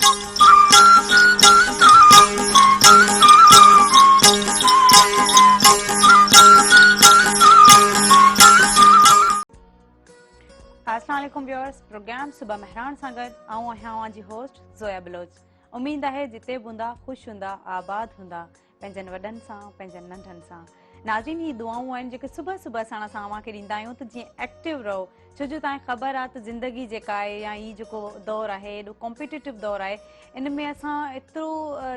अस्सलाम वालेकुम viewers, programme सुबह मेहरान सां गॾु आऊं आहियां जी होस्ट ज़ोया बलोच। उम्मीद आहे जिते बि हूंदा ख़ुशि हूंदा, आबाद हूंदा, पंहिंजनि वॾनि सां पंहिंजनि नंढनि सां। नाज़रीन, ही दुआऊं आहिनि जेके सुबह सुबह सां असां अव्हांखे ॾींदा आहियूं त जीअं एक्टिव रहो, छो जो तव्हांखे ख़बर आहे त ज़िंदगी जेका आहे या ही जेको दौरु आहे एॾो कॉम्पिटिटिव दौरु आहे, इन में असां एतिरो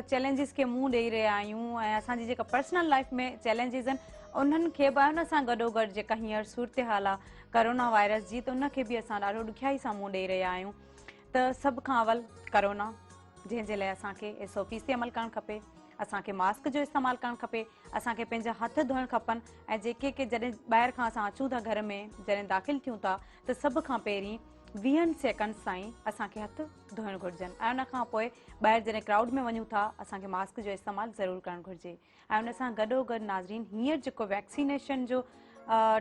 चैलेंजिस खे मुंहुं ॾेई रहिया आहियूं ऐं असांजी जेका पर्सनल लाइफ में चैलेंजिस आहिनि उन्हनि खे बि हुन सां गॾोगॾु जेका हींअर सूरत हाल आहे करोना वायरस जी, त उनखे बि असां ॾाढो ॾुखियाई सां मुंहुं ॾेई रहिया आहियूं। त सभ खां अवल करोना, जंहिंजे लाइ असांखे SOPs ते अमल करणु खपे, असांखे मास्क जो इस्तेमालु करणु खपे, असांखे पंहिंजा हथ धोइणु खपनि ऐं जेके जॾहिं ॿाहिरि खां असां अचूं था घर में, जॾहिं दाख़िल थियूं था त सभ खां पहिरीं 20 सेकंड्स ताईं असांखे हथ धोइणु घुरिजनि ऐं उन खां पोइ ॿाहिरि जॾहिं क्राउड में वञूं था असांखे मास्क जो इस्तेमालु ज़रूरु करणु घुरिजे। ऐं उन सां गॾोगॾु नाज़रीन, हींअर जेको वैक्सीनेशन जो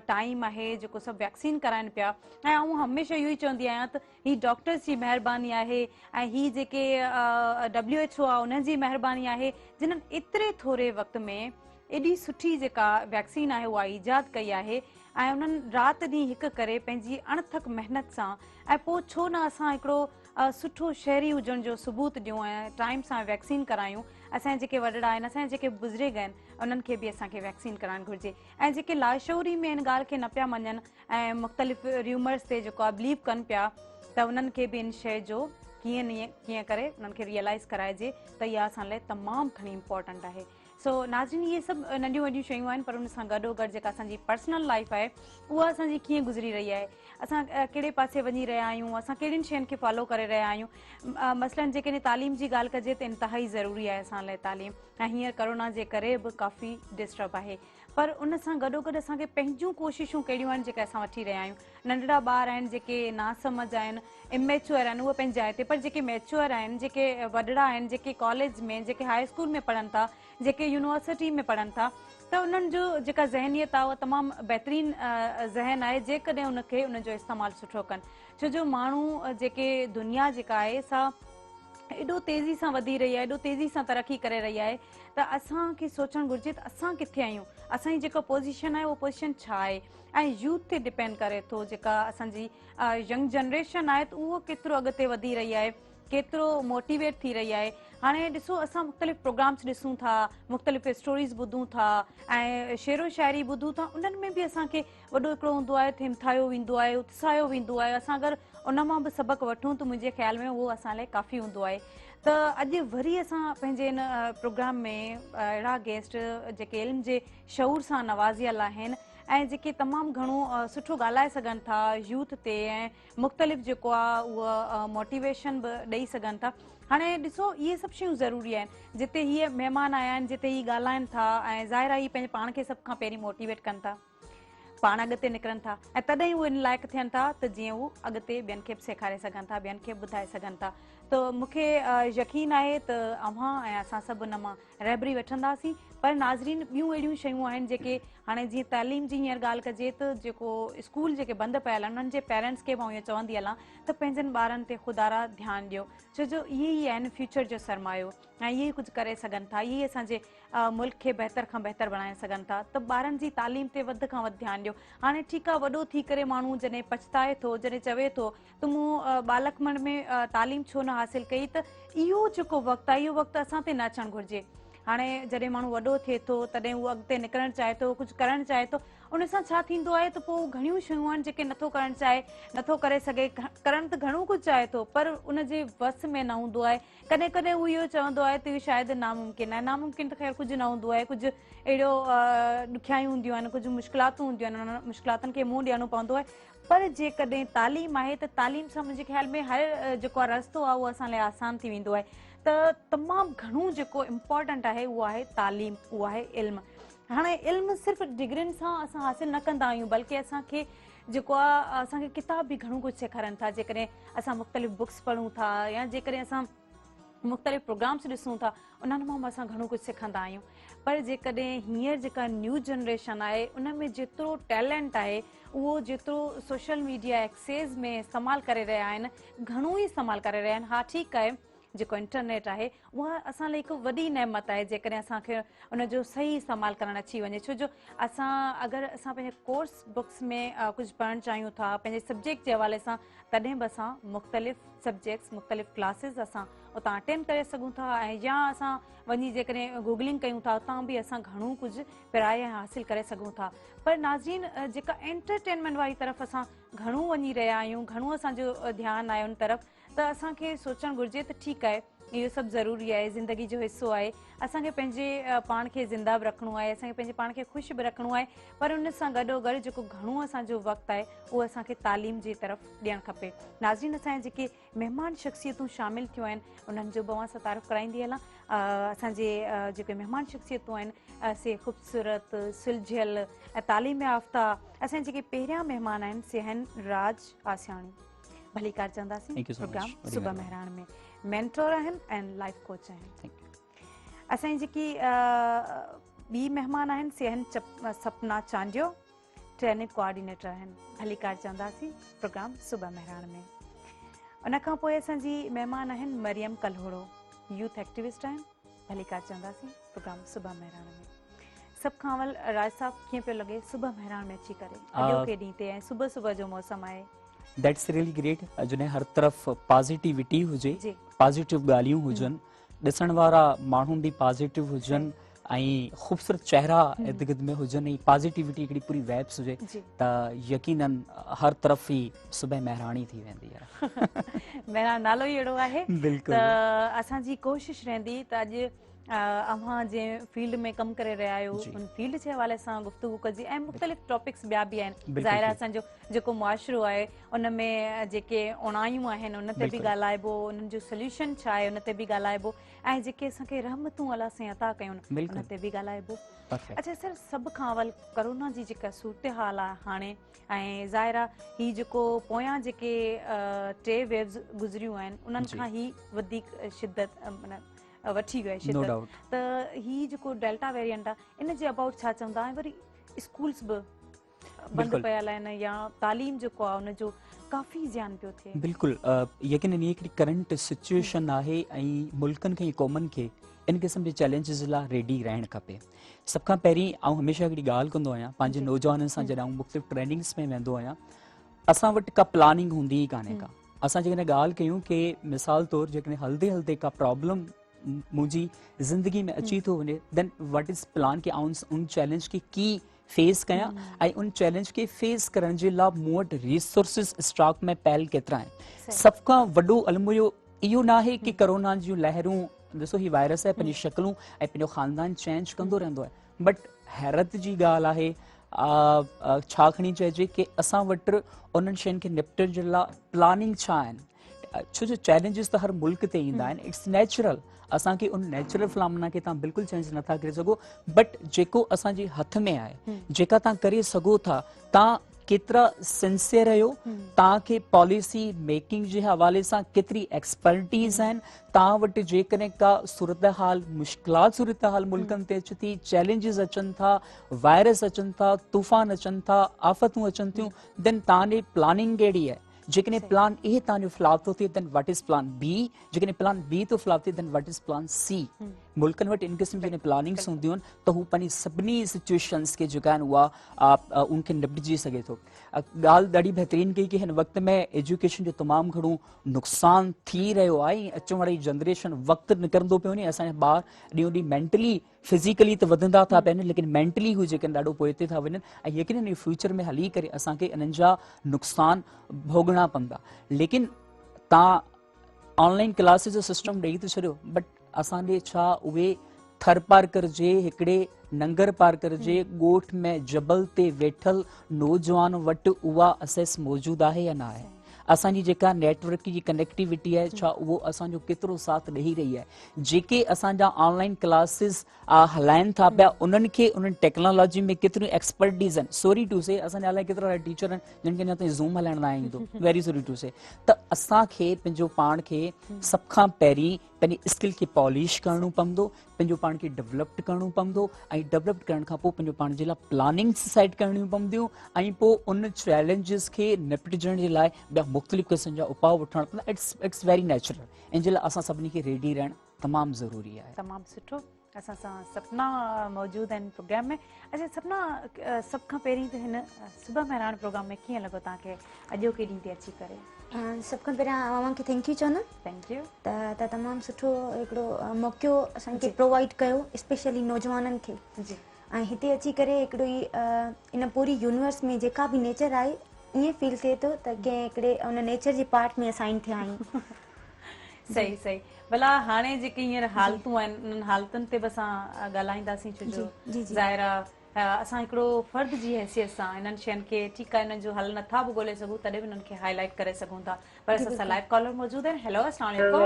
टाइम आहे, जेको सभु वैक्सीन कराइनि पिया, ऐं आउं हमेशह इहो ई चवंदी आहियां त ही डॉक्टर्स जी महिरबानी आहे ऐं ही जेके WHO आहे उन्हनि जी महिरबानी आहे जिन्हनि एतिरे थोरे वक़्त में एॾी सुठी जेका वैक्सीन आहे उहा ईजाद कई आहे ऐं उन्हनि राति ॾींहुं हिकु करे पंहिंजी अणथक महिनत सां ऐं पोइ छो न असां हिकिड़ो सुठो शहरी हुजण जो सबूत ॾियूं ऐं टाइम सां वैक्सीन करायूं। असांजे जेके वॾड़ा आहिनि, असांजे जेके बुज़ुर्ग आहिनि, उन्हनि खे बि असांखे वैक्सीन कराइणु घुरिजे ऐं जेके लाशौरी में इन ॻाल्हि खे न पिया मञनि ऐं मुख़्तलिफ़ र्यूमर्स ते जेको आहे बिलीव कनि पिया, त उन्हनि खे बि इन शइ जो कीअं करे उन्हनि खे रियलाइज़ कराइजे त इहा असां लाइ तमामु घणी इम्पॉर्टेंट आहे। सो नाज़रीन, इहे सभु नंढियूं वॾियूं शयूं आहिनि, पर उन सां गॾोगॾु जेका असांजी पर्सनल लाइफ आहे उहा असांजी कीअं गुज़री रही आहे, असां कहिड़े पासे वञी रहिया आहियूं, असां कहिड़ियुनि शयुनि खे फॉलो करे रहिया आहियूं। मसलन जेकॾहिं तालीम जी ॻाल्हि कजे त इंतिहाई ज़रूरी आहे असां लाइ तालीम, ऐं हींअर करोना जे करे बि काफ़ी डिस्टर्ब आहे, पर उन सां गॾोगॾु असांखे पंहिंजूं कोशिशूं कहिड़ियूं आहिनि जेके असां वठी रहिया आहियूं। नंढड़ा ॿार आहिनि जेके नासमझ आहिनि, इमेच्योर आहिनि, उहे पंहिंजे जाइ ते, पर जेके मैच्योर आहिनि, जेके वॾड़ा आहिनि, जेके कॉलेज में, जेके हाई स्कूल में पढ़नि था, जेके यूनिवर्सिटी में पढ़नि था, त उन्हनि जो जेका ज़हनियत आहे उहा तमामु बहितरीनु ज़हन आहे जेकॾहिं उनखे उनजो इस्तेमालु सुठो कनि। छो जो माण्हू जेके दुनिया जेका आहे सा एॾो तेज़ी सां वधी रही आहे, एॾो तेज़ी सां तरक़ी करे रही आहे, त असांखे सोचणु घुरिजे त असां किथे आहियूं, असांजी जेका पोज़ीशन आहे उहा पोज़ीशन छा आहे ऐं यूथ ते डिपेंड करे थो। जेका असांजी यंग जनरेशन आहे त उहो केतिरो अॻिते वधी रही आहे, केतिरो मोटिवेट थी रही आहे। हाणे ॾिसो, असां मुख़्तलिफ़ प्रोग्राम्स ॾिसूं था, मुख़्तलिफ़ स्टोरीज़ ॿुधूं था ऐं शेरो शाइरी ॿुधूं था, उन्हनि में बि असांखे वॾो हिकिड़ो हूंदो आहे, हिमथायो वेंदो आहे, उत्साहियो वेंदो आहे। असां अगरि उन मां बि सबक़ु वठूं त मुंहिंजे ख़्याल में उहो असां लाइ काफ़ी हूंदो आहे। त अॼु वरी असां पंहिंजे इन प्रोग्राम में अहिड़ा गेस्ट जेके इल्म जे शऊर सां नवाज़ियल आहिनि ऐं जेके तमामु घणो सुठो ॻाल्हाए सघनि था यूथ ते ऐं मुख़्तलिफ़ जेको आहे उहा मोटिवेशन बि ॾेई सघनि था। हाणे ॾिसो, इहे सभु शयूं ज़रूरी आहिनि। जिते हीअ महिमान आया आहिनि, जिते हीअ ॻाल्हाइनि था ऐं ज़ाहिर आहे पंहिंजे पाण खे सभ खां पहिरीं मोटिवेट कनि था, पाण अॻिते निकिरनि था ऐं तॾहिं उहे इन लाइक़ु थियनि था त जीअं उहे अॻिते ॿियनि खे बि सेखारे सघनि था, ॿियनि खे ॿुधाए सघनि था। त मूंखे यकीन आहे त अव्हां ऐं असां सभु उन मां रहबरी वठंदासीं। पर नाज़रीन, ॿियूं अहिड़ियूं शयूं आहिनि जेके हाणे जीअं तालीम जी हींअर ॻाल्हि कजे त जेको स्कूल जेके बंदि पियल आहिनि उन्हनि जे पेरेंट्स खे मां इहो चवंदी हलां त पंहिंजनि ॿारनि ते ख़ुदारा ध्यानु ॾियो, छो जो इहे ई आहिनि फ्यूचर जो सरमायो ऐं इहे ई कुझु करे सघनि था, इहे असांजे मुल्क खे बहितर खां बहितर बणाए सघनि था। त ॿारनि जी तालीम ते वधि खां वधि ध्यानु ॾियो। हाणे ठीकु आहे, वॾो थी करे माण्हू जॾहिं पछताए थो, जॾहिं चवे थो त मूं बालकपण में तालीम छो न हासिलु कई, त इहो जेको वक़्तु आहे इहो वक़्तु असां ते न अचणु घुरिजे। हाणे जॾहिं माण्हू वॾो थिए थो तॾहिं उहो अॻिते निकिरणु चाहे थो, कुझु करणु चाहे थो, उन सां छा थींदो आहे त पोइ घणियूं शयूं आहिनि जेके नथो करणु चाहे, नथो करे सघे, करणु त घणो कुझु चाहे थो पर उनजे वस में न हूंदो आहे। कॾहिं कॾहिं उहो इहो चवंदो आहे त इहो शायदि नामुमकिन आहे। नामुमकिन त ख़ैर कुझु न हूंदो आहे, कुझु अहिड़ो ॾुखियायूं हूंदियूं आहिनि, कुझु मुश्किलातूं हूंदियूं आहिनि, उन मुश्किलातुनि खे मुंहुं ॾियणो पवंदो आहे। पर जेकॾहिं तालीम आहे त तालीम सां मुंहिंजे ख़्याल में हर जेको आहे रस्तो आहे उहो असां लाइ आसान थी वेंदो आहे। त तमामु घणो जेको इम्पॉर्टेंट आहे उहो आहे तालीम, उहो आहे इल्मु। हाणे इल्मु सिर्फ़ु डिग्रियुनि सां असां हासिलु न कंदा आहियूं, बल्कि असांखे जेको आहे असांखे किताब बि घणो कुझु सेखारनि था। जेकॾहिं असां मुख़्तलिफ़ बुक्स पढ़ूं था या जेकॾहिं असां मुख़्तलिफ़ प्रोग्राम्स ॾिसूं था, उन्हनि मां असां घणो कुझु सिखंदा आहियूं। पर जेकॾहिं हींअर जेका न्यू जनरेशन आहे उन में जेतिरो टैलेंट आहे, उहो जेतिरो सोशल मीडिया एक्सेस में इस्तेमालु करे रहिया आहिनि, घणो ई इस्तेमालु करे रहिया आहिनि। हा, ठीकु आहे, जेको इंटरनेट आहे उहा असां लाइ हिकु वॾी नेमत आहे जेकॾहिं असांखे उनजो सही इस्तेमालु करणु अची वञे। छो जो अगरि असां पंहिंजे कोर्स बुक्स में कुझु पढ़णु चाहियूं था पंहिंजे सब्जेक्ट जे हवाले सां, तॾहिं बि असां मुख़्तलिफ़ सब्जेक्ट्स मुख़्तलिफ़ क्लासिस असां उतां अटेंड करे सघूं था, ऐं या असां वञी जेकॾहिं गूगलिंग कयूं था उतां बि असां घणो कुझु पढ़ाई हासिलु करे सघूं था। पर नाज़रीन, जेका एंटरटेनमेंट वारी तरफ़ असां घणो वञी रहिया आहियूं, घणो असांजो ध्यानु आहे उन तरफ़, त असांखे सोचणु घुरिजे त ठीकु आहे, इहो सभु ज़रूरी आहे, ज़िंदगी जो हिसो आहे, असांखे पंहिंजे पाण खे ज़िंदा बि रखिणो आहे, असांखे पंहिंजे पाण खे ख़ुशि बि रखिणो आहे, पर उन सां गॾोगॾु जेको घणो असांजो वक़्तु आहे उहो असांखे तालीम जी तरफ़ ॾियणु खपे। नाज़रीन, असांजे जेके महिमान शख़्सियतूं शामिलु थियूं आहिनि उन्हनि जो बि अवां सां तारीफ़ कराईंदी हलां। असांजे जेके महिमान शख़्सियतूं आहिनि से ख़ूबसूरत, सुलझियल ऐं तालीम याफ़्ता। असांजे जेके पहिरियां महिमान आहिनि से आहिनि राज आसियाणी, भली कार चवंदासीं प्रोग्राम सुबह मेहरान में मेंटोर आहिनि ऐं लाइफ कोच आहिनि। असांजी जेकी ॿी महिमान आहिनि से आहिनि सपना चांडियो, ट्रेनिंग कोऑर्डिनेटर आहिनि, भली कार चवंदासीं प्रोग्राम सुबह मेहरान में। उनखां पोइ असांजी महिमान आहिनि मरियम कल्होड़ो, यूथ एक्टिविस्ट आहिनि, भली कार चवंदासीं प्रोग्राम सुबह मेहरान में। सभु खां अवल राज साहब कीअं पियो लॻे सुबह मेहरान में अची करे, अॼोके ॾींहं ते ऐं सुबह सुबह जो मौसम आहे? That's really great. जॾहिं हर तरफ़ पॉजिटिविटी हुजे, पॉजिटिव ॻाल्हियूं हुजनि, ॾिसण वारा माण्हू बि पॉजिटिव हुजनि ऐं ख़ूबसूरत चेहरा इर्द गिर्द में हुजनि ऐं पॉजिटिविटी हिकिड़ी पूरी वाइब्स हुजे त यकीनन हर तरफ़ ई सुबह मेहरानी थी वेंदी आहे। मेहरान नालो ई अहिड़ो आहे बिल्कुलु। त असांजी कोशिशि रहंदी त अॼु अव्हां जंहिं फील्ड में कमु करे रहिया आहियो उन फील्ड जे हवाले सां गुफ़्तगू कजे ऐं मुख़्तलिफ़ टॉपिक्स ॿिया बि आहिनि। ज़ाहिर आहे असांजो जेको मुआशिरो आहे उन में जेके उणायूं आहिनि उन ते बि ॻाल्हाइबो, उन्हनि जो सोल्यूशन छा आहे उन ते बि ॻाल्हाइबो, ऐं जेके असांखे रहमतूं अलाह सां अता कयूं उन ते बि ॻाल्हाइबो। अच्छा सर, सभ खां अवल कोरोना जी जेका सूरत हाल आहे हाणे, ऐं ज़ाहिर आहे हीउ जेको पोयां जेके 3 वेव्स गुज़रियूं आहिनि उन्हनि खां ई वधीक शिदत वठी वियो आहे शिदत, त हीउ जेको डेल्टा वेरिएंट आहे इन जे अबाउट छा चवंदा? ऐं वरी स्कूल्स बि बंदि पियल आहिनि या तालीम जेको आहे उनजो काफ़ी ज़्यान पियो थिए। बिल्कुलु, यकीन इहा हिकिड़ी करंट सिचुएशन आहे ऐं मुल्कनि खे क़ौमनि खे इन क़िस्म जे चैलेंजिस लाइ रेडी रहणु खपे। सभ खां पहिरीं आउं हमेशह हिकिड़ी ॻाल्हि कंदो आहियां पंहिंजे नौजवाननि सां, जॾहिं आउं मुख़्तलिफ़ ट्रेनिंग्स में वेंदो आहियां, असां वटि का प्लानिंग हूंदी ई कान्हे का। असां जेकॾहिं ॻाल्हि कयूं कि मिसाल तौरु जेकॾहिं हलंदे हलंदे का प्रॉब्लम मुंहिंजी ज़िंदगी में अची थो वञे, देन वट इज़ प्लान कि आउं उन चैलेंज खे कीअं फेस कयां ऐं उन चैलेंज खे फेस करण जे लाइ मूं वटि रिसोर्सिस स्टॉक में पहल केतिरा आहिनि। सभ खां वॾो अलमुयो इहो न आहे कि कोरोना जूं लहरूं, ॾिसो ही वायरस आहे पंहिंजी शक्लूं ऐं पंहिंजो ख़ानदान चेंज कंदो रहंदो आहे, बट हैरत जी ॻाल्हि आहे छा खणी चइजे कि असां वटि उन्हनि शयुनि खे निपटण जे लाइ प्लानिंग छा आहिनि। छो जो चैलेंजिस त हर मुल्क ते ईंदा आहिनि, इट्स नेचुरल। असांखे उन नेचुरल फिनोमेना खे तव्हां बिल्कुलु चेंज नथा करे सघो, बट जेको असांजे हथ में आहे, जेका तव्हां करे सघो था, तव्हां केतिरा सिंसियर आहियो, तव्हांखे पॉलिसी मेकिंग जे हवाले सां केतिरी एक्सपर्टीज़ आहिनि, तव्हां वटि जेकॾहिं का सूरत हाल मुश्किलात सूरत हाल मुल्कनि ते अचे थी, चैलेंजिस अचनि था, वायरस अचनि था, तूफ़ान अचनि था, आफ़तूं अचनि थियूं, देन तव्हांजी प्लानिंग कहिड़ी आहे? जेकॾहिं प्लान ए तव्हांजो फ्लॉप थो थिए, देन वट इज़ प्लान बी? जेकॾहिं प्लान बी थो फ्लॉप थिए, देन वट इज़ प्लान सी? मुल्कनि वटि इन क़िस्म जी प्लानिंग्स हूंदियूं आहिनि त हू पंहिंजी सभिनी सिचुएशन्स खे जेका आहिनि उहा उनखे निपटिजी सघे थो। ॻाल्हि ॾाढी बहितरीनु कई कि हिन वक़्त में एजुकेशन जो तमामु घणो नुक़सानु थी रहियो आहे ऐं अचण वारी जनरेशन वक़्तु निकिरंदो पियो वञे। असांजा ॿार ॾींहों ॾींहुं मेंटली फिज़िकली त वधंदा था पिया, लेकिन मेंटली हू जेके ॾाढो पोइते था वञनि ऐं यकीनन इहो फ्यूचर में हली करे असांखे इन्हनि जा नुक़सान भोगणा पवंदा। लेकिन तव्हां ऑनलाइन क्लासिस जो सिस्टम ॾेई थो छॾियो, बट असांजे छा उहे थर पार करजे, हिकिड़े नंगर पार करजे, ॻोठ में जबल ते वेठल नौजवान वटि उहा असेस मौजूदु आहे या न आहे? असांजी जेका नेटवर्क जी कनेक्टिविटी आहे, छा उहो असांजो केतिरो साथ ॾेई रही आहे? जेके असांजा ऑनलाइन क्लासिस हलाइनि था पिया, उन्हनि खे उन्हनि टेक्नोलॉजी में केतिरियूं एक्सपर्टीज़ आहिनि? सॉरी टू से, असांजा अलाए केतिरा टीचर आहिनि जिन खे अञा ताईं ज़ूम हलाइण न ईंदो, वेरी सॉरी टू से। त असांखे पंहिंजो पाण खे सभ खां पहिरीं पंहिंजी स्किल खे पॉलिश करणो पवंदो, पंहिंजो पाण खे डेवलप्ड करणो पवंदो ऐं डेवलप्ड करण खां पोइ पंहिंजो पाण जे लाइ प्लानिंग्स सेट करणियूं पवंदियूं ऐं पोइ उन चैलेंजिस खे निपटजण जे लाइ ॿिया मुख़्तलिफ़ क़िस्म जा उपाउ वठणु पवंदा, इट्स वेरी नेचुरल, इन जे लाइ असां सभिनी खे रेडी रहणु तमामु ज़रूरी आहे। तमामु सुठो। असां सां सपना मौजूदु आहिनि प्रोग्राम में। अच्छा सपना, सभ खां पहिरीं त हिन सुबह मेहरान प्रोग्राम में कीअं लॻो तव्हांखे अॼोके ॾींहं ते अची करे? सभ खां पहिरियां अव्हांखे थैंक यू चवंदमि। Thank U. त तमामु सुठो हिकिड़ो मौक़ो असांखे प्रोवाइड कयो, स्पेशली नौजवाननि खे। जी। ऐं हिते अची करे हिकिड़ो ई इन पूरी यूनिवर्स में जेका बि नेचर आहे ईअं फील थिए थो त कंहिं हिकिड़े उन नेचर जे पार्ट में असाइन थिया आहियूं। सही सही। भला हाणे जेके हींअर हालतूं आहिनि उन्हनि हालतुनि ते बि असां ॻाल्हाईंदासीं, छो जो ज़ाहिर आहे असां हिकिड़ो फ़र्द जी हैसियत सां इन्हनि शयुनि खे ठीकु आहे, इन्हनि जो हल नथा बि ॻोल्हे सघूं तॾहिं बि इन्हनि खे हाईलाइट करे सघूं था। पर असां सां लाइव कॉलर मौजूदु आहिनि। हेलो अस्सलाम वालेकुम।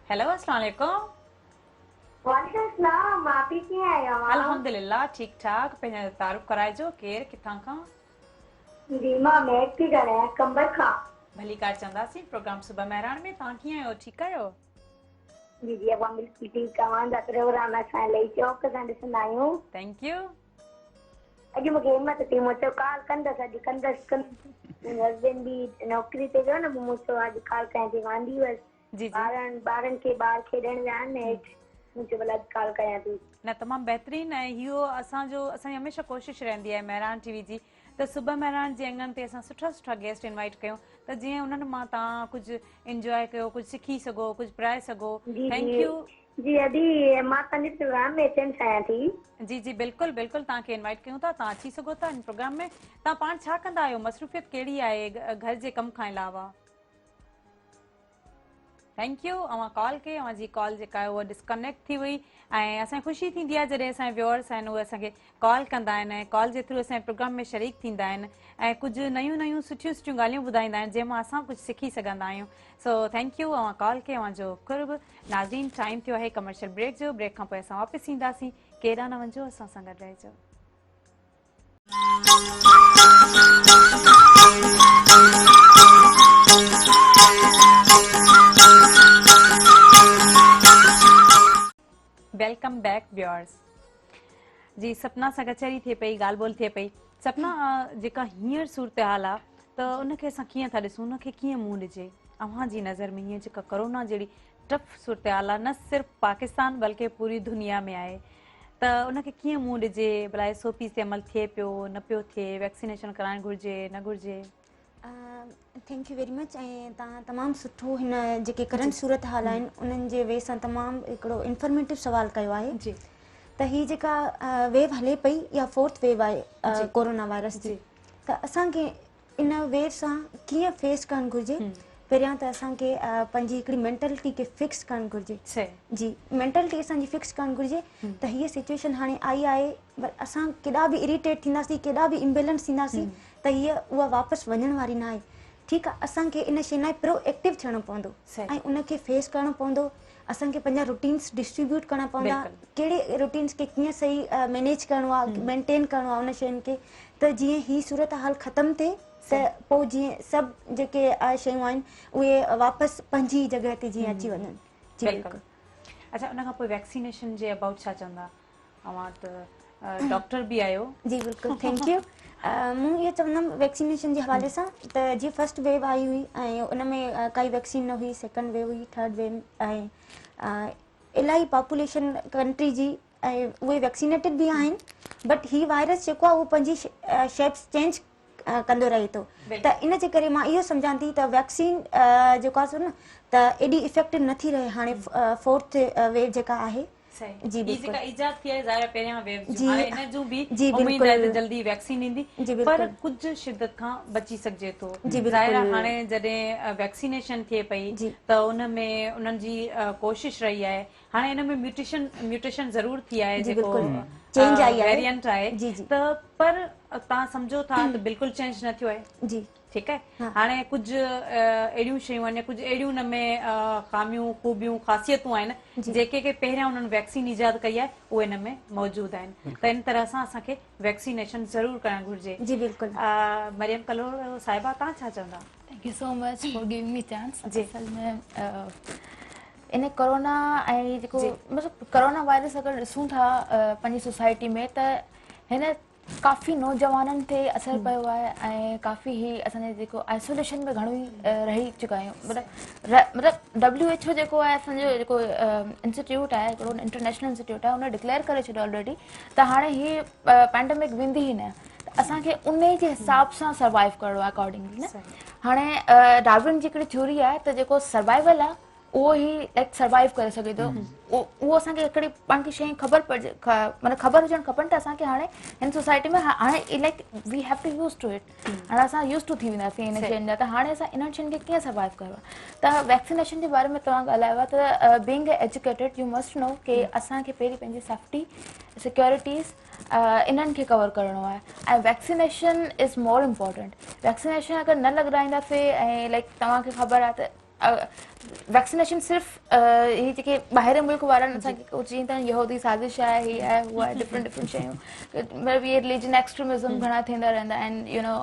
हेलो अस्सलाम वालेकुम। अल्हम्दुलिल्लाह ठीक ठाक। पंहिंजा तारुफ़ कराइजो, केरु किथां खां? जी मां महक थी ॻाल्हायां कंबर खां। भली कार चवंदासीं प्रोग्राम सुबह मेहरान में। तव्हां कीअं आहियो, ठीकु आहियो? जी जी अवां बिल्कुलु ठीकु आहियां। जा प्रोग्राम असां इलाही शौक़ सां ॾिसंदा आहियूं। Thank U. अॼु मूंखे हिमत थी, मूं चयो कॉल कंदसि, अॼु कंदसि। हस्बैंड बि नौकिरी ते वियो न, मूं चयो अॼु कॉल कयां थी, वांदी हुअसि। ॿारनि खे ॿार खेॾण विया आहिनि हेठि, मूं चयो भला अॼु कॉल कयां थी। न तमामु बहितरीनु आहे इहो। असांजी हमेशह कोशिशि रहंदी आहे मेहरान टीवी जी त सुबह मेहरान जे अंगनि ते असां सुठा सुठा गेस्ट इनवाइट कयूं त जीअं उन्हनि मां तव्हां कुझु इंजॉय कयो, कुझु सिखी सघो, कुझु पढ़ाए सघो। Thank U. जी अॼु मां पंहिंजे प्रोग्राम में अचणु चाहियां थी। जी जी बिल्कुलु बिल्कुलु, तव्हांखे इनवाइट कयूं था, तव्हां अची सघो था इन प्रोग्राम में। तव्हां पाण छा कंदा आहियो, मसरूफ़ियत कहिड़ी आहे घर जे कम खां अलावा? Thank U. अवां कॉल कई, अवां जी कॉल जेका आहे उहा डिस्कनेक्ट थी हुई ऐं असांखे ख़ुशी थींदी आहे जॾहिं असांजे व्यूअर्स आहिनि उहे असांखे कॉल कंदा आहिनि ऐं कॉल जे थ्रू असांजे प्रोग्राम में शरीक थींदा आहिनि ऐं कुझु नयूं नयूं सुठियूं सुठियूं ॻाल्हियूं ॿुधाईंदा आहिनि जंहिंमां असां कुझु सिखी सघंदा आहियूं। So thank U. अवां कॉल कई, अवां जो कुर्ब। नाज़रीन, टाइम थियो आहे कमर्शियल ब्रेक जो। ब्रेक खां पोइ असां वापसि ईंदासीं। केॾा न वञो, असां सां गॾु रहिजो। Welcome back viewers. जी सपना सां गचरी थिए पई, ॻाल्हि ॿोल थिए पई। सपना, जेका हींअर सूरत हाल आहे त उनखे असां कीअं था ॾिसूं, उनखे कीअं मुंहुं ॾिजे? अव्हां जी नज़र में हीअं जेका कोरोना जहिड़ी टफ सूरत हाल आहे, न सिर्फ़ु पाकिस्तान बल्कि पूरी दुनिया में आहे, त उनखे कीअं मुंहुं ॾिजे? भला SOP ते अमल थिए पियो, न पियो थिए? वैक्सीनेशन कराइणु घुरिजे, न घुरिजे? Thank U very much. ऐं तव्हां तमामु सुठो हिन जेके करंट सूरत हाल आहिनि उन्हनि जे वे सां तमामु हिकिड़ो इंफॉर्मेटिव सुवाल कयो आहे। जी। त हीअ जेका वेव हले पई, या 4th वेव आहे कोरोना वायरस जी, त असांखे इन वेव सां कीअं फेस करणु घुरिजे? पहिरियां त असांखे पंहिंजी हिकिड़ी मेंटेलिटी खे फिक्स करणु घुरिजे। जी, मेंटेलिटी असांजी फिक्स करणु घुरिजे त हीअ सिचुएशन हाणे आई आहे, असां केॾा बि इरिटेट थींदासीं, केॾा बि इम्बेलेंस थींदासीं, त हीअ उहा वापसि वञण वारी न आहे। ठीकु आहे, असांखे इन शइ लाइ प्रोएक्टिव थियणो पवंदो ऐं उनखे फेस करणो पवंदो। असांखे पंहिंजा रूटीन्स डिस्ट्रीब्यूट करणा पवंदा, कहिड़े रूटीन्स खे कीअं सही मैनेज करिणो आहे, मेंटेन करिणो आहे उन शयुनि खे, त जीअं हीअ सूरत हाल ख़तमु थिए त पोइ जीअं सभु जेके शयूं आहिनि उहे वापसि पंहिंजी जॻह ते जीअं अची वञनि। जी बिल्कुलु। अच्छा, उन खां पोइ वैक्सीनेशन जे अबाउट छा चवंदा? अवां त डॉक्टर बि आहियो। जी बिल्कुलु, थैंक यू। मूं इहो चवंदमि वैक्सीनेशन जे हवाले सां त जीअं फर्स्ट वेव आई हुई ऐं उन में काई वैक्सीन न हुई, सेकेंड वेव हुई, थर्ड वेव ऐं इलाही पॉपुलेशन कंट्री जी ऐं उहे वैक्सीनेटेड बि आहिनि, बट हीअ वायरस जेको आहे उहो पंहिंजी शेप्स चेंज कंदो रहे थो। त इन जे करे मां इहो सम्झां थी त वैक्सीन जेको आहे न त एॾी इफेक्टिव नथी रहे हाणे 4th वेव जेका आहे। जी बिल्कुल। जेका इजाद थी आहे ज़ाहिर पहिरियां वेव जो, हाणे इन जो भी उम्मीद है त जल्दी वैक्सीन ईंदी, पर कुछ शिद्दत खां बची सघजे थो। ज़ाहिर हाणे जॾहिं वैक्सीनेशन थिए पई त उन में उन्हनि जी कोशिश रही आहे। हाणे इन में म्यूटेशन ज़रूर थी आहे, जेको चेंज आई आहे, वेरिएंट आहे, त पर तव्हां सम्झो था त बिल्कुलु चेंज न थियो आहे। जी ठीकु आहे। हाणे कुझु अहिड़ियूं शयूं आहिनि, कुझु अहिड़ियूं उन में ख़ामियूं ख़ूबियूं ख़ासियतूं आहिनि जेके पहिरियां उन्हनि वैक्सीन ईजाद कई आहे उहे इन में मौजूदु आहिनि। त इन तरह सां असांखे वैक्सीनेशन ज़रूरु करणु घुरिजे। जी बिल्कुलु। मरियम कलोल साहिबा, तव्हां छा चवंदा? Thank you so much for giving me chance. असल में इन कोरोना ऐं जेको मतिलबु कोरोना वायरस अगरि ॾिसूं था पंहिंजी सोसाइटी में, त हिन काफ़ी नौजवाननि ते असरु पियो आहे ऐं काफ़ी ई असांजे जेको आइसोलेशन में घणो ई रही चुका आहियूं मतिलबु WHO जेको आहे असांजो जेको इंस्टीट्यूट आहे हिकिड़ो इंटरनेशनल इंस्टीट्यूट आहे उन डिक्लेयर करे छॾियो ऑलरेडी त हाणे हीअ पैंडेमिक वेंदी ई न असांखे उन जे हिसाब सां सर्वाइव करिणो आहे अकॉर्डिंगली न हाणे डार्विन जी हिकिड़ी थ्योरी आहे त जेको सर्वाइवल आहे उहो ई लाइक सर्वाइव करे सघे थो उहो असांखे हिकिड़ी पाण खे शइ ख़बर पइजे माना ख़बर हुजणु खपनि त असांखे हाणे हिन सोसाइटी में हाणे like we have to use to it हाणे असां यूज़ टू थी वेंदासीं इन शयुनि जा त हाणे असां इन्हनि शयुनि खे कीअं सर्वाइव कयो आहे त वैक्सीनेशन जे बारे में तव्हां ॻाल्हायो आहे त being educated U must know की असांखे पहिरीं पंहिंजी सेफ्टी सिक्योरिटीज़ इन्हनि खे कवर करिणो आहे ऐं vaccination is more important vaccination अगरि न लॻाराईंदासीं ऐं लाइक तव्हांखे ख़बर आहे त वैक्सीनेशन सिर्फ़ु ही जेके ॿाहिरि मुल्क वारनि असांखे चई था यहूदी साज़िश आहे हीअ आहे उहा आहे डिफरेंट शयूं मतिलबु इहे रिलीजन एक्सट्रीमिज़म घणा थींदा रहंदा आहिनि you know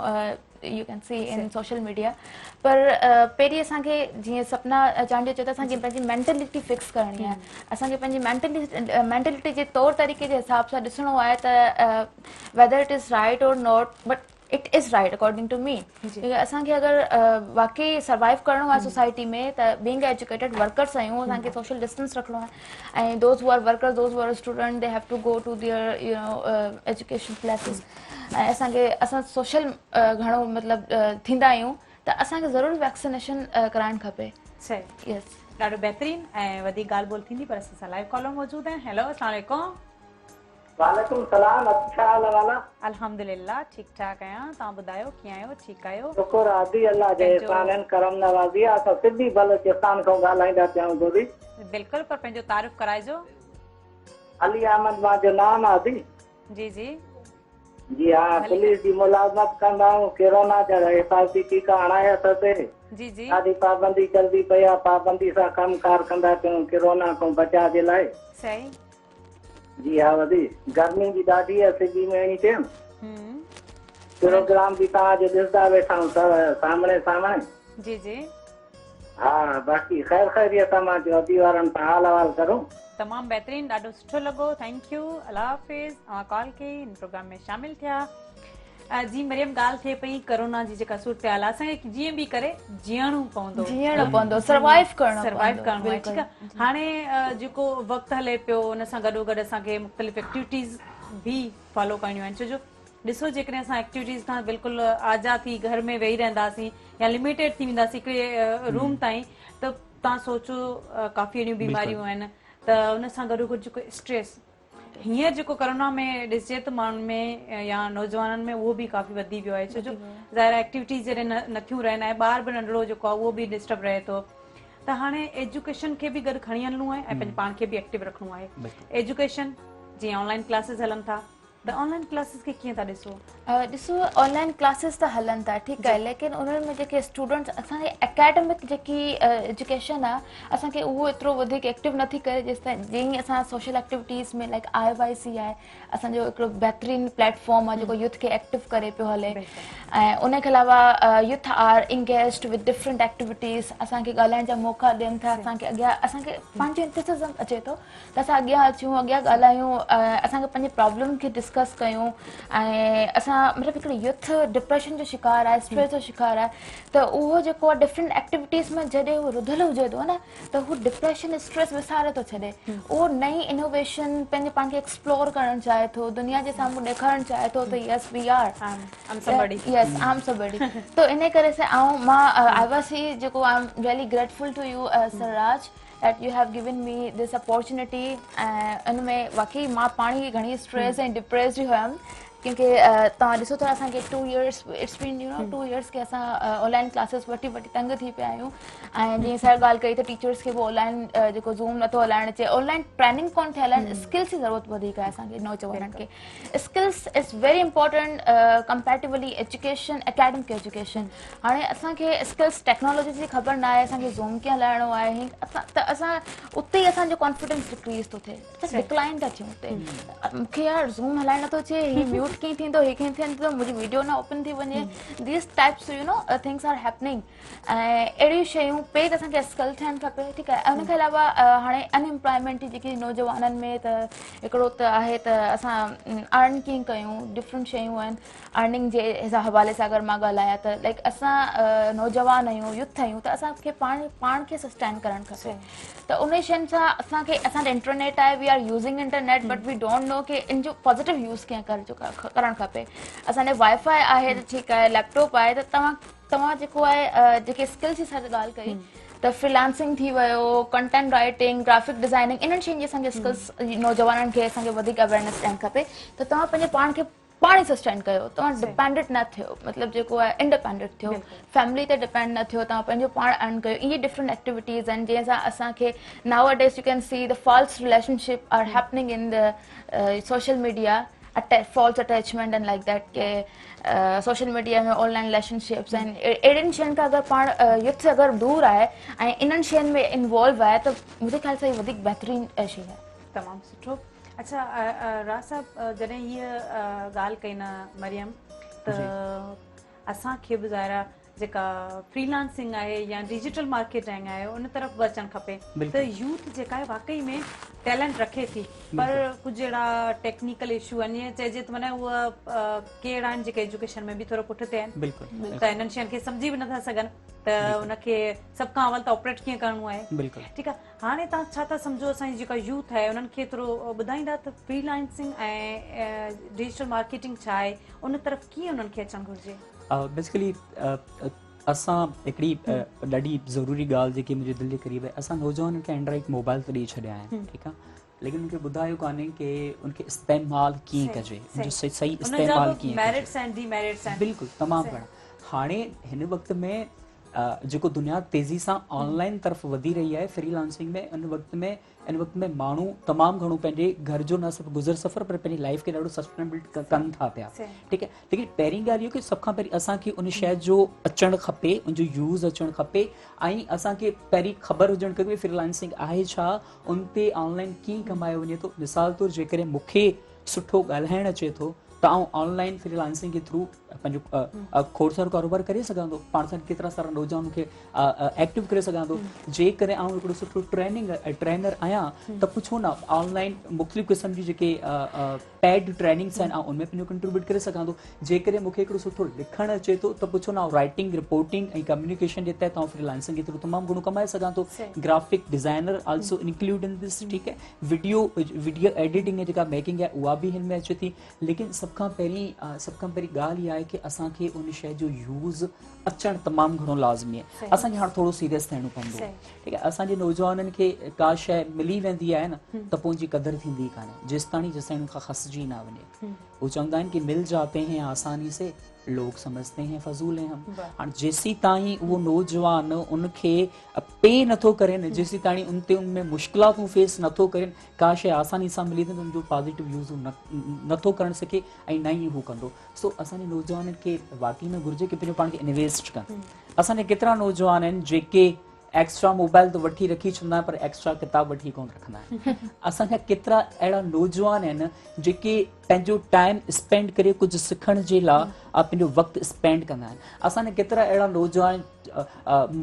U can C इन सोशल मीडिया पर पहिरीं असांखे जीअं सपना चांडियो चयो त असांखे पंहिंजी मेंटेलिटी फिक्स करणी आहे असांखे पंहिंजी मेंटेलिटी जे तौर तरीक़े जे हिसाब सां ॾिसणो आहे त वेदर इट इज़ राइट और not but it is right according to me असांखे अगरि वाकई सर्वाइव करिणो आहे सोसाइटी में त बीइंग एजुकेटेड वर्कर्स आहियूं असांखे सोशल डिस्टेंस रखिणो आहे ऐं those who are workers those who are student they have to go to there you know education classes ऐं असां सोशल घणो मतिलबु थींदा आहियूं त असांखे ज़रूरु वैक्सीनेशन कराइणु खपे सही यस ॾाढो बहितरीनु ऐं वधीक ॻाल्हि ॿोल थींदी पर असां सां लाइव कॉलर मौजूदु आहिनि हेलो अस्सलाम वालेकुम वालेकुम सलाम अच्छा हाल वाला अल्हम्दुलिल्लाह ठीक ठाक आहियां तव्हां ॿुधायो कीअं आहियो ठीकु आहियो शुक्र आदि अल्लाह जे एहसान करम नवाज़ी असां सिधी बलोचिस्तान खां ॻाल्हाईंदा पिया आहियूं गोरी बिल्कुलु पर पंहिंजो तारीफ़ कराइजो अली अहमद मुंहिंजो नाम आहे आदि जी जी जी हाँ पुलिस जी मुलाज़मत कंदा आहियूं कोरोना जा हिफ़ाज़ती टीका हणाया अथसि जी जी ॾाढी पाबंदी चलदी पई आहे पाबंदी सां कमकार कंदा पियूं कोरोना खां बचाव जे लाइ सही जी हाँ वधी गर्मी भी ॾाढी आहे सिजी में अहिड़ी टाइम प्रोग्राम भी तव्हांजो ॾिसंदा वेठा आहियूं सामने सामने जी जी हाँ बाक़ी ख़ैर ख़ैरियत मां चयो अदी वारनि सां हाल अहवाल करूं तमामु बहितरीनु ॾाढो सुठो लॻो थैंक यू अल्लाह हाफ़िज़ तव्हां कॉल कई हिन प्रोग्राम में शामिल थिया जी मरियम ॻाल्हि थिए पई कोरोना जी जेका सूरत हाल आहे असांखे जीअं बि करे जीअणो पवंदो सर्वाइव करिणो आहे ठीकु आहे हाणे जेको वक़्तु हले पियो उन सां गॾोगॾु असांखे मुख़्तलिफ़ एक्टिविटीज़ भी फॉलो करणियूं आहिनि छो जो ॾिसो जेकॾहिं असां एक्टिविटीज़ खां बिल्कुलु आज़ाद थी घर में वेही रहंदासीं या लिमिटेड थी वेंदासीं हिकिड़े रूम ताईं त तव्हां सोचो काफ़ी अहिड़ियूं बीमारियूं आहिनि त उन सां गॾोगॾु जेको स्ट्रेस हींअर जेको कोरोना में ॾिसिजे त माण्हुनि में या नौजवाननि में उहो बि काफ़ी वधी वियो आहे छो जो ज़ाहिर एक्टिविटीज़ जॾहिं नथियूं रहनि ऐं ॿार बि नंढड़ो जेको आहे उहो बि डिस्टर्ब रहे थो त हाणे एजुकेशन खे बि गॾु खणी हलणो आहे ऐं पंहिंजे पाण खे बि एक्टिव रखणो आहे एजुकेशन जीअं ऑनलाइन क्लासिस हलनि था त ऑनलाइन क्लासिस खे कीअं था ॾिसो ऑनलाइन क्लासिस त हलनि था ठीकु आहे लेकिन उन्हनि में जेके स्टूडेंट्स असांजी एकेडमिक जेकी एजुकेशन आहे असांखे उहो एतिरो वधीक एक्टिव नथी करे जेसिताईं जीअं असां सोशल एक्टिविटीज़ में लाइक IYC आहे असांजो हिकिड़ो बहितरीनु प्लेटफॉर्म आहे जेको यूथ खे एक्टिव करे पियो हले ऐं उनखे अलावा youth are engaged with different activities असांखे ॻाल्हाइण जा मौक़ा ॾियनि था असांखे अॻियां असांखे पंहिंजो इंतज़ाम अचे थो त असां अॻियां अचूं अॻियां ॻाल्हायूं असांखे पंहिंजे प्रॉब्लम खे डिस्कस कयूं ऐं असां मतिलबु हिकिड़ो यूथ डिप्रेशन जो शिकार आहे स्ट्रेस जो शिकार आहे त उहो जेको आहे डिफरेंट एक्टिविटीज़ में जॾहिं उहो रुधल हुजे थो न त हू डिप्रेशन स्ट्रेस विसारे थो छॾे उहो नई इनोवेशन पंहिंजे पाण खे एक्सप्लोर करणु चाहे थो दुनिया जे साम्हूं ॾेखारणु चाहे थो त yes we are yes I am somebody तो इन करे से मां IYC जेको I am really grateful to you सरराज that you have given me this opportunity इन में वाकई मां पाण ई घणी स्ट्रेस ऐं डिप्रेस्ड हुयमि क्योंकि तव्हां ॾिसो था असांखे 2 years it's been you know 2 years के असां ऑनलाइन क्लासिस वठी तंग थी पिया आहियूं ऐं जीअं सर ॻाल्हि कई त टीचर्स खे बि ऑनलाइन जेको ज़ूम नथो हलाइणु अचे ऑनलाइन ट्रेनिंग कोन थियल आहिनि स्किल्स जी ज़रूरत वधीक आहे असांखे नौजवाननि खे skills is very important comparatively education academic education हाणे असांखे स्किल्स टेक्नोलॉजी जी ख़बर न आहे असांखे ज़ूम कीअं हलाइणो आहे त असां उते ई असांजो कॉन्फिडेंस डिक्रीज़ थो थिए डिक्लाइन था थियूं उते मूंखे यार ज़ूम हलाइणु नथो अचे हीअ म्यूट कीअं थींदो हीअ कीअं थींदो मुंहिंजी वीडियो न ओपन थी वञे these types you know things are happening ऐं अहिड़ियूं शयूं पे त असांखे स्किल थियणु खपे ठीकु आहे ऐं उनखे अलावा हाणे अनएम्प्लॉयमेंट जी जेकी नौजवाननि में त हिकिड़ो त आहे त असां अर्न कीअं कयूं डिफरेंट शयूं आहिनि अर्निंग जे हवाले सां अगरि मां ॻाल्हायां त लाइक असां नौजवान आहियूं यूथ आहियूं त असांखे पाण खे सस्टेन करणु खपे त उन शयुनि सां असांखे असांजो इंटरनेट आहे we are using internet but we don't know की इन जो पॉज़िटिव यूज़ कीअं करणु खपे असांजे वाईफाई आहे त ठीकु आहे लैपटॉप आहे त तव्हां जेको आहे जेके स्किल्स जी असां ॻाल्हि कई त फ्रीलांसिंग थी वियो कंटेंट राइटिंग ग्राफिक डिज़ाइनिंग इन्हनि शयुनि जी असांखे स्किल्स नौजवाननि खे असांखे वधीक अवेयरनेस ॾियणु खपे त तव्हां पंहिंजे पाण खे पाण ई सस्टेन कयो तव्हां डिपेंडेंट न थियो मतिलबु जेको आहे इंडिपेंडेंट थियो फैमिली ते डिपेंड न थियो तव्हां पंहिंजो पाण अर्न कयो इहे डिफरेंट एक्टिविटीज़ आहिनि जंहिंसां असांखे nowadays you can see the false relationship are happening in the social media false attachment and like that के सोशल मीडिया में ऑनलाइन रिलेशनशिप्स आहिनि अहिड़ियुनि शयुनि खां अगरि पाण युथ से अगरि दूर आहे ऐं इन्हनि शयुनि में इन्वॉल्व आहे त मुंहिंजे ख़्याल सां इहा वधीक बहितरीनु शइ आहे तमामु सुठो अच्छा राज साहब जॾहिं हीअ ॻाल्हि कई न मरियम त असांखे बि ज़ाहिर जेका फ्रीलांसिंग आहे या डिजिटल मार्केटिंग आहे उन तरफ़ बि अचणु खपे त यूथ जेका आहे वाकई में टैलेंट रखे थी पर कुझु अहिड़ा टेक्निकल इशू आहिनि ईअं चइजे त माना उहा कहिड़ा आहिनि जेके एजुकेशन में बि थोरो पुठिते आहिनि त इन्हनि शयुनि खे सम्झी बि नथा सघनि त उनखे सभ खां अवल त ऑपरेट कीअं करिणो आहे ठीकु आहे हाणे तव्हां छा था सम्झो असांजी जेका यूथ आहे उन्हनि खे थोरो ॿुधाईंदा त फ्रीलांसिंग ऐं डिजिटल मार्केटिंग छा आहे उन तरफ़ कीअं उन्हनि खे अचणु घुरिजे बेसिकली असां हिकिड़ी ॾाढी ज़रूरी ॻाल्हि जेकी मुंहिंजे दिलि जे क़रीब आहे असां नौजवाननि खे एंड्रॉइड मोबाइल त ॾेई छॾिया आहिनि ठीकु आहे लेकिन उनखे ॿुधायो कान्हे की उनखे इस्तेमालु कीअं कजे सही इस्तेमालु कीअं बिल्कुलु तमामु घणा हाणे हिन वक़्त में जेको दुनिया तेज़ी सां ऑनलाइन तरफ़ वधी रही आहे फ्रीलांसिंग में इन वक़्त में माण्हू तमामु घणो पंहिंजे घर जो न सिर्फ़ु गुज़र सफ़र पर पंहिंजी लाइफ खे ॾाढो सस्टेनेबल कनि था पिया ठीकु आहे लेकिन पहिरीं ॻाल्हि इहो की सभ खां पहिरीं असांखे उन शइ जो अचणु खपे उनजो यूज़ अचणु खपे ऐं असांखे पहिरीं ख़बर हुजणु खपे फ्रीलांसिंग आहे छा उन ते ऑनलाइन कीअं कमायो वञे थो मिसाल तौरु जेकॾहिं मूंखे सुठो ॻाल्हाइणु अचे थो त आउं ऑनलाइन फ्रीलांसिंग जे थ्रू पंहिंजो खोड़ सारो कारोबार करे सघां थो पाण सां केतिरा सारा नौजवान खे एक्टिव करे सघां थो जेकॾहिं आउं हिकिड़ो सुठो ट्रेनर आहियां त पुछो न ऑनलाइन मुख़्तलिफ़ क़िस्म जी जेके पेड ट्रेनिंग्स आहिनि आउं उनमें पंहिंजो कंट्रीब्यूट करे सघां थो जेकॾहिं मूंखे हिकिड़ो सुठो लिखणु अचे थो त पुछो न राइटिंग रिपोर्टिंग ऐं कम्युनिकेशन जे तहत आउं फ्रीलांसिंग जे थ्रू तमामु घणो कमाए सघां थो graphic designer also include in this ठीकु आहे वीडियो एडिटिंग ऐं जेका मेकिंग आहे उहा बि हिन में अचे थी लेकिन सभ खां पहिरीं ॻाल्हि इहा आहे की असांखे उन शइ जो यूज़ अचणु तमामु घणो लाज़मी आहे असांखे हाणे थोरो सीरियस थियणो पवंदो ठीकु आहे असांजे नौजवाननि खे का शइ मिली वेंदी आहे न त पोइ उनजी क़दुरु थींदी कान्हे जेसिताणी उनखां खसिजी न वञे उहे चवंदा आहिनि की मिल जाते हैं आसानी से लोग समझते हैं फज़ूल हैं हम हाणे जेसी ताईं उहो नौजवान उनखे पे नथो करे न जेसी ताईं उनमें मुश्किलातूं फेस नथो करे का शइ आसानी सां मिली त उनजो पॉज़िटिव यूज़ नथो करणु सघे ऐं न ई हू कंदो सो असांजे नौजवाननि खे वाक़ई में घुरिजे की पंहिंजो पाण खे इन्वेस्ट कनि असांजे केतिरा नौजवान आहिनि जेके एक्स्ट्रा मोबाइल त वठी रखी छॾंदा आहिनि पर एक्स्ट्रा किताब वठी कोन रखंदा आहिनि असांजा केतिरा अहिड़ा नौजवान आहिनि जेके पंहिंजो टाइम स्पेंड करे कुझु सिखण जे लाइ पंहिंजो वक़्तु स्पेंड कंदा आहिनि असांजा केतिरा अहिड़ा नौजवान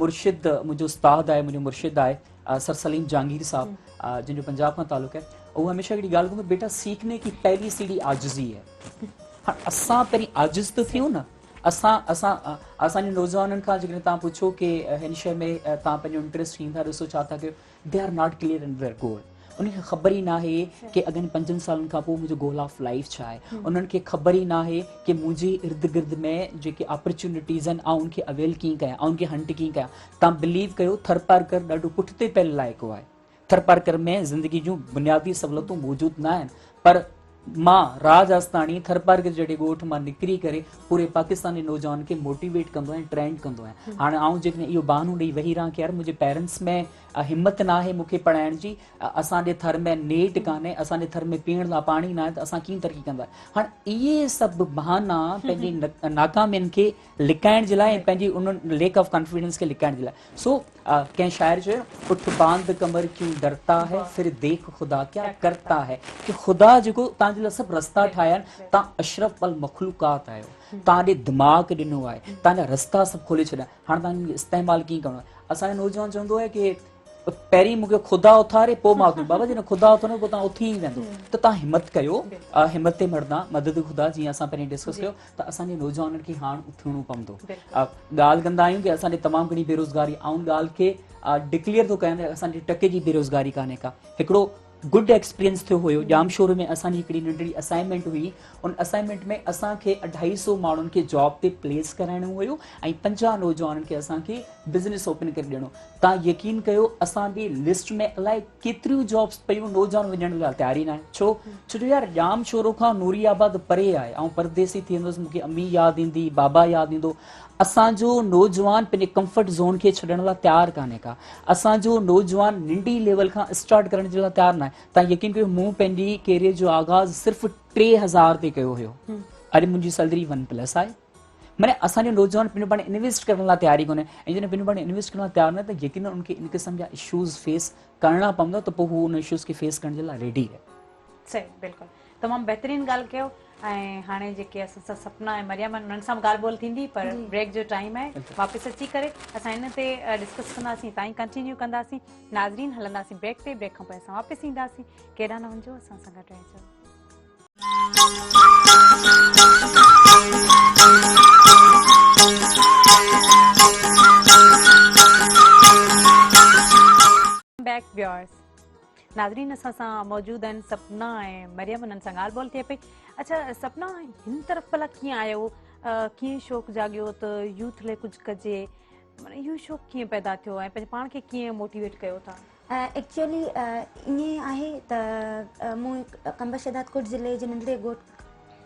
मुर्शिद मुंहिंजो उस्ताद आहे मुंहिंजो मुर्शिद आहे सर सलीम जहांगीर साहब जिनजो पंजाब खां तालुक़ु आहे उहो हमेशह हिकिड़ी ॻाल्हि कंदो बेटा सीखने की पहली सीढ़ी आजिज़ी है हाणे असां पहिरीं आजिज़ त थियूं न असांजे नौजवाननि खां जेकॾहिं तव्हां पुछो की हिन शइ में तव्हां पंहिंजो इंट्रस्ट ईंदा ॾिसो छा था कयो they are not clear in their गोल उनखे ख़बर ई न आहे की अॻिनि 5 सालनि खां पोइ मुंहिंजो गोल ऑफ लाइफ छा आहे उन्हनि खे ख़बर ई न आहे की मुंहिंजे इर्द गिर्द में जेके अपॉर्चुनिटीज़ आहिनि आउं उनखे अवेल कीअं कयां ऐं उनखे हंट कीअं कयां तव्हां बिलीव कयो थरपारकर ॾाढो पुठिते पियल इलाइक़ो आहे थरपारकर में ज़िंदगी जूं बुनियादी सहूलियतूं मौजूदु न आहिनि पर मां राज आस्तानी थरपारकर जहिड़े ॻोठ मां निकिरी करे पूरे पाकिस्तानी नौजवान खे मोटिवेट कंदो आहियां ट्रेंड कंदो आहियां हाणे आउं जेकॾहिं इहो बहानो ॾेई वेही रहां की यार मुंहिंजे पेरेंट्स में हिमत न आहे मूंखे पढ़ाइण जी असांजे थर में नेट कान्हे असांजे थर में पीअण लाइ पाणी न आहे त असां कीअं तरक़ी कंदा हाणे इहे सभु बहाना पंहिंजी नाकामियुनि खे लिकाइण जे लाइ ऐं पंहिंजी उन्हनि लेक ऑफ कॉन्फिडेंस खे लिकाइण जे लाइ सो कंहिं शाइर चयो उठ बांध कमर क्यों डरता है फिर देख खुदा क्या करता है कि खुदा जेको तव्हां तव्हांजे लाइ सभु रस्ता ठाहिया आहिनि, तव्हां अशरफ अल मखलूकात आहियो, तव्हां ॾे दिमाग़ ॾिनो आहे, तव्हांजा रस्ता सभु खोले छॾिया, हाणे तव्हांखे इस्तेमालु कीअं करिणो आहे। असांजो नौजवान चवंदो आहे की पहिरीं मूंखे ख़ुदा उथारे पोइ मां उथी, बाबा जॾहिं ख़ुदा उथंदो पोइ तव्हां उथी वेंदो। त तव्हां हिमत कयो, हिमत ते मरदा मदद ख़ुदा, जीअं असां पहिरीं डिस्कस कयो, त असांजे नौजवाननि खे हाणे उथिणो पवंदो। ॻाल्हि कंदा आहियूं की असांजे तमामु घणी बेरोज़गारी, ऐं ॻाल्हि खे डिक्लेयर थो कयां त असांजे टके जी बेरोज़गारी कान्हे का। हिकिड़ो गुड एक्सपीरियंस थियो हुयो जामशोर में, असांजी हिकिड़ी नंढड़ी असाइनमेंट हुई, उन असाइनमेंट में असांखे 250 माण्हुनि खे जॉब ते प्लेस कराइणो हुयो ऐं 50 नौजवाननि खे असांखे बिज़नेस ओपन करे ॾियणो। तव्हां यकीन कयो असांजी लिस्ट में अलाए केतिरियूं जॉब्स पयूं, नौजवान वञण लाइ तयारी न आहे। छो जो यार जामशोर खां नूरियाबाद परे आहे, ऐं परदेसी थी वेंदुसि, मूंखे अम्मी यादि ईंदी, बाबा यादि ईंदो। असांजो नौजवान पंहिंजे कंफर्ट ज़ोन खे छॾण लाइ तयारु कान्हे का। असांजो नौजवान नंढी लेवल खां स्टार्ट करण जे लाइ तयारु न आहे। तव्हां यकीन कयो मूं पंहिंजी कैरियर जो आगाज़ सिर्फ़ु 3000 ते कयो हुयो, अॼु मुंहिंजी सैलरी 1+ आहे। माने असांजो नौजवान पंहिंजो पाण इन्वेस्ट करण लाइ तयारी कोन्हे, ऐं जॾहिं पंहिंजो पाण इन्वेस्ट करण लाइ तयारु न, त यकीन उनखे इन क़िस्म जा इशूज़ फेस करणा पवंदा, त पोइ हू उन इशूज़ खे फेस करण जे लाइ रेडी आहे। सही, बिल्कुलु तमामु बहितरीनु ॻाल्हि कयो। ऐं हाणे जेके असां सां सपना ऐं मरियम आहिनि उन्हनि सां बि ॻाल्हि ॿोल थींदी, पर ब्रेक जो टाइम आहे, वापसि अची करे असां हिन ते डिस्कस कंदासीं, ताईं कंटिन्यू कंदासीं। नाज़रीन हलंदासीं ब्रेक ते, ब्रेक खां पोइ असां वापसि ईंदासीं। केॾा न वञिजो, असां सां गॾु रहिजो। बैक व्यूअर्स, नाज़रीन असां सां मौजूद आहिनि सपना ऐं मरियम, उन्हनि सां ॻाल्हि ॿोल थिए पई। अच्छा सपना, हिन तरफ़ भला कीअं आयो, कीअं शौक़ु जाॻियो त यूथ लाइ कुझु कजे, माना इहो शौक़ु कीअं पैदा थियो ऐं पंहिंजे पाण खे कीअं मोटिवेट कयो था? एक्चुअली ईअं आहे त मूं कंबर शहदादकोट ज़िले जे नंढड़े ॻोठ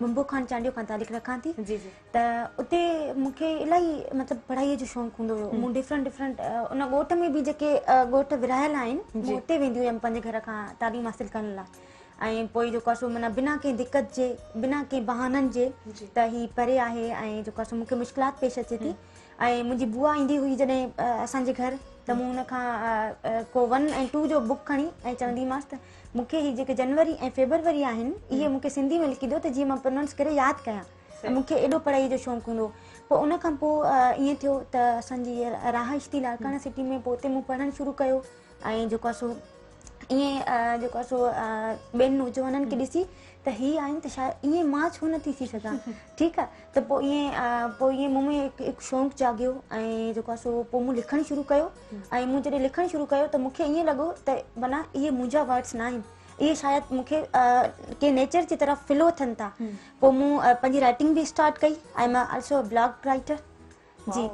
मुंबू खान चांडियो खां तारीख़ रखां थी। जी जी। त उते मूंखे इलाही मतिलबु पढ़ाईअ जो शौक़ु हूंदो हुयो। मूं डिफरेंट उन ॻोठ में बि जेके ॻोठ विरहायल आहिनि, मूं उते वेंदी हुयमि पंहिंजे घर खां तालीम हासिलु करण लाइ। ऐं पोइ जेको आहे सो माना बिना कंहिं दिक़त जे, बिना कंहिं बहाननि जे, त हीअ परे आहे ऐं जेको आहे सो मूंखे मुश्किलात पेश अचे थी। ऐं मुंहिंजी बुआ ईंदी हुई जॾहिं असांजे घर, त मूं हुन खां को 1 ऐं 2 जो बुक खणी ऐं चवंदीमांसि त मूंखे हीअ जेके जनवरी ऐं फेबरवरी आहिनि इहे मूंखे सिंधी में लिखी ॾियो त जीअं मां प्रोनाउंस करे यादि कयां। मूंखे एॾो पढ़ाईअ जो शौक़ु हूंदो। पोइ उन खां पोइ ईअं थियो त असांजी राहाइश थी लाड़काना सिटी में, पोइ उते मूं पढ़णु शुरू कयो। ऐं जेको आहे सो ईअं जेको आहे सो ॿियनि नौजवाननि खे ॾिसी त हीअ आहिनि त शायदि ईअं मां छो नथी थी सघां। ठीकु आहे, त पोइ ईअं मूं में हिकु शौक़ु जाॻियो ऐं जेको आहे सो पोइ मूं लिखणु शुरू कयो। ऐं मूं जॾहिं लिखणु शुरू कयो त मूंखे ईअं लॻो त माना इहे मुंहिंजा वर्ड्स न आहिनि, इहे शायदि मूंखे कंहिं नेचर जी तरफ़ फिलो थियनि था। पोइ मूं पंहिंजी राइटिंग बि स्टार्ट कई। ऐं मां ऑल्सो ब्लॉग राइटर जी।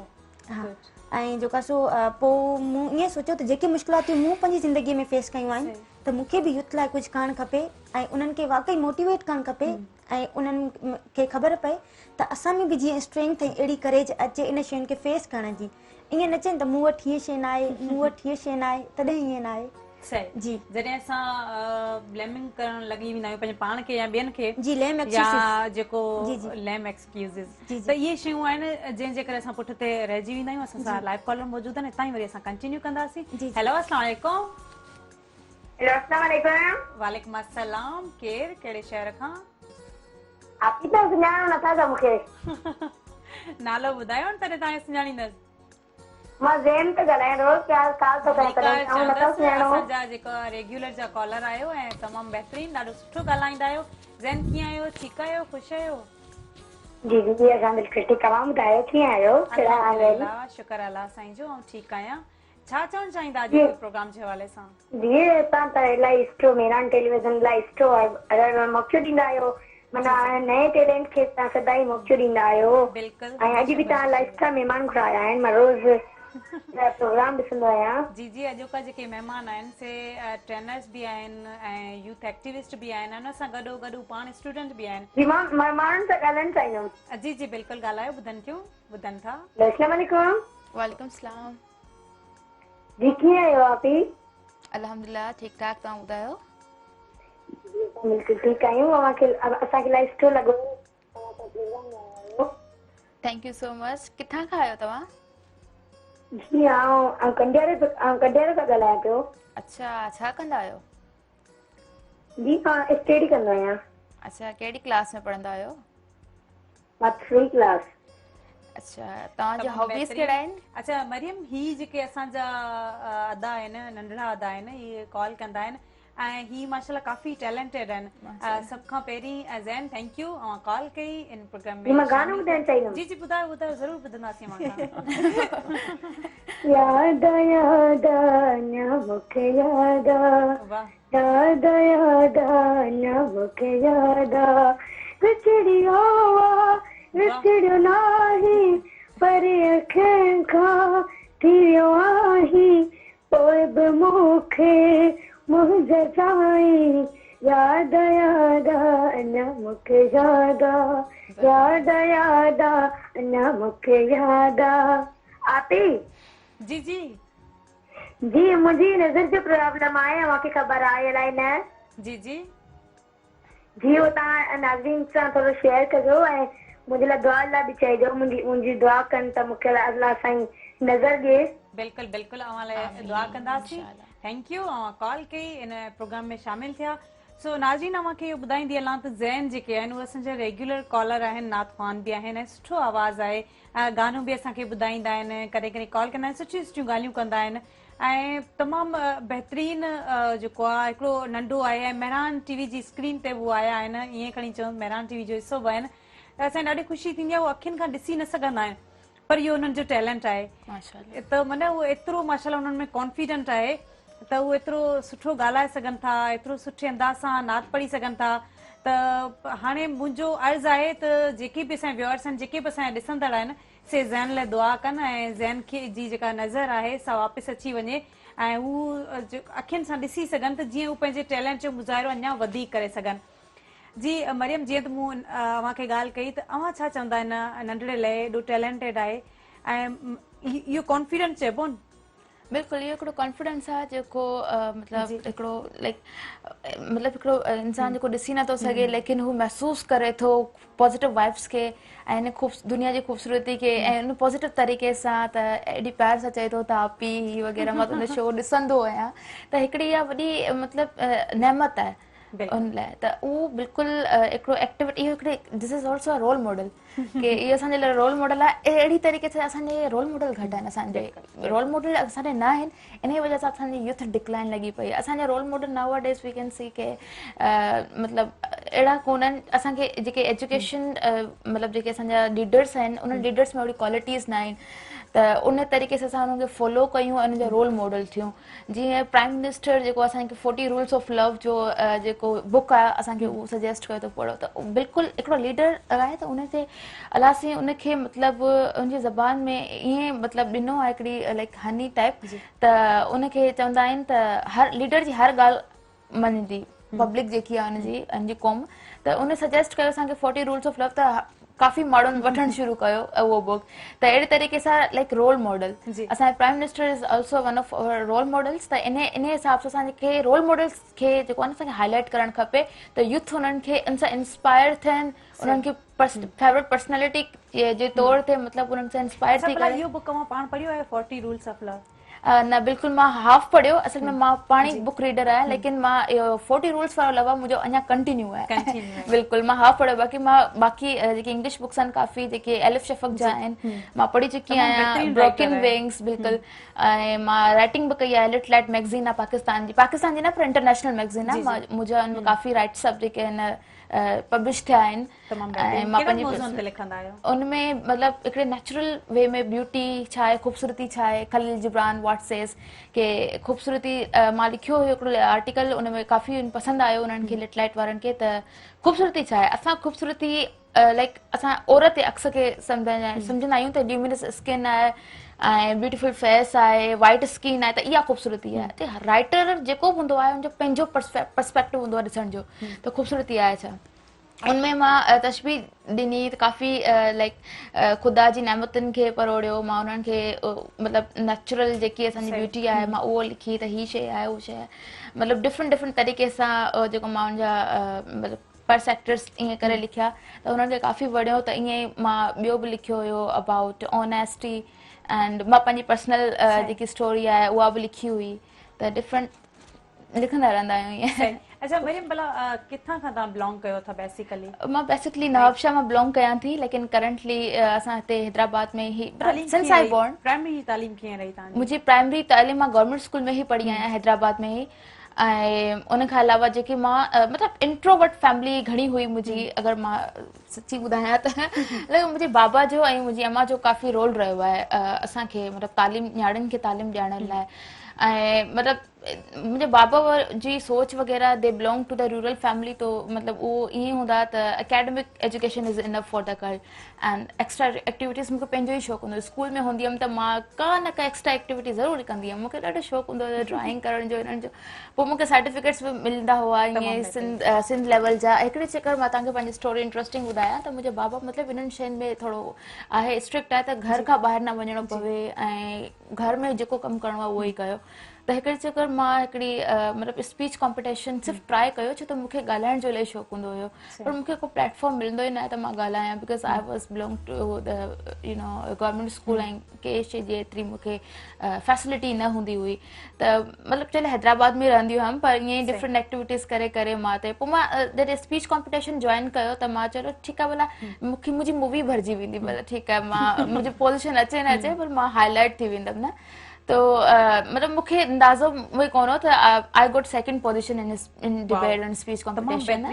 हा, ऐं जेको आहे सो पोइ मूं ईअं सोचियो त जेके मुश्किलातूं मूं पंहिंजी ज़िंदगीअ में फेस कयूं आहिनि, त मूंखे बि यूथ लाइ कुझु करणु खपे ऐं उन्हनि खे वाक़ई मोटिवेट करणु खपे। ऐं उन्हनि खे ख़बर पए त असां में बि जीअं स्ट्रेंथ ऐं अहिड़ी करेज अचे इन शयुनि खे फेस करण जी। ईअं न चवनि त मूं वटि हीअ शइ न आहे, मूं वटि हीअ शइ न आहे, तॾहिं ईअं न आहे। सही जी। जॾहिं असां ब्लेमिंग करण लॻी वेंदा आहियूं पंहिंजे पाण खे या ॿियनि खे, जी, लेम या एक्सक्यूज़िस। जेको जी, जी। लेम एक्सक्यूज़िस, जी, जी। त इहे शयूं आहिनि जंहिंजे करे असां पुठिते रहिजी वेंदा आहियूं। असां सां लाइव कॉलर मौजूद आहिनि, हितां ई वरी असां कंटिन्यू कंदासीं। जी। हेलो अस्सलाम वालेकुम। अस्सलाम वालेकुम। वालेकुम अस्सलाम। केरु, कहिड़े शहर खां? आप ही तो सुञाणो नथा त मूंखे। नालो ॿुधायो न तॾहिं तव्हांखे सुञाणींदसि। मां ज़ैन तो ॻाल्हायां, रोज़ कॉल तो कयां, तॾहिं ऐं नथा सुञाणो। असांजा जेका रेगुलर जा कॉलर आहियो ऐं तमामु बहितरीनु, ॾाढो सुठो ॻाल्हाईंदा आहियो। ज़ैन कीअं आहियो, ठीकु आहियो, ख़ुशि आहियो? जी जी जी, असां बिल्कुलु ठीकु। तव्हां ॿुधायो कीअं आहियो, कहिड़ा हाल आहिनि? अल्हम्दुलिल्लाह, शुक्र अल्लाह साईं जो, ऐं ठीकु आहियां। छा चवणु चाहींदा अॼु जे प्रोग्राम जे हवाले सां? जी, तव्हां त इलाही सुठो मेरान टेलीविज़न इलाही सुठो मौक़ो ॾींदा आहियो, माना नए टैलेंट खे तव्हां सदाई मौक़ो ॾींदा आहियो। बिल्कुलु। ऐं अॼु बि तव्हां इलाही सुठा महिमान घुराया आहिनि, मां रोज़ प्रोग्राम ॾिसंदो आहियां। जी जी, अॼोका जेके महिमान आहिनि से ट्रेनर्स बि आहिनि ऐं यूथ एक्टिविस्ट बि आहिनि, हुन सां गॾो गॾु पाण स्टूडेंट बि आहिनि। जी, मां माण्हुनि सां ॻाल्हाइणु चाहींदमि। जी जी बिल्कुलु, ॻाल्हायो, ॿुधनि थियूं, ॿुधनि था। अस्सलाम वालेकुम। वालेकुम सलाम। जी, कीअं आहियो आप? अल्हम्दुलिल्लाह ठीकु ठाक, तव्हां ॿुधायो? बिल्कुलु ठीकु आहियूं। असांखे इलाही सुठो लॻो। Thank you so much. किथां खां आहियो तव्हां? जी, आउं कंडियारे सां ॻाल्हायां पियो। अच्छा, छा कंदा आहियो? जी, मां स्टडी कंदो आहियां। अच्छा, कहिड़ी क्लास में पढ़ंदा आहियो? मां 3 क्लास। अच्छा, तव्हांजा तमामु हॉबीज़ बहितरीनु। कहिड़ा आहिनि? अच्छा मरियम, ही जेके असांजा अदा आहिनि, नंढड़ा अदा आहिनि, इहे कॉल कंदा आहिनि ऐं ही माशाल्लाह काफ़ी टैलेंटेड आहिनि। सभ खां पहिरीं ज़ैन थैंक यू, कॉल कई इन प्रोग्राम में। जी मां गानो ॿुधाइणु चाहींदमि। जी जी ॿुधायो ॿुधायो, ज़रूरु ॿुधंदासीं मां खां। याद याद अञा मूंखे याद वाह। याद याद अञा मूंखे याद विछड़ियो विछड़ियो नाही पर अखियुनि खां थी वियो आही पोइ बि मूंखे मुंहिंजा साईं याद याद अञा मूंखे याद याद याद अञा मूंखे याद। आपी जी जी जी मुंहिंजी नज़र जो प्रॉब्लम आहे, मूंखे ख़बर आहे अलाए न। जी जी जी उहो तव्हां नाज़रीन सां थोरो शेयर कजो ऐं मुंहिंजे लाइ दुआ लाइ बि चइजो, मुंहिंजी दुआ कनि त मूंखे अल्लाह साईं नज़र ॾिए। बिल्कुलु बिल्कुलु, अवां लाइ दुआ कंदासीं। थैंक यू, कॉल कई, इन प्रोग्राम में शामिल थिया। सो नाज़रीन, अव्हांखे इहो ॿुधाईंदी हलां त ज़ैन जेके आहिनि उहे असांजा रेगुलर कॉलर आहिनि, नात ख़्वान बि आहिनि ऐं सुठो आवाज़ु आहे, गानो बि असांखे ॿुधाईंदा आहिनि, कॾहिं कॾहिं कॉल कंदा आहिनि, सुठियूं सुठियूं ॻाल्हियूं कंदा आहिनि ऐं तमामु बहितरीनु जेको आहे हिकिड़ो नंढो आहे ऐं मेहरान टीवी जी स्क्रीन ते उहे आया आहिनि, ईअं खणी चऊं मेहरान टीवी जो हिसो बि आहिनि। त असांखे ॾाढी ख़ुशी थींदी आहे, उहे अखियुनि खां ॾिसी न सघंदा आहिनि पर इहो उन्हनि जो टैलेंट आहे। त माना उहो एतिरो माशाल्लाह उन्हनि में कॉन्फिडेंट आहे त उहे एतिरो सुठो ॻाल्हाए सघनि था, एतिरो सुठे अंदाज़ सां नात पढ़ी सघनि था। त हाणे मुंहिंजो अर्ज़ु आहे त जेके बि असांजा व्यूअर्स आहिनि, जेके बि असांजा ॾिसंदड़ आहिनि, से ज़ैन लाइ दुआ कनि ऐं ज़ैन खे जी जेका नज़र आहे सा वापसि अची वञे ऐं हू अखियुनि सां ॾिसी सघनि त जीअं हू पंहिंजे टैलेंट जो मुज़ाहिरो अञा वधीक करे सघनि। जी मरियम, जीअं त मूं अव्हांखे ॻाल्हि कई त अव्हां छा चवंदा हिन नंढड़े लाइ, एॾो टैलेंटेड आहे ऐं इहो कॉन्फिडेंट चइबो न? बिल्कुलु, इहो हिकिड़ो कॉन्फिडेंस आहे जेको मतिलबु हिकिड़ो लाइक मतिलबु हिकिड़ो इंसानु जेको ॾिसी नथो सघे लेकिन हू महसूसु करे थो पॉज़िटिव वाइब्स खे ऐं हिन दुनिया जी ख़ूबसूरती खे ऐं उन पॉज़िटिव तरीक़े सां त एॾी प्यार सां चए थो त पी ही वग़ैरह, मां तुंहिंजो शो ॾिसंदो आहियां त हिकिड़ी इहा वॾी मतिलबु नेमत आहे उन लाइ। त उहो बिल्कुलु हिकिड़ो एक्टिविटी, इहो हिकिड़े this is also a role model कि इहो असांजे लाइ रोल मॉडल आहे। अहिड़ी तरीक़े सां असांजे रोल मॉडल घटि आहिनि, असांजे रोल मॉडल असांजे न आहिनि, इन वजह सां असांजी यूथ डिक्लाइन लॻी पई। असांजा role model nowadays we can see के मतिलबु अहिड़ा कोन्हनि असांखे जेके एजुकेशन मतिलबु जेके असांजा लीडर्स आहिनि उन्हनि लीडर्स में अहिड़ी क्वालिटीज़ न आहिनि त उन तरीक़े सां असां उन्हनि खे फॉलो कयूं ऐं उनजा रोल मॉडल थियूं। जीअं प्राइम मिनिस्टर जेको असांखे 40 रूल्स ऑफ लव जो जेको बुक आहे असांखे उहो सजेस्ट कयो त पढ़ो, त बिल्कुलु हिकिड़ो लीडर आहे त उनते अलाह साईं उनखे मतिलबु उनजी ज़बान में ईअं मतिलबु ॾिनो आहे हिकिड़ी लाइक हनी टाइप, त उनखे चवंदा आहिनि त हर लीडर जी हर ॻाल्हि मञंदी पब्लिक जेकी आहे उनजी क़ौम। त उन सजेस्ट कयो असांखे 40 रूल्स ऑफ लव, त काफ़ी माण्हुनि वठणु शुरू कयो उहो बुक। त अहिड़े तरीक़े सां लाइक रोल मॉडल असांजे prime minister is also one of our role models. त इन हिसाब सां असांखे रोल मॉडल्स खे जेको आहे न असांखे हाईलाइट करणु खपे त यूथ उन्हनि खे इन सां इंस्पायर थियनि, उन्हनि खे फेवरेट पर्सनैलिटी जे तौर ते मतिलबु उन्हनि सां इंस्पायर थी करे। इहो बुक मां पाण पढ़ियो आहे 40 रूल्स ऑफ लव? न बिल्कुलु, मां हाफ पढ़ियो, असल में मां पाण ई बुक रीडर आहियां लेकिन मां इहो 40 रूल्स वारो लव मुंहिंजो अञा कंटिन्यू आहे। बिल्कुलु मां हाफ पढ़ियो, बाक़ी जेके इंग्लिश बुक्स आहिनि काफ़ी जेके एलिफ शफ़क़ जा आहिनि मां पढ़ी चुकी आहियां, ब्रोकन विंग्स बिल्कुलु। ऐं मां राइटिंग बि कई आहे, लिट लाइट मैगज़ीन आहे पाकिस्तान जी न पर इंटरनेशनल मैगज़ीन आहे, मुंहिंजा हुन में काफ़ी राइट्स सभु जेके आहिनि पब्लिश थिया आहिनि। ऐं मां उनमें मतिलबु हिकिड़े नेचुरल वे में ब्यूटी छा आहे, ख़ूबसूरती छा आहे, खलील जिब्रान व्हाट सेज़ के ख़ूबसूरती मां लिखियो हुयो हिकिड़ो आर्टिकल, उन में काफ़ी पसंदि आयो उन्हनि खे लिट लाइट वारनि खे त ख़ूबसूरती छा आहे। असां ख़ूबसूरती लाइक असां औरत जे अक्स खे सम्झंदा आहियूं त ल्यूमिनस स्किन आहे ऐं ब्यूटीफुल फेस आहे, वाइट स्किन आहे, त इहा ख़ूबसूरती आहे। त राइटर जेको बि हूंदो आहे उनजो पंहिंजो पर्सपेक्टिव हूंदो आहे ॾिसण जो त ख़ूबसूरती आहे छा। उनमें मां तशबीह ॾिनी त काफ़ी लाइक ख़ुदा जी नेमतुनि खे परोड़ियो, मां उन्हनि खे मतिलबु नेचुरल जेकी असांजी ब्यूटी आहे मां उहो लिखी त हीअ शइ आहे उहा शइ आहे, मतिलबु डिफरेंट तरीक़े सां जेको मां उनजा मतिलबु पर सेक्टर्स ईअं करे लिखिया त उन्हनि खे काफ़ी वणियो। त ईअं ई मां ॿियो बि लिखियो हुयो अबाउट ऑनेस्टी एंड मां पंहिंजी पर्सनल जेकी स्टोरी आहे उहा बि लिखी हुई। त डिफरेंट लिखंदा रहंदा आहियूं ईअं। अच्छा मरियम भला किथां खां तव्हां बिलोंग कयो था बेसिकली? मां बेसिकली नवाबशाह मां बिलोंग कयां थी, लेकिन करंटली असां हिते हैदराबाद में ही सिंस आई बॉर्न। प्राइमरी तालीम कीअं रही तव्हांजी? मुंहिंजी प्राइमरी तालीम मां गवर्नमेंट स्कूल में ही पढ़ी आहियां हैदराबाद में ही। ऐं उन खां अलावा जेके मां मतिलबु इंट्रोवर्ट फैमिली घणी हुई मुंहिंजी, अगरि मां सची ॿुधायां त मुंहिंजे बाबा जो ऐं मुंहिंजी अम्मा जो काफ़ी रोल रहियो आहे असांखे मतिलबु तालीम न्याणियुनि खे तालीम ॾियण लाइ। ऐं मतिलबु मुंहिंजे बाबा जी सोच वग़ैरह they belong to the rural family, तो मतिलबु उहो ईअं हूंदा त academic education is enough for the girl and extra activities मूंखे पंहिंजो ई शौक़ु हूंदो। स्कूल में हूंदी हुअमि त मां का न का एक्स्ट्रा एक्टिविटी ज़रूरु कंदी हुअमि। मूंखे ॾाढो शौक़ु हूंदो हुयो ड्राइंग करण जो, इन्हनि जो। पोइ मूंखे सर्टिफिकेट्स बि मिलंदा हुआ ईअं सिंध लेवल जा। हिकिड़े चक्कर मां तव्हांखे पंहिंजी स्टोरी इंट्रस्टिंग ॿुधायां त मुंहिंजे बाबा मतिलबु इन्हनि शयुनि में थोरो आहे स्ट्रिक्ट आहे, त घर खां ॿाहिरि न वञिणो पवे ऐं घर में जेको कमु करिणो आहे उहो ई कयो। त हिकिड़े चक्कर मां हिकिड़ी मतिलबु स्पीच कॉम्पिटिशन सिर्फ़ु ट्राई कयो, छो त मूंखे ॻाल्हाइण जो इलाही शौक़ु हूंदो हुयो, पर मूंखे को प्लेटफॉर्म मिलंदो ई न आहे त मां ॻाल्हायां, because I was belong to the government school ऐं कंहिं शइ जी एतिरी मूंखे फैसिलिटी न हूंदी हुई। त मतिलबु चलो हैदराबाद में रहंदी हुअमि, पर ईअं डिफरेंट एक्टिविटीज़ करे करे मां त पोइ मां जॾहिं स्पीच कॉम्पिटिशन जॉइन कयो त मां चलो ठीकु आहे, भला मूंखे मुंहिंजी मूवी भरिजी वेंदी, भला ठीकु आहे, मां मुंहिंजी पोज़ीशन अचे न अचे पर मां हाईलाइट थी वेंदमि न। तो मतलब मुझे अंदाजो वही कोन हो, I got second position in debate and speech competition.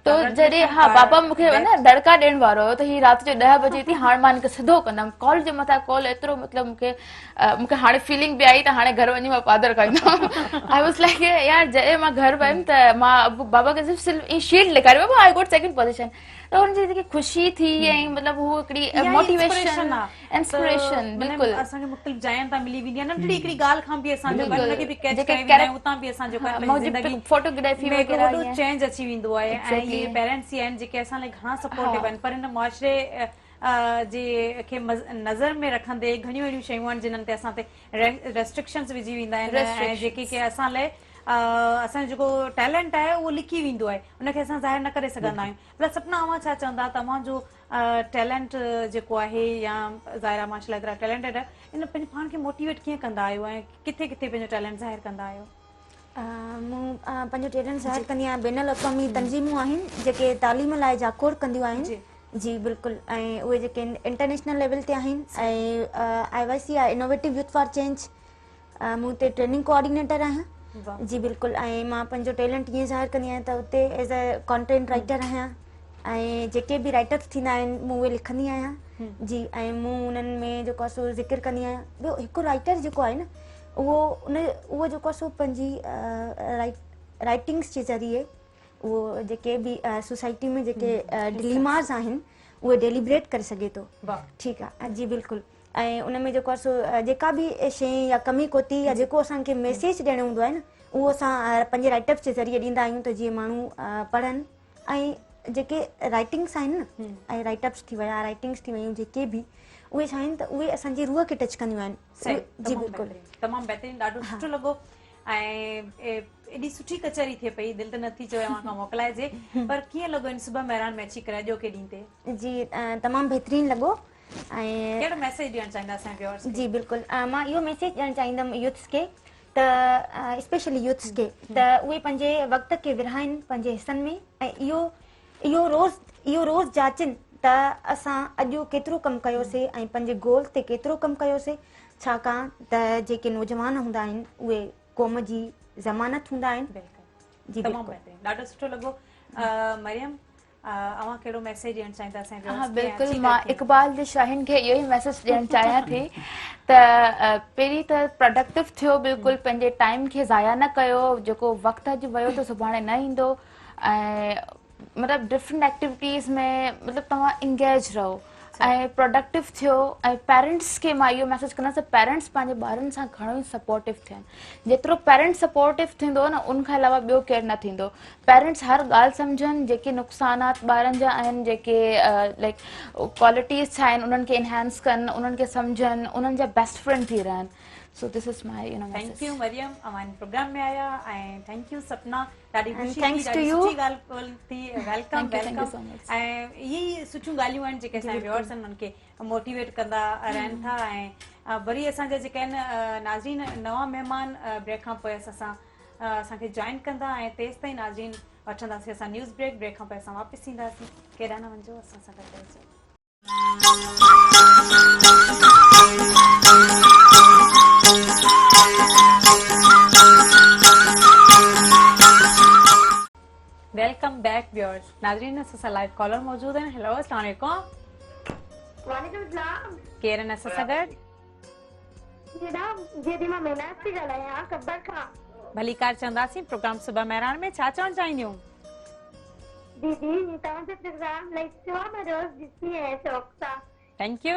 तो जॾहिं हाँ बाबा मूंखे ना दड़का ॾियण वारो हो, त ही रात जो 10 बजे थी, हाणे मां हिनखे सिधो कंदमि कॉल जे मथां कॉल, एतिरो मतलब मूंखे हाणे फीलिंग बि आई त हाणे घर वञी मां पादर कंदमि। आई वाज लाइक यार, जॾहिं मां घर वयमि त मां बाबा खे सिर्फ़ु शील्ड ॾेखारियो, बाबा आई गॉट सेकंड पोजीशन। त हुनजी जेकी ख़ुशी थी ऐं मतिलबु हू हिकिड़ी मोटिवेशन इंस्पिरेशन बिल्कुल असांखे मुख़्तलिफ़ जायुनि तां मिली वेंदी आहे, नंढड़ी हिकिड़ी ॻाल्हि खां बि असांजो उनखे बि कैच करे वेंदा आहियूं, उतां बि असांजो ज़िंदगी फोटोग्राफी में वॾो चेंज अची वेंदो आहे। ऐं इहे पेरेंट्स ई आहिनि जेके असां लाइ घणा सपोर्टिव आहिनि, पर हिन मुआशरे जे खे नज़र में रखंदे घणियूं अहिड़ियूं शयूं आहिनि जिन्हनि ते असां ते रेस्ट्रिक्शन्स विझी वेंदा आहिनि, ऐं जेके के असां लाइ असांजो जेको टैलेंट आहे उहो लिकी वेंदो आहे, उनखे असां ज़ाहिर न करे सघंदा आहियूं। प्लस सपना अवां छा चवंदा, तव्हांजो टैलेंट जेको आहे या ज़ाहिर माशाल्लाह एतिरा टैलेंटेड आहे, इन पंहिंजे पाण खे मोटिवेट कीअं कंदा आहियो ऐं किथे किथे पंहिंजो टैलेंट ज़ाहिर कंदा आहियो? मूं पंहिंजो टैलेंट ज़ाहिर कंदी आहियां। बैनुल अक़वामी तंज़ीमूं आहिनि जेके तालीम लाइ जाकोर कंदियूं आहिनि, जी बिल्कुलु, ऐं उहे जेके इंटरनेशनल लेवल ते आहिनि। ऐं IYC आहे इनोवेटिव यूथ फॉर चेंज, मूं हुते ट्रेनिंग कोऑर्डिनेटर आहियां। जी बिल्कुलु, ऐं मां पंहिंजो टैलेंट ईअं ज़ाहिर कंदी आहियां त उते एज़ अ कॉन्टेंट राइटर आहियां, ऐं जेके बि राइटर्स थींदा आहिनि मूं उहे लिखंदी आहियां जी। ऐं मूं उन्हनि में जेको आहे सो ज़िक्र कंदी आहियां। ॿियो हिकु राइटर जेको आहे न, उहो जेको आहे सो पंहिंजी राइटिंग्स जे ज़रिए उहो जेके बि सोसाइटी में जेके डिलीमास आहिनि उहे डेलिब्रेट करे सघे थो। ठीकु आहे जी बिल्कुलु। ऐं उन में जेको आहे सो जेका बि शइ या कमी कोती या जेको असांखे मैसेज ॾियणो हूंदो आहे न, उहो असां पंहिंजे राइटर्स जे ज़रिए ॾींदा आहियूं, त जीअं माण्हू पढ़नि। ऐं जेके राइटिंग्स आहिनि न, ऐं राइटअप्स थी विया, राइटिंग्स थी वियूं, जेके बि उहे छा आहिनि त उहे असांजी रूह खे टच कंदियूं आहिनि। जी बिल्कुलु, तमामु बहितरीनु, ॾाढो सुठो लॻो। ऐं एॾी सुठी कचहरी थिए पई, दिलि त नथी चवे अव्हां खां मोकिलाइजे, पर कीअं लॻो इन सुबह महिरान में अची करे अॼोके ॾींहं ते? जी तमामु बहितरीनु लॻो। ऐं कहिड़ो मैसेज ॾियणु चाहींदा असांजे व्यूअर्स खे? जी बिल्कुलु, मां इहो मैसेज ॾियणु चाहींदमि यूथ्स खे, त स्पेशली यूथ्स खे, त उहे पंहिंजे वक़्त खे विरहाइनि पंहिंजे हिसनि में, ऐं इहो रोज़ जाचनि त असां अॼु केतिरो कमु कयोसीं ऐं पंहिंजे गोल ते केतिरो कमु कयोसीं। छाकाणि त जेके नौजवान हूंदा आहिनि उहे क़ौम जी ज़मानत हूंदा आहिनि। जी तमामु बहितरीनु, ॾाढो सुठो लॻो। मरियम, अव्हां कहिड़ो मैसेज ॾियणु चाहींदा असांजे व्यूअर्स खे? हाँ बिल्कुलु, मां इक़बाल जे शाहिन खे इहो ई मैसेज ॾियणु चाहियां थी त पहिरीं त प्रोडक्टिव थियो, बिल्कुलु पंहिंजे टाइम खे ज़ाया न कयो, जेको वक़्तु अॼु वियो त सुभाणे न ईंदो। ऐं मतिलबु डिफरेंट एक्टिविटीज़ में मतिलबु तव्हां इंगेज रहो ऐं प्रोडक्टिव थियो। ऐं पेरेंट्स खे मां इहो मैसेज कंदसि, पेरेंट्स पंहिंजे ॿारनि सां घणो ई सपोर्टिव थियनि। जेतिरो पेरेंट्स सपोर्टिव थींदो न, उन खां अलावा ॿियो केरु न थींदो। पेरेंट्स हर ॻाल्हि सम्झनि, जेके नुक़सानात ॿारनि जा आहिनि, जेके लाइक क्वालिटीज़ छा आहिनि, उन्हनि खे इनहेंस कनि, उन्हनि खे सम्झनि, उन्हनि जा बेस्ट फ्रेंड थी रहनि। So this is my message. Thank you Maryam, अवां प्रोग्राम में आया, ऐं थैंक यू सपना, ॾाढी ख़ुशी थी, ॾाढी सुठी ॻाल्हि थी। Welcome welcome. ऐं इहे सुठियूं ॻाल्हियूं आहिनि जेके असांजे व्यूअर्स आहिनि उन्हनि खे मोटिवेट कंदा रहनि था। ऐं वरी असांजा जेके आहिनि नाज़रीन, नवां महिमान ब्रेक खां पोइ असां असांखे जॉइन कंदा ऐं तेसि ताईं नाज़रीन वठंदासीं असां न्यूज़ ब्रेक खां पोइ असां वापसि ईंदासीं। केॾा न वञिजो, असां सां गॾु रहिजो। Welcome back viewers. नाज़रीन असां सां लाइव कॉलर मौजूद आहिनि। हेलो, अस्सलाम वालेकुम। वालेकुम सलाम। केरु आहिनि असां सां गॾु? जी मां महिनत थी ॻाल्हायां कब्बर खां। भली कार चवंदासीं प्रोग्राम सुबह महिरान में छा चवणु चाहींदियूं? दीदी तव्हांजो प्रोग्राम लाइक मां रोज़ ॾिसी आहियां शौक़ सां। Thank U.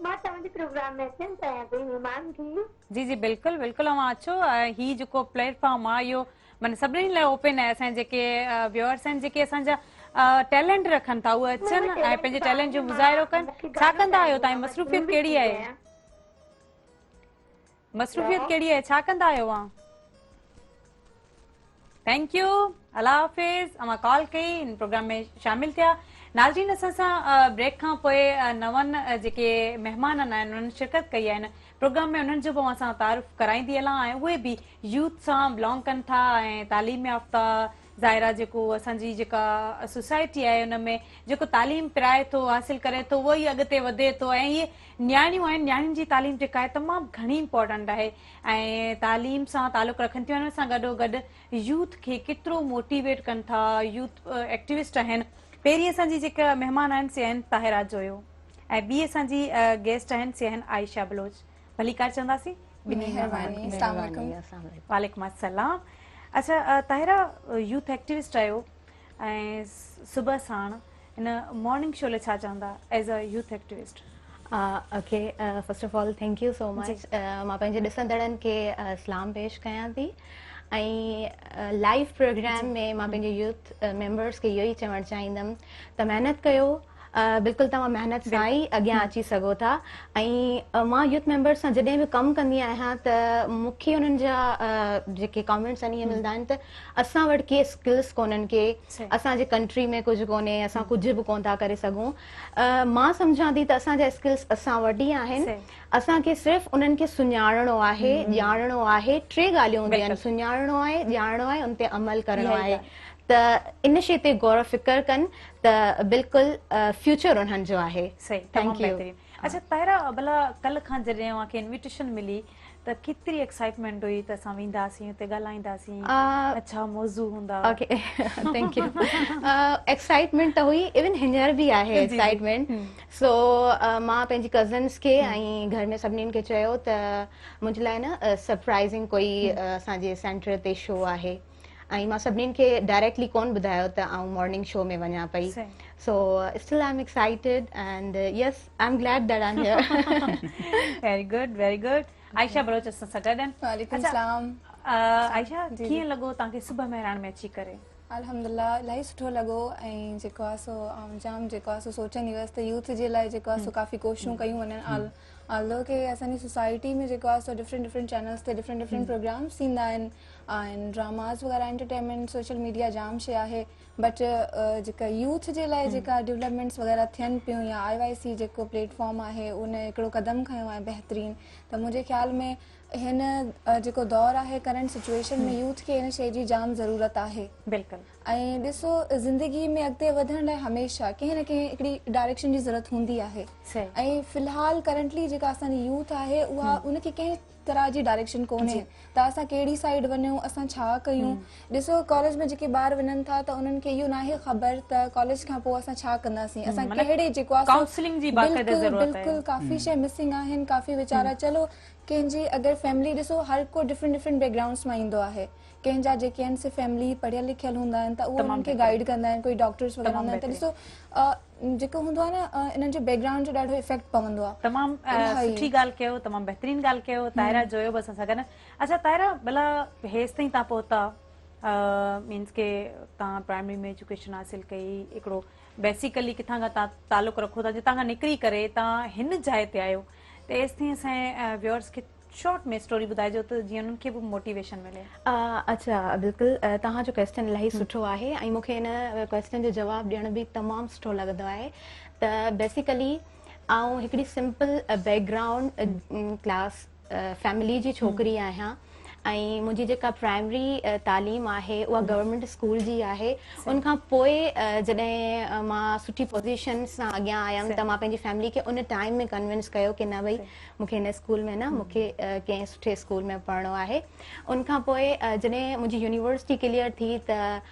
मां तव्हांजे प्रोग्राम में अचणु चाहियां पई महिमान थी। जी जी बिल्कुलु बिल्कुलु, अवां अचो। ही जेको प्लेटफॉर्म आहे इहो माना सभिनी लाइ ओपन आहे। असांजे जेके व्यूअर्स आहिनि, जेके असांजा टैलेंट रखनि था, उहे अचनि ऐं पंहिंजे टैलेंट जो मुज़ाहिरो कनि। छा कंदा आहियो? तव्हांजी मसरूफ़ियत कहिड़ी आहे? मसरूफ़ियत कहिड़ी आहे? छा कंदा आहियो तव्हां? थैंक यू, अल्लाह हाफ़िज़। अवां कॉल कई, इन प्रोग्राम में शामिल थिया। नाज़रीन असां सां ब्रेक खां पोइ नवनि जेके महिमान आहिनि उन्हनि शिरकत कई आहे प्रोग्राम में। उन्हनि जो बि असां तारीफ़ कराईंदी हलां ऐं उहे बि यूथ सां बिलोंग कनि था ऐं तालीम याफ़्ता ज़ाहिरा जेको असांजी जेका सोसाइटी आहे उन में जेको तालीम पिराए थो, हासिल करे थो, उहो ई अॻिते वधे थो। ऐं इहे न्याणियूं आहिनि, न्याणियुनि जी तालीम जेका आहे तमामु घणी इंपॉर्टेंट आहे ऐं तालीम सां तालुक़ु रखनि थियूं। हिन सां गॾोगॾु यूथ खे केतिरो मोटिवेट कनि था। यूथ एक्टिविस्ट आहिनि। पहिरीं असांजी जेका महिमान आहिनि से आहिनि ताहिरा जोयो ऐं ॿी असांजी गेस्ट आहिनि से आहिनि आयशा बलोच। भली कार चवंदासीं? वालेकुम अस्सलाम। अच्छा ताहिरा, यूथ एक्टिविस्ट आहियो ऐं सुबुह साण इन मॉर्निंग शो लाइ छा चवंदा as a youth activist? Okay, first of all thank you so much. मां पंहिंजे ॾिसंदड़नि खे सलाम पेश कयां थी ऐं लाइव प्रोग्राम में मां पंहिंजे यूथ मेंबर्स खे इहो ई चवणु चाहींदमि त महिनत कयो। बिल्कुलु तव्हां महिनत सां ई अॻियां अची सघो था। ऐं मां यूथ मेंबर्स सां जॾहिं बि कमु कंदी आहियां त मूंखे उन्हनि जा जेके कॉमेंट्स आहिनि इहे मिलंदा आहिनि त असां वटि के स्किल्स कोन्हनि के, असांजे कंट्री में कुझु कोन्हे, असां कुझु बि कोन था करे सघूं। मां सम्झां थी त असांजा स्किल्स असां वटि ई आहिनि। असांखे सिर्फ़ु उन्हनि खे सुञाणणो आहे, ॼाणणो आहे। टे ॻाल्हियूं हूंदियूं आहिनि, सुञाणणो आहे, ॼाणणो आहे, उन ते अमल करणो आहे। त इन शइ ते गौर फ़िक्र कनि त बिल्कुलु फ्यूचर उन्हनि जो आहे। Thank U. अच्छा ताहिरा, भला कल्ह खां जॾहिं अव्हांखे इन्विटेशन मिली त केतिरी एक्साइटमेंट हुई त असां वेंदासीं, हुते ॻाल्हाईंदासीं, अच्छा मौज़ू हूंदा? Okay, thank U. एक्साइटमेंट त हुई, इवन हींअर बि आहे एक्साइटमेंट। सो मां पंहिंजी कज़न्स खे ऐं घर में सभिनीनि खे चयो त मुंहिंजे लाइ न सरप्राइज़िंग कोई असांजे सेंटर ते शो आहे ऐं मां सभिनीनि खे डायरेक्टली कोन ॿुधायो त आउं मॉर्निंग शो में वञा पई। So still I am excited and yes I am glad that I am here. Very good, very good. Ayesha Baloch असां सां गॾु आहिनि। वालेकुम सलाम। आयशा, कीअं लॻो तव्हांखे सुबह महिरान में अची करे? अल्हम्दुलिल्लाह, इलाही सुठो लॻो ऐं जेको आहे सो जाम जेको आहे सो सोचंदी हुअसि त यूथ जे लाइ जेको आहे सो काफ़ी कोशिशूं कयूं वञनि। आल्दो के असांजी सोसाइटी में जेको आहे सो डिफरेंट चैनल्स ते डिफरेंट प्रोग्राम्स थींदा आहिनि ऐं ड्रामास वग़ैरह एंटरटेनमेंट सोशल मीडिया जाम शइ आहे। बट जेका यूथ जे लाइ जेका डेवलपमेंट्स वग़ैरह थियनि पियूं या IYC जेको प्लेटफॉर्म आहे उन हिकिड़ो क़दम खयो आहे बहितरीन। त मुंहिंजे ख़्याल में हिन जेको दौर आहे करंट सिचुएशन में यूथ खे हिन शइ जी जाम ज़रूरत आहे। बिल्कुलु। ऐं ॾिसो, ज़िंदगी में अॻिते वधण लाइ हमेशह कंहिं न कंहिं हिकिड़ी डायरेक्शन जी ज़रूरत हूंदी आहे ऐं फ़िलहाल करंटली जेका असांजी यूथ आहे उहा उनखे कंहिं तरह जी डायरेक्शन कोन्हे त असां कहिड़ी साइड वञूं, असां छा कयूं। ॾिसो, कॉलेज में जेके ॿार वञनि था त उन्हनि खे इहो नाहे ख़बर त कॉलेज खां पोइ असां छा कंदासीं, असां कहिड़े जेको आहे काउंसलिंग जी बिल्कुलु काफ़ी शइ मिसिंग आहिनि। काफ़ी वीचारा चलो कंहिंजी अगरि फैमिली ॾिसो हर को डिफरेंट बैकग्राउंड्स मां ईंदो आहे। कंहिंजा जेके आहिनि से फैमिली पढ़ियल लिखियल हूंदा आहिनि त उहे उन्हनि खे गाइड कंदा आहिनि, कोई डॉक्टर्स वग़ैरह हूंदा आहिनि। त ॾिसो जेको हूंदो आहे न इन्हनि जे बैकग्राउंड जो ॾाढो इफेक्ट पवंदो आहे। तमामु सुठी ॻाल्हि कयो, तमामु बहितरीन ॻाल्हि कयो। ताहिरा जोयो बि असां सां गॾु। अच्छा ताहिरा, भला हेसि ताईं तव्हां पहुता, मीन्स के तव्हां प्राइमरी में एजुकेशन हासिल कई, हिकिड़ो बेसिकली किथां खां तव्हां तालुक़ु रखो था, जितां खां निकिरी करे तव्हां हिन जाइ ते आहियो, त एसि ताईं असांजे व्यूअर्स खे शॉर्ट में स्टोरी ॿुधाइजो त जीअं उन्हनि खे बि मोटिवेशन मिले। अच्छा, बिल्कुलु तव्हांजो क्वेश्चन इलाही सुठो आहे ऐं मूंखे हिन क्वेश्चन जो जवाबु ॾियण बि तमामु सुठो लॻंदो आहे। त बेसिकली आउं हिकिड़ी सिंपल बैकग्राउंड क्लास फैमिली जी छोकिरी आहियां ऐं मुंहिंजी जेका प्राइमरी तालीम आहे उहा गवर्नमेंट स्कूल जी आहे। उनखां पोइ जॾहिं मां सुठी पोज़ीशन सां अॻियां आयमि त मां पंहिंजी फैमिली खे उन टाइम में कन्विंस कयो कि न भई मूंखे हिन स्कूल में न मूंखे कंहिं सुठे स्कूल में पढ़णो आहे। उनखां पोइ जॾहिं मुंहिंजी यूनिवर्सिटी क्लियर थी त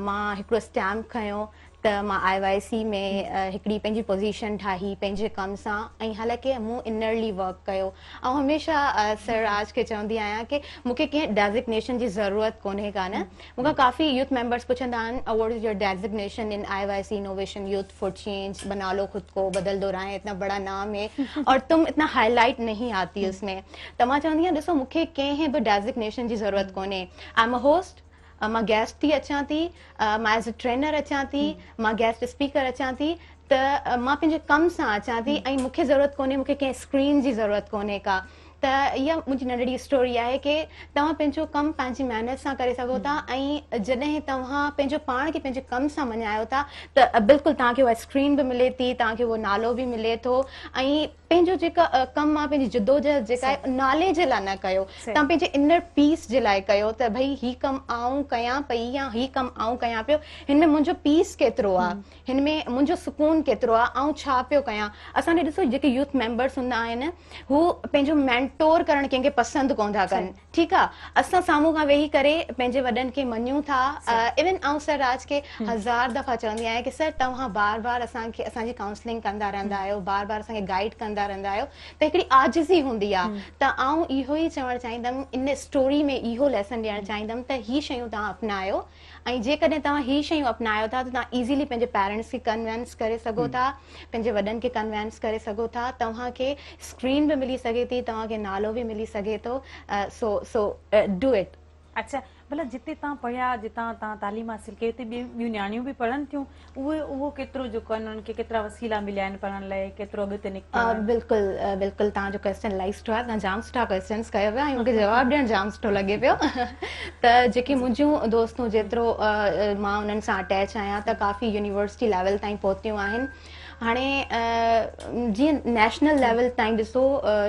मां हिकिड़ो स्टैम्प खयो त मां IYC में हिकिड़ी पंहिंजी पोज़ीशन ठाही पंहिंजे कम सां, ऐं हालांकि मूं इनरली वर्क कयो। ऐं हमेशह सर राज खे चवंदी आहियां कि मूंखे कंहिं डेज़िग्नेशन जी ज़रूरत कोन्हे कान। मूंखां काफ़ी यूथ मेंबर्स पुछंदा आहिनि व्हाट इज़ योर डेज़िग्नेशन इन IYC innovation youth for change, बना लो खुद को, बदल दो राहें, इतना बड़ा नाम है और तुम इतना हाईलाइट नहीं आती उसमें। त मां चवंदी आहियां ॾिसो मूंखे कंहिं बि डेज़िग्नेशन जी ज़रूरत कोन्हे। आई एम अ होस्ट, मां गेस्ट थी अचां थी, मां एज़ अ ट्रेनर अचां थी, मां गेस्ट स्पीकर अचां थी, त मां पंहिंजे कम सां अचां थी ऐं मूंखे ज़रूरत कोन्हे, मूंखे कंहिं स्क्रीन जी ज़रूरत कोन्हे का। त इहा मुंहिंजी नंढड़ी स्टोरी आहे कि तव्हां पंहिंजो कमु पंहिंजी महिनत सां करे सघो था, ऐं जॾहिं तव्हां पंहिंजो पाण खे पंहिंजे कम सां मञायो था त बिल्कुलु तव्हांखे उहा स्क्रीन बि मिले थी, तव्हांखे उहो नालो बि मिले थो। ऐं पंहिंजो जेका कमु आहे पंहिंजी जिदोजहद जेका आहे नाले जे लाइ न कयो, तव्हां पंहिंजे इनर पीस जे लाइ कयो त भई हीउ कमु आऊं कयां पई या हीउ कमु आऊं कयां पियो, हिन में मुंहिंजो पीस केतिरो आहे, हिन में मुंहिंजो सुकून केतिरो आहे, ऐं छा पियो कयां। असांजे ॾिसो जेके यूथ मेंबर्स हूंदा आहिनि हू पंहिंजो मेंटोर करणु कंहिंखे पसंदि कोन था कनि, ठीकु आहे। असां साम्हूं खां वेही करे पंहिंजे वॾनि खे मञूं था। इवन आउं सर राज खे 1000 दफ़ा चवंदी आहियां कि सर तव्हां बार बार असांखे असांजी काउंसलिंग कंदा रहंदा आहियो, बार बार असांखे गाइड कंदा रहंदा आहियो, त हिकिड़ी आजिज़ी हूंदी आहे। त आउं इहो ई चवणु चाहींदमि, इन स्टोरी में इहो लेसन ॾियणु चाहींदमि त ही शयूं तव्हां अपनायो, ऐं जेकॾहिं तव्हां ही शयूं अपनायो था त तव्हां ईज़िली पंहिंजे पेरेंट्स खे कन्विंस करे सघो था, पंहिंजे वॾनि खे कन्विंस करे सघो था, तव्हांखे स्क्रीन बि मिली सघे थी, तव्हांखे नालो बि मिली सघे थो। So do it. अच्छा, भला जिते तव्हां पढ़िया, जितां तव्हां तालीम हासिल कई हुते ॿियूं नियाणियूं बि पढ़नि थियूं, उहो केतिरो जेको आहे उन्हनि खे केतिरा वसीला मिलिया आहिनि पढ़ण लाइ, केतिरो अॻिते निकितो? बिल्कुलु बिल्कुलु, तव्हांजो क्वेश्चन इलाही सुठो आहे, तव्हां जाम सुठा क्वेश्चन्स कयो पिया ऐं मूंखे जवाबु ॾियणु जाम सुठो लॻे पियो। त जेके मुंहिंजियूं दोस्तूं जेतिरो मां उन्हनि सां अटैच आहियां त काफ़ी यूनिवर्सिटी लेवल ताईं पहुतियूं आहिनि। हाणे जीअं नेशनल लेवल ताईं ॾिसो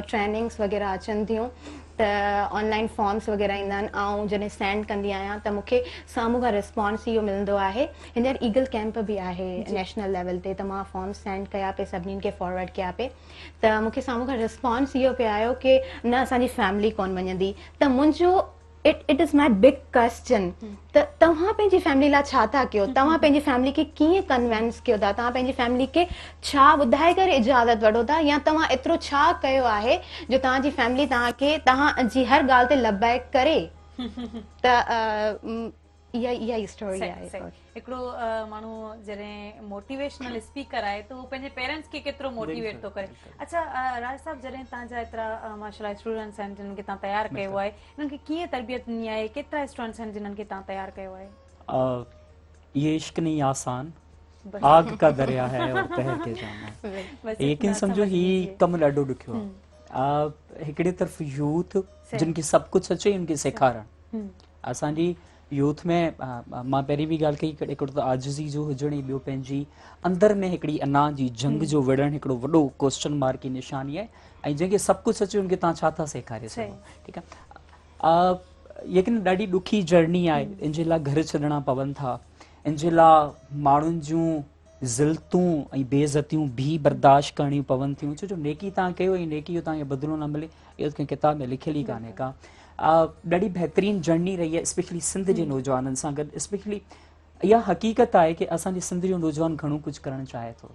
ट्रेनिंग्स वग़ैरह अचनि थियूं, त ऑनलाइन फॉर्म्स वग़ैरह ईंदा आहिनि, ऐं जॾहिं सेंड कंदी आहियां त मूंखे साम्हूं खां रिस्पॉन्स इहो मिलंदो आहे। हींअर ईगल कैंप बि आहे नेशनल लेवल ते, त मां फॉर्म सेंड कया पे, सभिनीनि खे फॉरवर्ड कया पे, त मूंखे साम्हूं खां रिस्पॉन्स इहो पियो आयो कि न असांजी फैमिली कोन मञंदी। त मुंहिंजो it is my big question, त तव्हां पंहिंजी फैमिली लाइ छा था कयो, तव्हां पंहिंजी फैमिली खे कीअं कन्विंस कयो था, तव्हां पंहिंजी फैमिली खे छा ॿुधाए करे इजाज़त वठो था, या तव्हां एतिरो छा कयो आहे जो तव्हांजी फैमिली तव्हांखे तव्हांजी हर ॻाल्हि ते लबैक करे। त इहा ई स्टोरी आहे। हिकिड़ो माण्हू जॾहिं मोटिवेशनल स्पीकर आहे त उहो पंहिंजे पेरेंट्स खे केतिरो मोटिवेट थो करे। अच्छा राज साहब, जॾहिं तव्हांजा एतिरा माशाल्लाह स्टूडेंट्स आहिनि जिन्हनि खे तव्हां तयारु कयो आहे, इन्हनि खे कीअं तरबियत ॾिनी आहे, केतिरा स्टूडेंट्स आहिनि जिन्हनि खे तव्हां तयारु कयो आहे? ये इश्क नहीं आसान, आग का दरिया है और तहर के जाना है। यकीन समझो ही कम ॾाढो ॾुखियो आहे। हिकिड़े तरफ़ यूथ जिनखे सभु कुझु अचे उनखे सेखारणु, असांजी यूथ में मां पहिरीं बि ॻाल्हि कई, हिकिड़ो त आजिज़ी जो हुजण, ॿियो पंहिंजी अंदर में हिकिड़ी अना जी जंग जो विढ़णु हिकिड़ो वॾो क्वेश्चन मार्क जी निशानी आहे। ऐं जंहिंखे सभु कुझु अचे उनखे तव्हां छा था सेखारे सघो, ठीकु आहे। यकीन ॾाढी ॾुखी जर्नी आहे, इन जे लाइ घर छॾणा पवनि था, इन जे लाइ माण्हुनि जूं ज़िल्तूं ऐं बेइज़तियूं बि बर्दाश्त करणियूं पवनि थियूं, छो जो नेकी तव्हां कयो ऐं नेकी जो तव्हांखे बदिलो न मिले, इहो कंहिं किताब में लिखियल ई कान्हे का। ॾाढी बहितरीनु जर्नी रही आहे, स्पेशली सिंध जे नौजवाननि सां गॾु। स्पेशली इहा हक़ीक़त आहे कि असांजे सिंध जो नौजवान घणो कुझु करणु चाहे थो,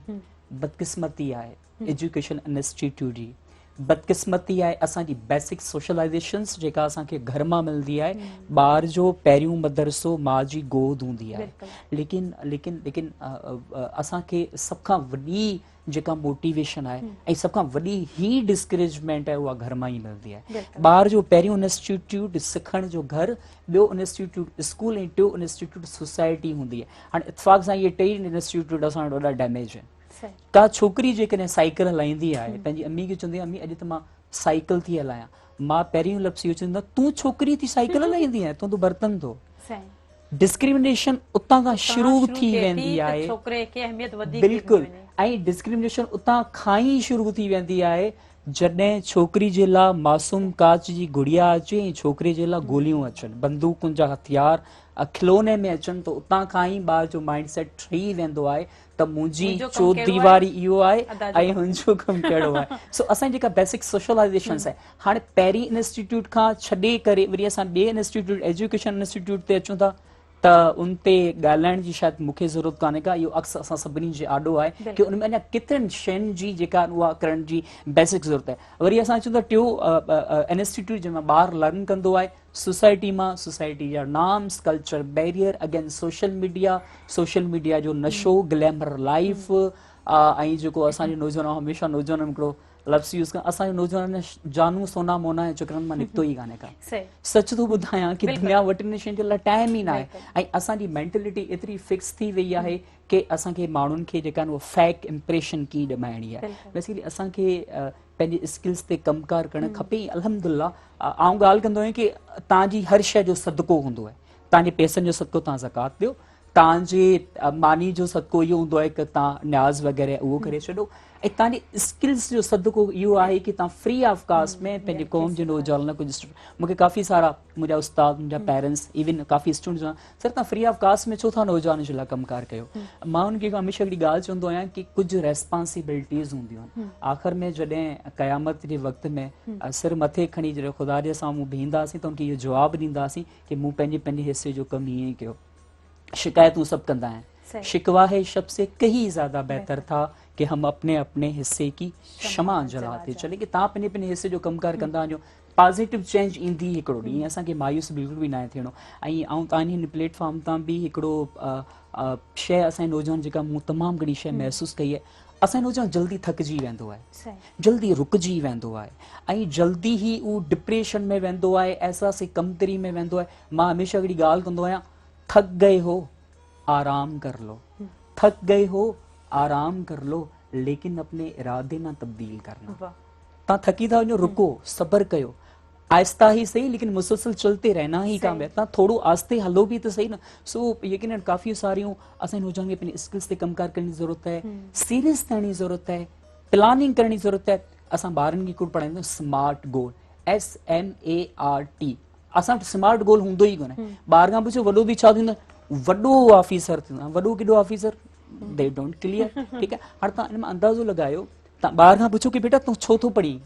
बदकिस्मती आहे एजुकेशन इंस्टीट्यूट जी, बदकिस्मती आहे असांजी बेसिक सोशलाइज़ेशन्स जेका असांखे घर मां मिलंदी आहे। ॿार जो पहिरियों मदरसो माउ जी गोद हूंदी आहे, लेकिन असांखे सभ खां वॾी जेका मोटिवेशन आहे ऐं सभ खां वॾी ही डिस्करेजमेंट आहे उहा घर मां ई मिलंदी आहे। ॿार जो पहिरियों इंस्टीट्यूट सिखण जो घर, ॿियो इंस्टीट्यूट स्कूल, ऐं टियों इंस्टीट्यूट सोसाइटी हूंदी आहे। हाणे इत्तेफ़ाक़ सां इहे टई इंस्टीट्यूट असां वटि ॾाढा डैमेज आहिनि। का छोकिरी जेकॾहिं साइकिल हलाईंदी आहे, पंहिंजी अम्मी खे चवंदी आहे अम्मी अॼु त मां साइकिल थी हलायां, मां पहिरियों लफ़्ज़ इहो चवंदो तूं छोकिरी थी साइकिल हलाईंदी आहे, तूं बर्तन धो। डिस्क्रिमिनेशन उतां खां शुरू थी वेंदी आहे, छोकिरे खे अहमियत वधीक, बिल्कुलु, ऐं डिस्क्रिमिनेशन उतां खां ई शुरू थी वेंदी आहे जॾहिं छोकिरी जे लाइ मासूम कांच जी गुड़िया अचे ऐं छोकिरे जे लाइ गोलियूं अचनि, बंदूकुनि जा हथियार खिलौने में अचनि, त उतां खां ई ॿार जो माइंड सेट ठही वेंदो आहे त मुंहिंजी चौधरी वारी इहो आहे ऐं हुनजो कमु कहिड़ो आहे। सो असांजी जेका बेसिक सोशलाइज़ेशन्स आहे, हाणे पहिरीं इंस्टीट्यूट खां छॾे करे वरी असां ॿिए इंस्टीट्यूट एजुकेशन इंस्टीट्यूट ते अचूं था त उन ते ॻाल्हाइण जी शायदि मूंखे ज़रूरत कान्हे का, इहो अक्सर असां सभिनी जे आॾो आहे की उन में अञा केतिरनि शयुनि जी जेका उहा करण जी बेसिक ज़रूरत आहे। वरी असां अचूं था टियों इंस्टीट्यूट जंहिंमें ॿारु लर्न कंदो आहे सोसाइटी मां, सोसाइटी जा norms, culture, barrier, again social media जो नशो, ग्लैमर लाइफ, ऐं जेको असांजे नौजवान हमेशह नौजवान हिकिड़ो लफ़्ज़ यूज़ कनि, असांजो नौजवान जानू सोना मोना जे चकरनि मां निकितो ई कान्हे का। सच थो ॿुधायां की दुनिया वटि इन शयुनि जे लाइ टाइम ई न आहे ऐं असांजी मेंटेलिटी एतिरी फिक्स थी वई आहे की असांखे माण्हुनि खे जेका आहिनि उहा फेक इम्प्रेशन की ॾिमाइणी आहे। बेसिकली असांखे पंहिंजे स्किल्स ते कमकार करणु खपे। अल्हम्दुलिल्लाह आउं ॻाल्हि कंदो आहियां की तव्हांजी हर शइ जो सदको हूंदो आहे, तव्हांजे पैसनि जो सदको तव्हां ज़कात ॾियो, तव्हांजे मानी जो सदको इहो हूंदो आहे की तव्हां न्याज़ वग़ैरह उहो करे छॾो, ऐं तव्हांजे स्किल्स जो सदको इहो आहे की तव्हां फ्री ऑफ कास्ट में पंहिंजे क़ौम जे नौजवान कुझु। मूंखे काफ़ी सारा मुंहिंजा उस्ताद, मुंहिंजा पेरेंट्स, इवन काफ़ी स्टूडेंट्स सर तव्हां फ्री ऑफ कास्ट में छो था नौजवान जे लाइ कमकार कयो। मां उनखे हमेशह हिकिड़ी ॻाल्हि चवंदो आहियां की कुझु रेस्पॉन्सिबिलिटीज़ हूंदियूं आहिनि, आख़िर में जॾहिं क़यामत जे वक़्त में सिर मथे खणी जॾहिं ख़ुदा जे साम्हूं बीहंदासीं त उनखे इहो जवाबु ॾींदासीं की मूं पंहिंजे हिसे जो कमु ईअं ई कयो। शिकायतूं सभु कंदा आहिनि, शिकवा है शब से कहीं ज़्यादा बेहतर था कि हम अपने अपने हिस्से की क्षमा जलाते चले, कि तव्हां पंहिंजे हिस्से जो कमकार कंदा वञो, पॉज़िटिव चेंज ईंदी हिकिड़ो ॾींहुं। असांखे मायूस बिल्कुलु बि न आहे थियणो। ऐं तव्हांजी हिन प्लेटफॉर्म तां बि हिकिड़ो शइ असांजे नौजवान जेका मूं तमामु घणी शइ महसूसु कई आहे, असांजो नौजवान जल्दी थकिजी वेंदो आहे, जल्दी रुकिजी वेंदो आहे ऐं जल्दी ई उहो डिप्रेशन में वेंदो आहे, एहसास कमतरी में वेंदो आहे। मां हमेशह हिकिड़ी ॻाल्हि कंदो आहियां, थक गए हो आराम कर लो, थक गए हो आराम कर लो, लेकिन अपने इरादे ना तब्दील करना। तव्हां थकी था वञो, रुको, सब्र कयो, आहिस्ता ही सही लेकिन मुसलसल चलते रहना ही काम है। तव्हां थोरो आस्ते हलो बि त सही न। सो यकीनन काफ़ी सारियूं असांजे नौजवान खे पंहिंजे स्किल्स ते कमकार करण जी ज़रूरत आहे, सीरियस थियण जी ज़रूरत आहे, प्लानिंग करण जी ज़रूरत आहे। असां ॿारनि खे हिकिड़ो पढ़ाईंदा आहियूं स्मार्ट गोल, SMART। असां वटि स्मार्ट गोल हूंदो ई कोन्हे। ॿार खां पुछो वॾो थी छा थींदो, वॾो ऑफिसर थींदो। वॾो केॾो ऑफिसर, दे डोंट क्लियर। ठीकु आहे, हाणे तव्हां हिन में अंदाज़ो लॻायो, तव्हां ॿार खां पुछो की बेटा तूं छो थो पढ़ी,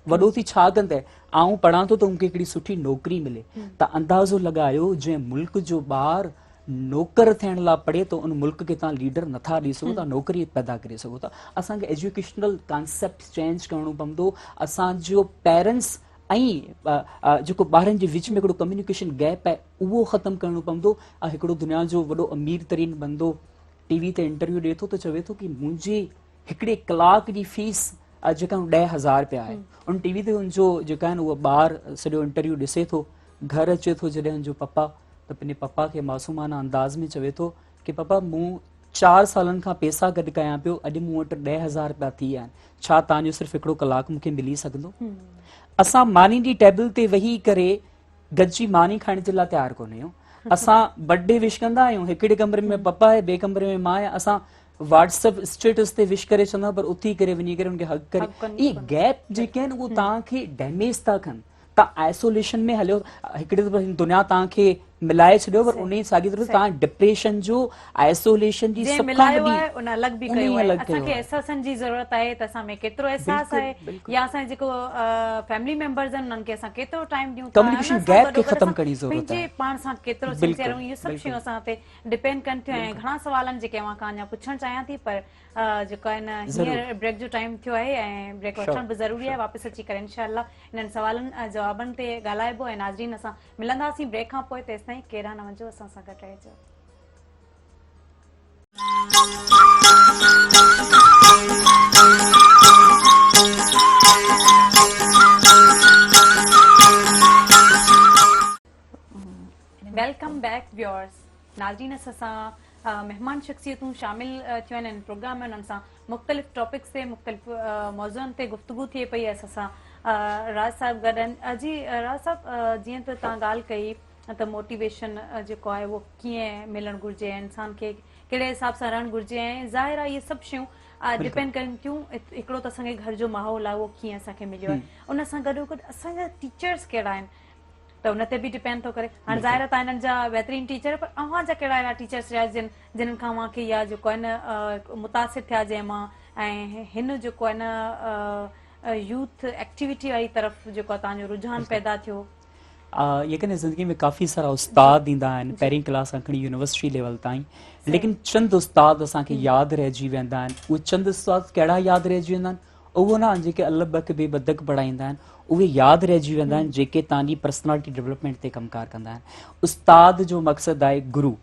वॾो थी छा कंदे, आऊं पढ़ां थो त मूंखे हिकिड़ी सुठी नौकिरी मिले। त अंदाज़ो लॻायो जंहिं मुल्क जो ॿारु नौकर थियण लाइ पढ़े थो उन मुल्क खे तव्हां लीडर नथा ॾेई सघो था, नौकरी पैदा करे सघो था। असांखे एजुकेशनल कॉन्सेप्ट चेंज करणो पवंदो। असांजो पेरेंट्स ऐं जेको ॿारनि जे विच में हिकिड़ो कम्युनिकेशन गैप आहे उहो ख़तमु करणो पवंदो। ऐं हिकिड़ो दुनिया जो वॾो अमीर तरीन बंदो टीवी ते इंटरव्यू ॾिए थो त चवे थो की मुंहिंजे हिकिड़े कलाक जी फीस जेका 10,000 रुपया आहे। उन टीवी ते हुनजो जेका आहिनि उहो ॿारु सॼो इंटरव्यू ॾिसे थो, घर अचे थो जॾहिं हुनजो पप्पा त पंहिंजे पप्पा खे मासूमाना अंदाज़ में चवे थो की पप्पा मूं 4 सालनि खां पैसा गॾु कयां पियो, अॼु मूं वटि 10,000 रुपया थी विया आहिनि, छा तव्हांजो सिर्फ़ु हिकिड़ो कलाक मूंखे मिली सघंदो? असां मानी जी टेबल ते वेही करे गॾिजी मानी खाइण जे लाइ तयारु कोन आहियूं। असां बर्थडे विश कंदा आहियूं, हिकिड़े कमरे में पप्पा आहे, ॿिए कमरे में मां आहे, असां व्हाट्सएप स्टेटस ते विश करे छॾंदा, पर उथी करे वञी करे उनखे हक करे। इहे गैप जेके आहिनि उहे तव्हांखे डैमेज था कनि। तव्हां आइसोलेशन में हलियो, हिकिड़े दफ़ो दुनिया तव्हांखे मिलाए छॾियो, पर उन साॻी तरह तव्हां डिप्रेशन जो, आइसोलेशन जी सभ खां वॾी उन अलॻि बि कयो आहे। असांखे एहसासनि जी ज़रूरत आहे त असां में केतिरो एहसास आहे, या असांजे जेको फैमिली मेंबर्स आहिनि उन्हनि खे असां केतिरो टाइम ॾियूं, कम्युनिकेशन गैप खे ख़तम करण जी ज़रूरत आहे, पंहिंजे पाण सां केतिरो सिंसियर आहियूं, इहे सभु शयूं असां ते डिपेंड कनि थियूं। ऐं घणा सवालनि जेके मां खां अञा पुछणु चाहियां थी, पर जेको आहे न हींअर ब्रेक जो टाइम थियो आहे ऐं ब्रेक वठण बि ज़रूरी आहे। वापसि अची करे इनशाअल्लाह इन्हनि सवालनि जवाबनि ते ॻाल्हाइबो। ऐं नाज़रीन असां मिलंदासीं ब्रेक खां पोइ, तेसि ताईं केरु न वञो, असां सां गॾु रहिजो। Welcome back viewers. नाज़रीन असां मेहमान शख्सियतूं शामिल थियूं आहिनि इन प्रोग्राम में, उन्हनि सां मुख़्तलिफ़ टॉपिक्स ते मुख़्तलिफ़ मौज़ुअनि ते गुफ़्तगू थिए पई। असां राज साहिब गॾु आहिनि। जी राज साहिब, जीअं त तव्हां ॻाल्हि कई त मोटिवेशन जेको आहे उहो कीअं मिलणु घुरिजे, इंसान खे कहिड़े हिसाब सां रहणु घुरिजे, ऐं ज़ाहिर आहे इहे सभु शयूं डिपेंड कनि थियूं हिकिड़ो त असांखे घर जो माहौल आहे उहो कीअं असांखे मिलियो आहे, उन सां गॾोगॾु असांजा टीचर्स कहिड़ा आहिनि त उन ते बि डिपेंड थो करे। हाणे ज़ाहिर त हिननि जा बहितरीनु टीचर, पर अव्हां जा कहिड़ा अहिड़ा टीचर्स रहिया जिन्हनि खां अव्हांखे इहा जेको आहे न मुतासिर थिया जंहिंमां, ऐं हिन जेको आहे न यूथ एक्टिविटी वारी तरफ़ जेको आहे तव्हांजो रुझान पैदा थियो? यकीन ज़िंदगी में काफ़ी सारा उस्ताद ईंदा आहिनि पहिरीं क्लास खां खणी यूनिवर्सिटी लेवल ताईं, लेकिन चंद उस्ताद असांखे यादि रहिजी वेंदा आहिनि। उहे चंद उस्ताद कहिड़ा यादि रहिजी वेंदा आहिनि? उहो न जेके अलबक बेबदक पढ़ाईंदा आहिनि, उहे यादि रहिजी वेंदा आहिनि जेके तव्हांजी पर्सनैलिटी डेवलपमेंट ते कमकार कंदा आहिनि। उस्ताद जो मक़सदु आहे गुरु।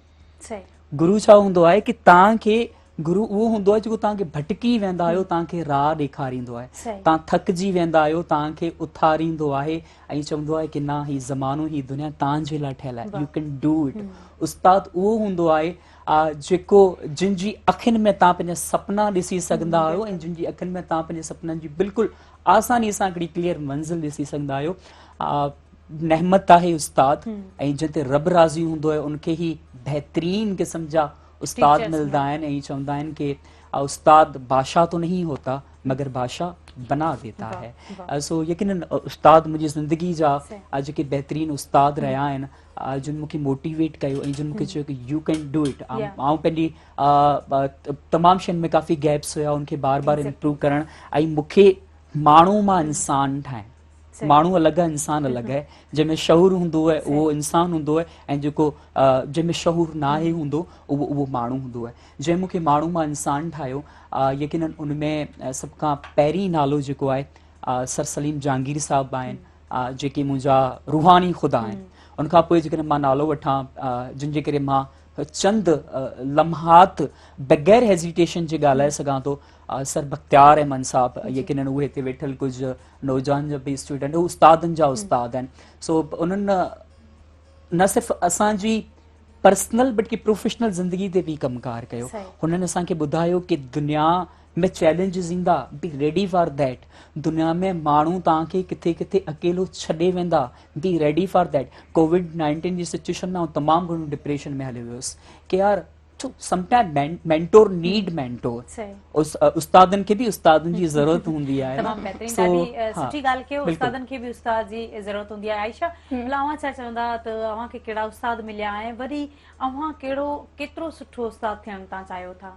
गुरु छा हूंदो आहे कि तव्हांखे गुरु उहो हूंदो आहे जेको तव्हांखे भटकी वेंदा आहियो तव्हांखे राह ॾेखारींदो आहे, तव्हां थकिजी वेंदा आहियो तव्हांखे उथारींदो आहे ऐं चवंदो आहे कि न ही ज़मानो ही दुनिया तव्हांजे लाइ ठहियलु आहे, यू कैन डू इट। उस्ताद उहो हूंदो आहे जेको जिन जी अखियुनि में तव्हां पंहिंजा सपना ॾिसी सघंदा आहियो ऐं जिन जी अखियुनि में तव्हां पंहिंजे सपननि जी बिल्कुलु आसानी सां हिकिड़ी क्लियर मंज़िल ॾिसी सघंदा आहियो। नेहमत आहे उस्ताद, ऐं जिन ते रब राज़ी हूंदो आहे उनखे ई बहितरीन क़िस्म जा उस्ताद मिलता है। नहीं चाहता है कि उस्ताद बादशाह तो नहीं होता मगर बादशाह बना देता है। सो यकीनन उस्ताद मुझे ज़िंदगी जा जेके बेहतरीन उस्ताद रहा आहिनि जिन मूंखे मोटिवेट कयो ऐं जिन मूंखे चयो कि यू कैन डू इट। आउं पंहिंजी तमामु शयुनि में काफ़ी गैप्स हुया उनखे बार बार इम्प्रूव करणु ऐं मूंखे माण्हू मां इंसान ठाहिणु। माण्हू अलॻि आहे, इंसान अलॻि आहे। जंहिंमें शऊर हूंदो आहे उहो इंसान हूंदो आहे ऐं जेको जंहिंमें शऊर न आहे हूंदो उहो माण्हू हूंदो आहे। जंहिं मूंखे माण्हू मां इंसान ठाहियो यकीनन उनमें सभ खां पहिरीं नालो जेको आहे सर सलीम जहांगीर साहिबु आहिनि जेके मुंहिंजा रूहानी ख़ुदा आहिनि। उनखां पोइ जेकॾहिं मां नालो वठां जिन जे करे मां चंद लम्हात बग़ैर हेज़िटेशन जे ॻाल्हाए सघां थो, सर बख्तियार अहमद साहब यकीनन उहे हिते वेठल कुझु नौजवान जा बि स्टूडेंट उस्तादनि जा उस्ताद आहिनि। सो उन्हनि न सिर्फ़ु असांजी पर्सनल बल्कि प्रोफेशनल ज़िंदगी ते बि कमकार कयो। हुननि असांखे ॿुधायो कि दुनिया में चैलेंजिस ईंदा, बी रेडी फॉर दैट। दुनिया में माण्हू तव्हांखे किथे किथे अकेलो छॾे वेंदा, बी रेडी फॉर दैट। कोविड-19 जी सिचुएशन में तमामु घणो डिप्रेशन में हली वियुसि कि यार sometimes mentor need mentor। उस्तादनि खे बि उस्तादनि जी ज़रूरत हूंदी आहे। तमामु बहितरीन, ॾाढी सुठी ॻाल्हि कयो। उस्तादनि खे बि उस्ताद जी ज़रूरत हूंदी आहे। आयशा, अव्हां छा चवंदा त अव्हांखे कहिड़ा उस्ताद मिलिया ऐं वरी अव्हां केतिरो सुठो उस्ताद थियणु तव्हां चाहियो था?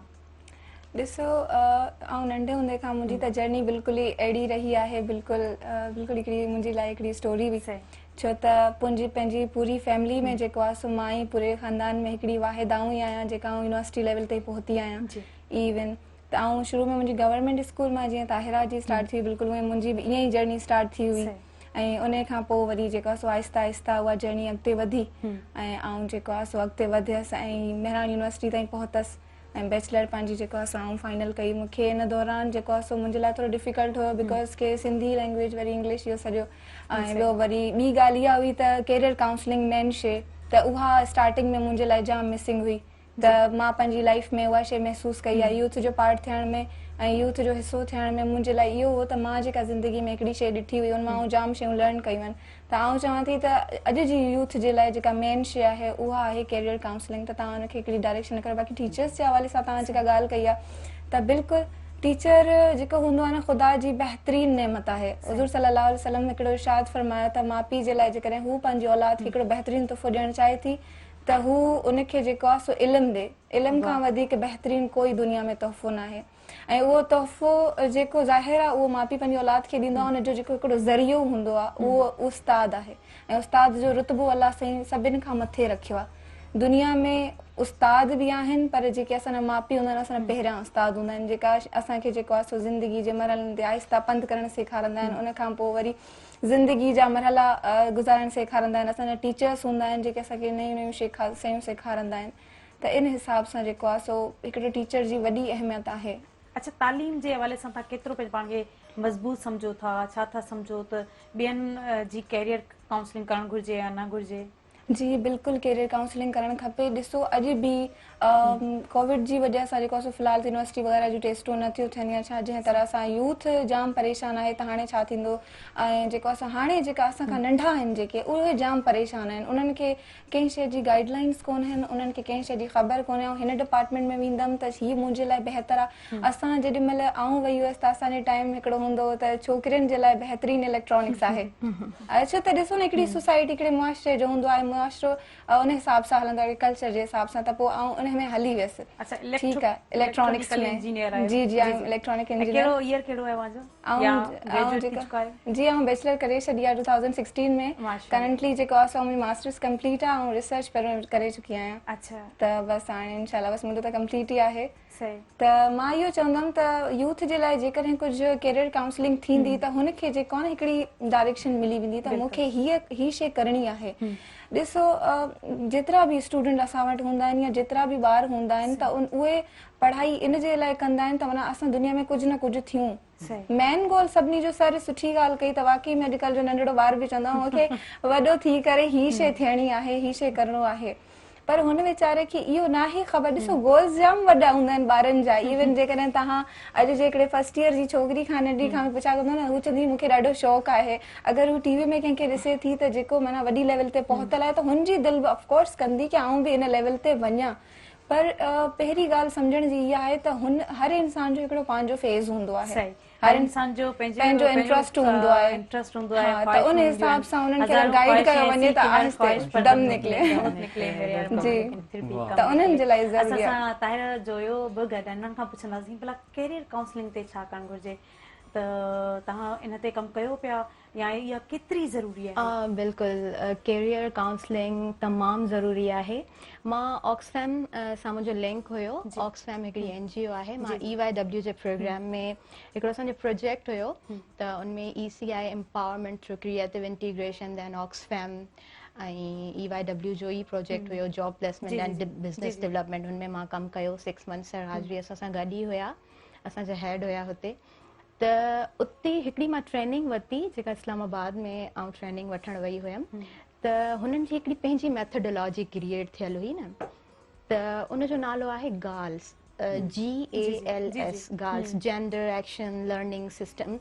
ॾिसो, ऐं नंढे हूंदे खां मुंहिंजी त जर्नी बिल्कुलु ई अहिड़ी रही आहे। बिल्कुलु हिकिड़ी मुंहिंजी लाइ हिकिड़ी स्टोरी बि छो त पंहिंजी पूरी फैमिली में जेको आहे सो मां ई पूरे ख़ानदान में हिकिड़ी वाहिद आऊं ई आहियां जेका यूनिवर्सिटी लेवल ते पहुती आहियां। इवन त आऊं शुरू में मुंहिंजी गवर्नमेंट स्कूल मां जीअं ताहिरा जी स्टार्ट थी, बिल्कुलु उहे मुंहिंजी बि ईअं ई जर्नी स्टार्ट थी हुई ऐं उन खां पोइ वरी जेको आहे सो आहिस्ता आहिस्ता उहा जर्नी अॻिते वधी ऐं आऊं जेको आहे सो अॻिते वधियसि ऐं मेहरान यूनिवर्सिटी ताईं पहुतसि ऐं बैचलर पंहिंजी जेको आहे सो आऊं फाइनल कई। मूंखे इन दौरान जेको आहे सो मुंहिंजे लाइ थोरो डिफिकल्ट हुयो बिकॉज के सिंधी लैंग्वेज वरी इंग्लिश इहो सॼो ऐं ॿियो वरी ॿी ॻाल्हि इहा हुई त कैरियर काउंसलिंग मेन शइ त उहा स्टार्टिंग में मुंहिंजे लाइ जाम मिसिंग हुई। त मां पंहिंजी लाइफ में उहा शइ महसूसु कई आहे। यूथ जो पार्ट थियण में ऐं यूथ जो हिसो थियण में मुंहिंजे लाइ इहो हो त मां जेका ज़िंदगी में हिकिड़ी शइ ॾिठी हुई उन मां जाम शयूं लर्न कयूं आहिनि। त आउं चवां थी त अॼु जी यूथ जे लाइ जेका मेन शइ आहे उहा आहे कैरियर काउंसलिंग। त तव्हां हुनखे हिकिड़ी डायरेक्शन कयो। बाक़ी टीचर्स जे हवाले सां तव्हां जेका ॻाल्हि कई आहे त बिल्कुलु टीचर जेको हूंदो आहे न ख़ुदा जी बहितरीन नेमत आहे। हुज़ूर सल्लल्लाहु अलैहि वसल्लम हिकिड़ो इरशाद फरमायो त माउ पीउ जे लाइ जेकॾहिं हू पंहिंजी औलाद खे हिकिड़ो बहितरीन तोहफ़ो ॾियणु चाहे थी त हू उनखे जेको आहे सो इल्मु ॾे। इल्म खां वधीक बहितरीन कोई दुनिया में तोहफ़ो न आहे। ऐं उहो तोहफ़ो जेको ज़ाहिर आहे उहो माउ पीउ पंहिंजी औलाद खे ॾींदो आहे, हुनजो जेको हिकिड़ो ज़रियो हूंदो आहे उहो उस्ताद आहे। ऐं उस्ताद जो रुतबो अलाह साईं सभिनि खां मथे रखियो आहे। दुनिया में उस्ताद बि आहिनि पर जेके असांजा माउ पीउ हूंदा आहिनि असांजा पहिरियां उस्ताद हूंदा आहिनि जेका असांखे जेको आहे सो ज़िंदगी जे मरहलनि ते आहिस्ता पंधु करणु सेखारींदा आहिनि। उनखां पोइ वरी ज़िंदगी जा मरहला गुज़ारणु सेखारींदा आहिनि। असांजा टीचर्स हूंदा आहिनि जेके असांखे नयूं नयूं शयूं सेखारींदा आहिनि। त इन हिसाब सां जेको आहे सो हिकिड़े टीचर जी वॾी अहमियत आहे। अच्छा, तालीम जे हवाले सां तव्हां केतिरो पंहिंजे पाण खे मज़बूत सम्झो था? छा था सम्झो त ॿियनि जी कैरियर काउंसलिंग करणु घुरिजे या न घुरिजे? जी बिल्कुलु कैरियर काउंसलिंग करणु खपे। ॾिसो अॼु बि कोविड जी वजह सां जेको आहे फ़िलहाल यूनिवर्सिटी वग़ैरह जूं टेस्टूं नथियूं थियनि या छा, जंहिं तरह सां यूथ जाम परेशान आहे, त हाणे छा थींदो। ऐं जेको असां हाणे जेका असां खां नंढा आहिनि जेके, उहे जाम परेशान आहिनि। उन्हनि खे कंहिं शइ जी गाइडलाइंस कोन आहिनि, उन्हनि खे कंहिं शइ जी ख़बर कोन्हे। ऐं हिन डिपार्टमेंट में वेंदमि त हीअ मुंहिंजे लाइ बहितर आहे। असां जेॾी महिल आऊं वई हुअसि त असांजे टाइम हिकिड़ो हूंदो हो त छोकिरियुनि जे लाइ बहितरीनु इलेक्ट्रॉनिक्स आहे। अच्छा, त ॾिसो न हिकिड़ी सोसाइटी हिकिड़े मुआशरे जो हूंदो आहे, मुआशरो उन हिसाब सां हलंदो आहे, कल्चर जे हिसाब सां, त पोइ आऊं उन में हली वियसि। ठीकु आहे, इलेक्ट्रॉनिक्स में जी जी आऊं इलेक्ट्रॉनिक इंजीनियर। कहिड़ो ईयर कहिड़ो है वहां जो? जी आऊं बैचलर करे छॾी आहे 2016 में। करंटली जेको आहे सो मुंहिंजी मास्टर्स कंप्लीट आहे ऐं रिसर्च पहिरियों करे चुकी आहियां। अच्छा, त बसि हाणे इंशाल्लाह बसि मुंहिंजो त कंप्लीट ई आहे। सही। त मां इहो चवंदमि त यूथ जे लाइ जेकॾहिं कुझु कैरियर काउंसलिंग थींदी त हुनखे जेको आहे न हिकिड़ी डायरेक्शन मिली वेंदी त मूंखे हीअ शइ करणी आहे। ॾिसो जेतिरा बि स्टूडेंट असां वटि हूंदा आहिनि या जेतिरा बि ॿार हूंदा आहिनि त उहे पढ़ाई इन जे लाइ कंदा आहिनि त माना असां दुनिया में कुझु न कुझु थियूं। मेन गोल सभिनी जो सर सुठी ॻाल्हि कई त वाकई में अॼुकल्ह जो नंढड़ो ॿार बि चवंदो आहे मूंखे वॾो थी करे हीअ शइ थियणी आहे, हीअ शइ करिणो आहे। पर हुन वीचारे खे इहो नाहे ख़बर। ॾिसो गोल्स जाम वॾा हूंदा आहिनि ॿारनि जा। इवन जेकॾहिं तव्हां अॼु जे हिकिड़े फर्स्ट ईयर जी छोकिरी खां नंढी खां पुछा कंदो न, हू चवंदी मूंखे ॾाढो शौक़ु आहे। अगरि हू टीवी में कंहिंखे ॾिसे थी त जेको माना वॾी लेवल ते पहुतल आहे त हुनजी दिलि बि ऑफकोर्स कंदी की आऊं बि इन लेवल ते वञा। पर पहिरीं ॻाल्हि सम्झण जी इहा आहे त हर इंसान जो हिकिड़ो पंहिंजो फेज़ हूंदो आहे। हर इंसान जो पंहिंजो इंट्रस्ट हूंदो आहे। त उन हिसाब सां उन्हनि खे गाइड कयो वञे त आहिस्ते दम निकिले जी। त उन्हनि जे लाइ ज़रूरी आहे। असां ताहिर जो बि गॾु हिननि खां पुछंदासीं भला कैरियर काउंसलिंग ते छा करणु घुरिजे, त तव्हां इन ते कमु कयो पिया या इहा केतिरी ज़रूरी आहे? बिल्कुलु, कैरियर काउंसलिंग तमामु ज़रूरी आहे। मां ऑक्सफैम सां मुंहिंजो लिंक हुयो। ऑक्सफैम हिकिड़ी NGO आहे। मां EYW जे प्रोग्राम में हिकिड़ो असांजो प्रोजेक्ट हुयो त उनमें ECI empowerment through creative integration then Oxfam ऐं EYW जो ई प्रोजेक्ट हुयो job placement and business development. हुनमें मां कमु कयो 6 मंथ्स। सरराज बि असां सां गॾु ई हुया, असांजा हेड हुया हुते। त उते हिकिड़ी मां ट्रेनिंग वरिती जेका इस्लामाबाद में आउं ट्रेनिंग वठणु वई हुयमि। त हुननि जी हिकिड़ी पंहिंजी मैथडोलॉजी क्रिएट थियल हुई न, त उनजो नालो आहे GALS, GALS, GALS, gender action learning system.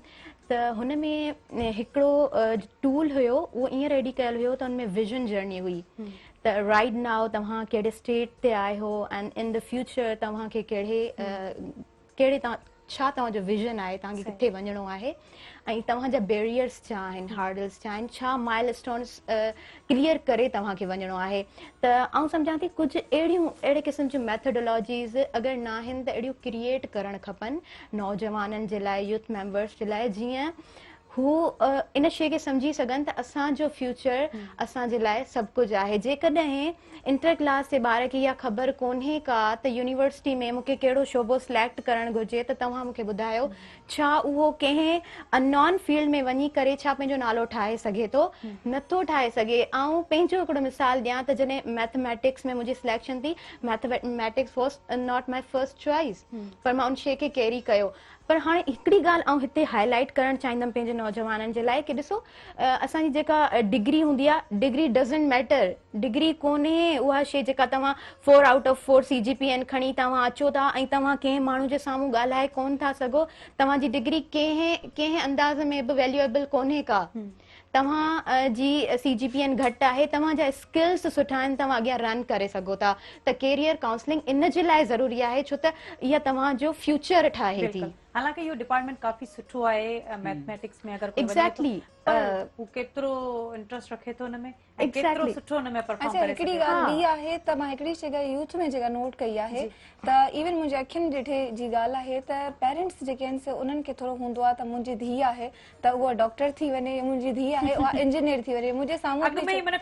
त हुन में हिकिड़ो टूल हुयो, उहो ईअं रेडी कयल हुयो त हुनमें विजन जर्नी हुई। त राइट नाउ तव्हां कहिड़े स्टेट ते आहियो एंड इन द फ्यूचर तव्हांखे कहिड़े छा तव्हांजो विजन आहे, तव्हांखे किथे वञिणो आहे ऐं तव्हांजा बैरियर्स छा आहिनि, हार्डल्स छा आहिनि, छा माइलस्टोन्स क्लियर करे तव्हांखे वञिणो आहे। त आउं सम्झां थी कुझु अहिड़े क़िस्म जूं मैथडोलॉजीज़ अगरि न आहिनि त अहिड़ियूं क्रिएट करणु खपनि नौजवाननि जे लाइ, यूथ मेंबर्स जे लाइ, जीअं हू इन शइ खे सम्झी सघनि त असांजो फ्यूचर असांजे लाइ सभु कुझु आहे। जेकॾहिं इंटर क्लास जे ॿार खे इहा ख़बर कोन्हे का त यूनिवर्सिटी में मूंखे कहिड़ो शोबो सिलेक्ट करणु घुरिजे, त तव्हां मूंखे ॿुधायो छा उहो कंहिं अननोन फील्ड में वञी करे छा पंहिंजो नालो ठाहे सघे थो? नथो ठाहे सघे। ऐं पंहिंजो हिकिड़ो मिसाल ॾियां त जॾहिं मैथमेटिक्स में मुंहिंजी सिलेक्शन थी, mathematics was not my first choice, पर मां उन शइ खे कैरी कयो। पर हाणे हिकिड़ी ॻाल्हि आउं हिते हाईलाइट करणु चाहींदमि पंहिंजे नौजवाननि जे लाइ कि ॾिसो असांजी जेका डिग्री हूंदी आहे, डिग्री डज़ंट मैटर। डिग्री कोन्हे उहा शइ जेका तव्हां 4 आउट ऑफ 4 CGPN खणी तव्हां अचो था ऐं तव्हां कंहिं माण्हू जे साम्हूं ॻाल्हाए कोन था सघो, तव्हांजी डिग्री कंहिं अंदाज़ में बि वैल्यूएबल कोन्हे का। तव्हां जी CGPN घटि आहे, तव्हांजा स्किल्स सुठा आहिनि, तव्हां अॻियां रन करे सघो था। त कैरियर काउंसलिंग इन जे लाइ ज़रूरी आहे छो त इहा तव्हांजो फ्यूचर ठाहे थी। हालांकि इहो डिपार्टमेंट काफ़ी सुठो आहे मैथमेटिक्स में, अगरि एग्जैक्टली हू केतिरो इंट्रस्ट रखे थो हुन में ऐं केतिरो सुठो हुन में परफॉर्म करे। हिकिड़ी ॻाल्हि ॿी आहे त मां हिकिड़ी शइ यूथ में जेका नोट कई आहे त इवन मुंहिंजे अखियुनि ॾिठे जी ॻाल्हि आहे त पेरेंट्स जेके आहिनि से उन्हनि खे थोरो हूंदो आहे त मुंहिंजी धीउ आहे त उहा डॉक्टर थी वञे, मुंहिंजी धीउ आहे उहा इंजीनियर थी वञे। मुंहिंजे साम्हूं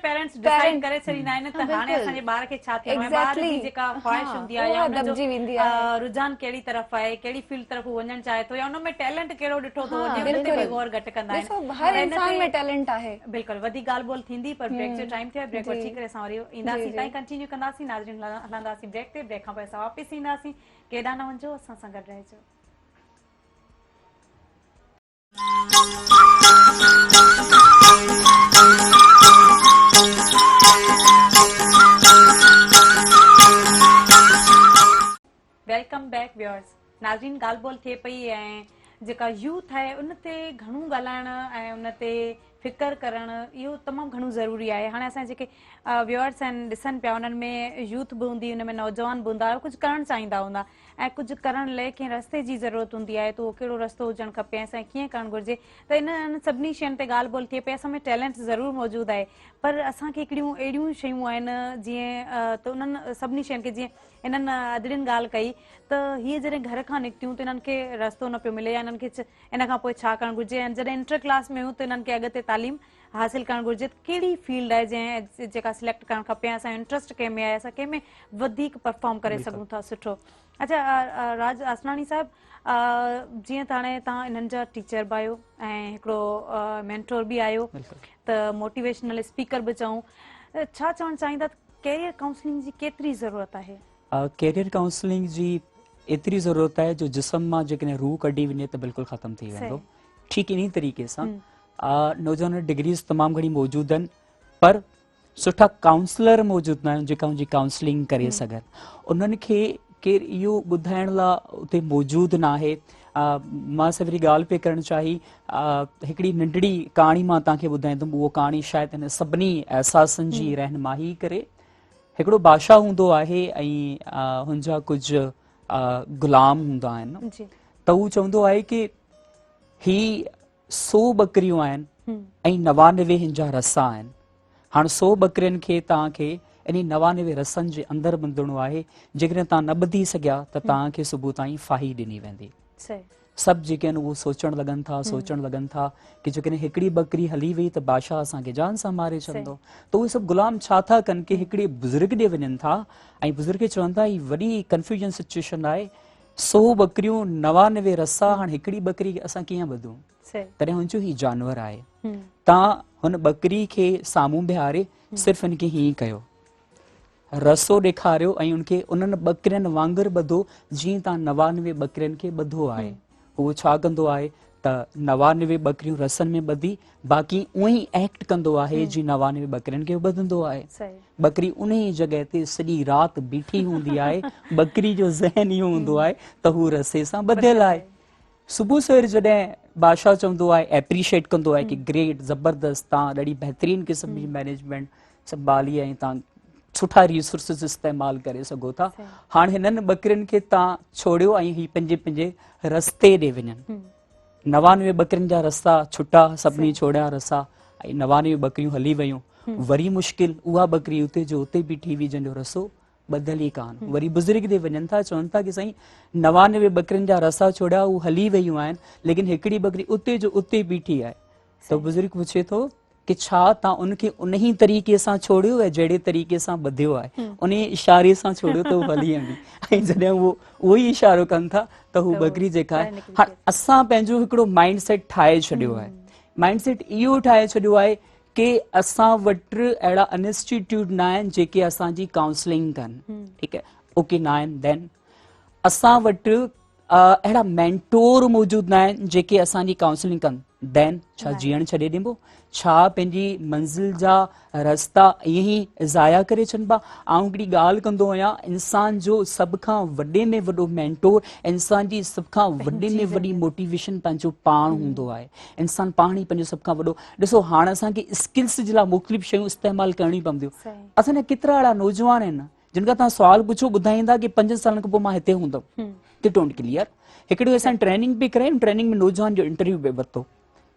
पेरेंट्स डिसाइड करे छॾींदा आहिनि त हाणे असांजे ॿार खे छा थियणो आहे, ॿार जी जेका ख्वाहिश हूंदी आहे या दबजी वेंदी आहे, रुझान कहिड़ी तरफ़ आहे, कहिड़ी फील्ड तरफ़ वञणु चाहे थो या उन में टैलेंट कहिड़ो ॾिठो थो वञे, उन ते बि गौर घटि कंदा आहिनि। हर इंसान में टैलेंट आहे। बिल्कुलु, वधीक ॻाल्हि ॿोल थींदी पर ब्रेक जो टाइम थियो आहे। ब्रेक वठी करे असां वरी ईंदासीं, ताईं कंटिन्यू कंदासीं। नाज़रीन हलंदासीं ब्रेक ते, ब्रेक खां पोइ असां वापसि ईंदासीं। केॾांहुं न वञिजो, असां सां गॾु रहिजो। Welcome back viewers. नाज़रीन, ॻाल्हि ॿोल थिए पई ऐं जेका यूथ आहे उन ते घणो ॻाल्हाइण ऐं उन ते फ़िकर करणु इहो तमामु घणो ज़रूरी आहे। हाणे असां जेके व्यूअर्स आहिनि ॾिसनि पिया, उन्हनि में यूथ बि हूंदी, उन में नौजवान बि हूंदा, कुझु करणु चाहींदा हूंदा ऐं कुझु करण लाइ कंहिं रस्ते जी ज़रूरत हूंदी आहे, त उहो कहिड़ो रस्तो हुजणु खपे ऐं असांखे कीअं करणु घुरिजे। त इन सभिनी शयुनि ते ॻाल्हि ॿोल थिए पई। असां में टैलेंट ज़रूरु मौजूदु आहे, पर असांखे हिकिड़ियूं अहिड़ियूं शयूं आहिनि जीअं त उन्हनि सभिनी शयुनि खे, जीअं इन्हनि अदड़ियुनि ॻाल्हि कई त हीअ जॾहिं घर खां निकितियूं त इन्हनि खे रस्तो न पियो मिले या इन्हनि खे इन खां पोइ छा करणु घुरिजे, ऐं जॾहिं इंटर क्लास में हूं त इन्हनि खे अॻिते तालीम हासिल करणु घुरिजे, त कहिड़ी फील्ड आहे जंहिं जेका सिलेक्ट करणु खपे, असांजो इंट्रस्ट कंहिं में आहे, असां कंहिं में वधीक परफॉर्म करे सघूं था सुठो। अच्छा राज आसनानी साहिबु, जीअं त हाणे तव्हां इन्हनि जा टीचर बि आहियो ऐं हिकिड़ो मेंटोर बि आहियो, त मोटिवेशनल स्पीकर बि चऊं, छा चवणु चाहींदा त कैरियर काउंसलिंग जी केतिरी ज़रूरत आहे? कैरियर काउंसलिंग जी एतिरी ज़रूरत आहे जो जिस्म मां जेकॾहिं रूह कढी वञे त बिल्कुलु ख़तमु थी वेंदो। ठीकु इन तरीक़े सां नौजवान डिग्रीज़ तमामु घणी मौजूदु आहिनि, पर सुठा काउंसलर मौजूदु न आहिनि जेका उनजी काउंसलिंग करे सघनि। उन्हनि खे केरु इहो ॿुधाइण लाइ उते मौजूदु न आहे। मां सवेरी ॻाल्हि पे करणु चाही, हिकिड़ी नंढड़ी कहाणी मां तव्हांखे ॿुधाईंदुमि। उहो कहाणी शायदि हिन सभिनी अहसासनि जी रहनुमाही करे। हिकिड़ो बादशाह हूंदो आहे ऐं हुनजा कुझु ग़ुलाम हूंदा आहिनि, त उहो चवंदो आहे की ही 100 बकरियूं आहिनि ऐं 99 हिन जा रसा आहिनि। हाणे 100 बकरियुनि खे तव्हांखे इन 99 रसनि जे अंदरि ॿंधिणो आहे। जेकॾहिं तव्हां न ॿधी सघिया त तव्हांखे सुबुह ताईं फाही ॾिनी वेंदी। सभु जेके आहिनि उहो सोचणु लॻनि था कि जेकॾहिं हिकिड़ी बकरी हली वई त बादशाह असांखे जान सां मारे छॾंदो। त उहे सभु ग़ुलाम छा था कनि कि हिकिड़े बुज़ुर्ग ॾे वञनि था ऐं बुज़ुर्ग चवनि था ही वॾी कंफ्यूजन सिचुएशन आहे, 100 बकरियूं 99 रसा, हाणे हिकिड़ी बकरी खे असां कीअं ॿधूं? तॾहिं हुनजो ही जानवर आहे। तव्हां हुन बकरी खे साम्हूं बीहारे सिर्फ़ु हिनखे हीअं कयो, रसो ॾेखारियो ऐं उनखे उन्हनि बकरियुनि वांगुरु ॿधो जीअं तव्हां 99 बकरियुनि खे ॿधो आहे। उहो छा कंदो आहे त 99 बकरियूं रसनि में ॿधी, बाक़ी उअं ई एक्ट कंदो आहे जीअं 99 बकरियुनि खे ॿधंदो आहे। बकरी उन ई जॻह ते सॼी राति बीठी हूंदी आहे। बकरी जो ज़हन इहो हूंदो आहे त हू रसे सां ॿधियलु आहे। सुबुह सवेर जॾहिं बादशाह चवंदो आहे, एप्रीशिएट कंदो आहे कि ग्रेट, ज़बरदस्त, तव्हां ॾाढी बहितरीनु क़िस्म जी मैनेजमेंट संभाली ऐं तव्हां सुठा रिसोर्सिस इस्तेमालु करे सघो था। हाणे हिननि बकरियुनि खे तव्हां छोड़ियो ऐं ही पंहिंजे पंहिंजे रस्ते ॾे वञनि। 99 बकरियुनि जा रस्ता छुटा, सभिनी छोड़िया रसा ऐं 99 बकरियूं हली वयूं। वरी मुश्किल, उहा बकरी उते जो उते बीठी हुई जंहिंजो रसो ॿधल ई कान। वरी बुज़ुर्ग ॾे वञनि था, चवनि था कि साईं 99 बकरियुनि जा रसा छोड़िया, उहे हली वयूं आहिनि, लेकिन हिकिड़ी बकरी उते जो उते बीठी आहे। त बुज़ुर्ग पुछे थो कि छा तव्हां उनखे उन ई तरीक़े सां छोड़ियो ऐं जहिड़े तरीक़े सां ॿधियो आहे, उन इशारे सां छोड़ियो त उहो हली वेंदी। ऐं जॾहिं उहो ई इशारो कनि था त हू बकरी जेका आहे। हाणे असां पंहिंजो हिकिड़ो माइंड सेट ठाहे छॾियो आहे। माइंड सेट इहो ठाहे छॾियो आहे कि असां वटि अहिड़ा इंस्टीट्यूट न आहिनि जेके असांजी काउंसलिंग कनि। ठीकु आहे, ओके, न आहिनि। देन असां वटि अहिड़ा मेंटोर मौजूदु न आहिनि जेके असांजी काउंसलिंग कनि। देन छा जीअण छॾे ॾिबो? छा पंहिंजी मंज़िल जा रस्ता ईअं ई ज़ाया करे छॾिबा? आउं हिकिड़ी ॻाल्हि कंदो आहियां, इंसान जो सभ खां वॾे में वॾो मेंटोर, इंसान जी सभ खां वॾे में वॾी मोटिवेशन पंहिंजो पाण हूंदो आहे। इंसान पाण ई पंहिंजो सभ खां वॾो। ॾिसो, हाणे असांखे स्किल्स जे लाइ मुख़्तलिफ़ शयूं इस्तेमालु करणियूं पवंदियूं। असांजा केतिरा अहिड़ा नौजवान आहिनि जिन खां तव्हां सुवाल पुछो, ॿुधाईंदा कि 5 सालनि खां पोइ मां हिते हूंदुमि। They don't clear. हिकिड़ो असां ट्रेनिंग पे करायूं, ट्रेनिंग में नौजवान जो इंटरव्यू पे वरितो।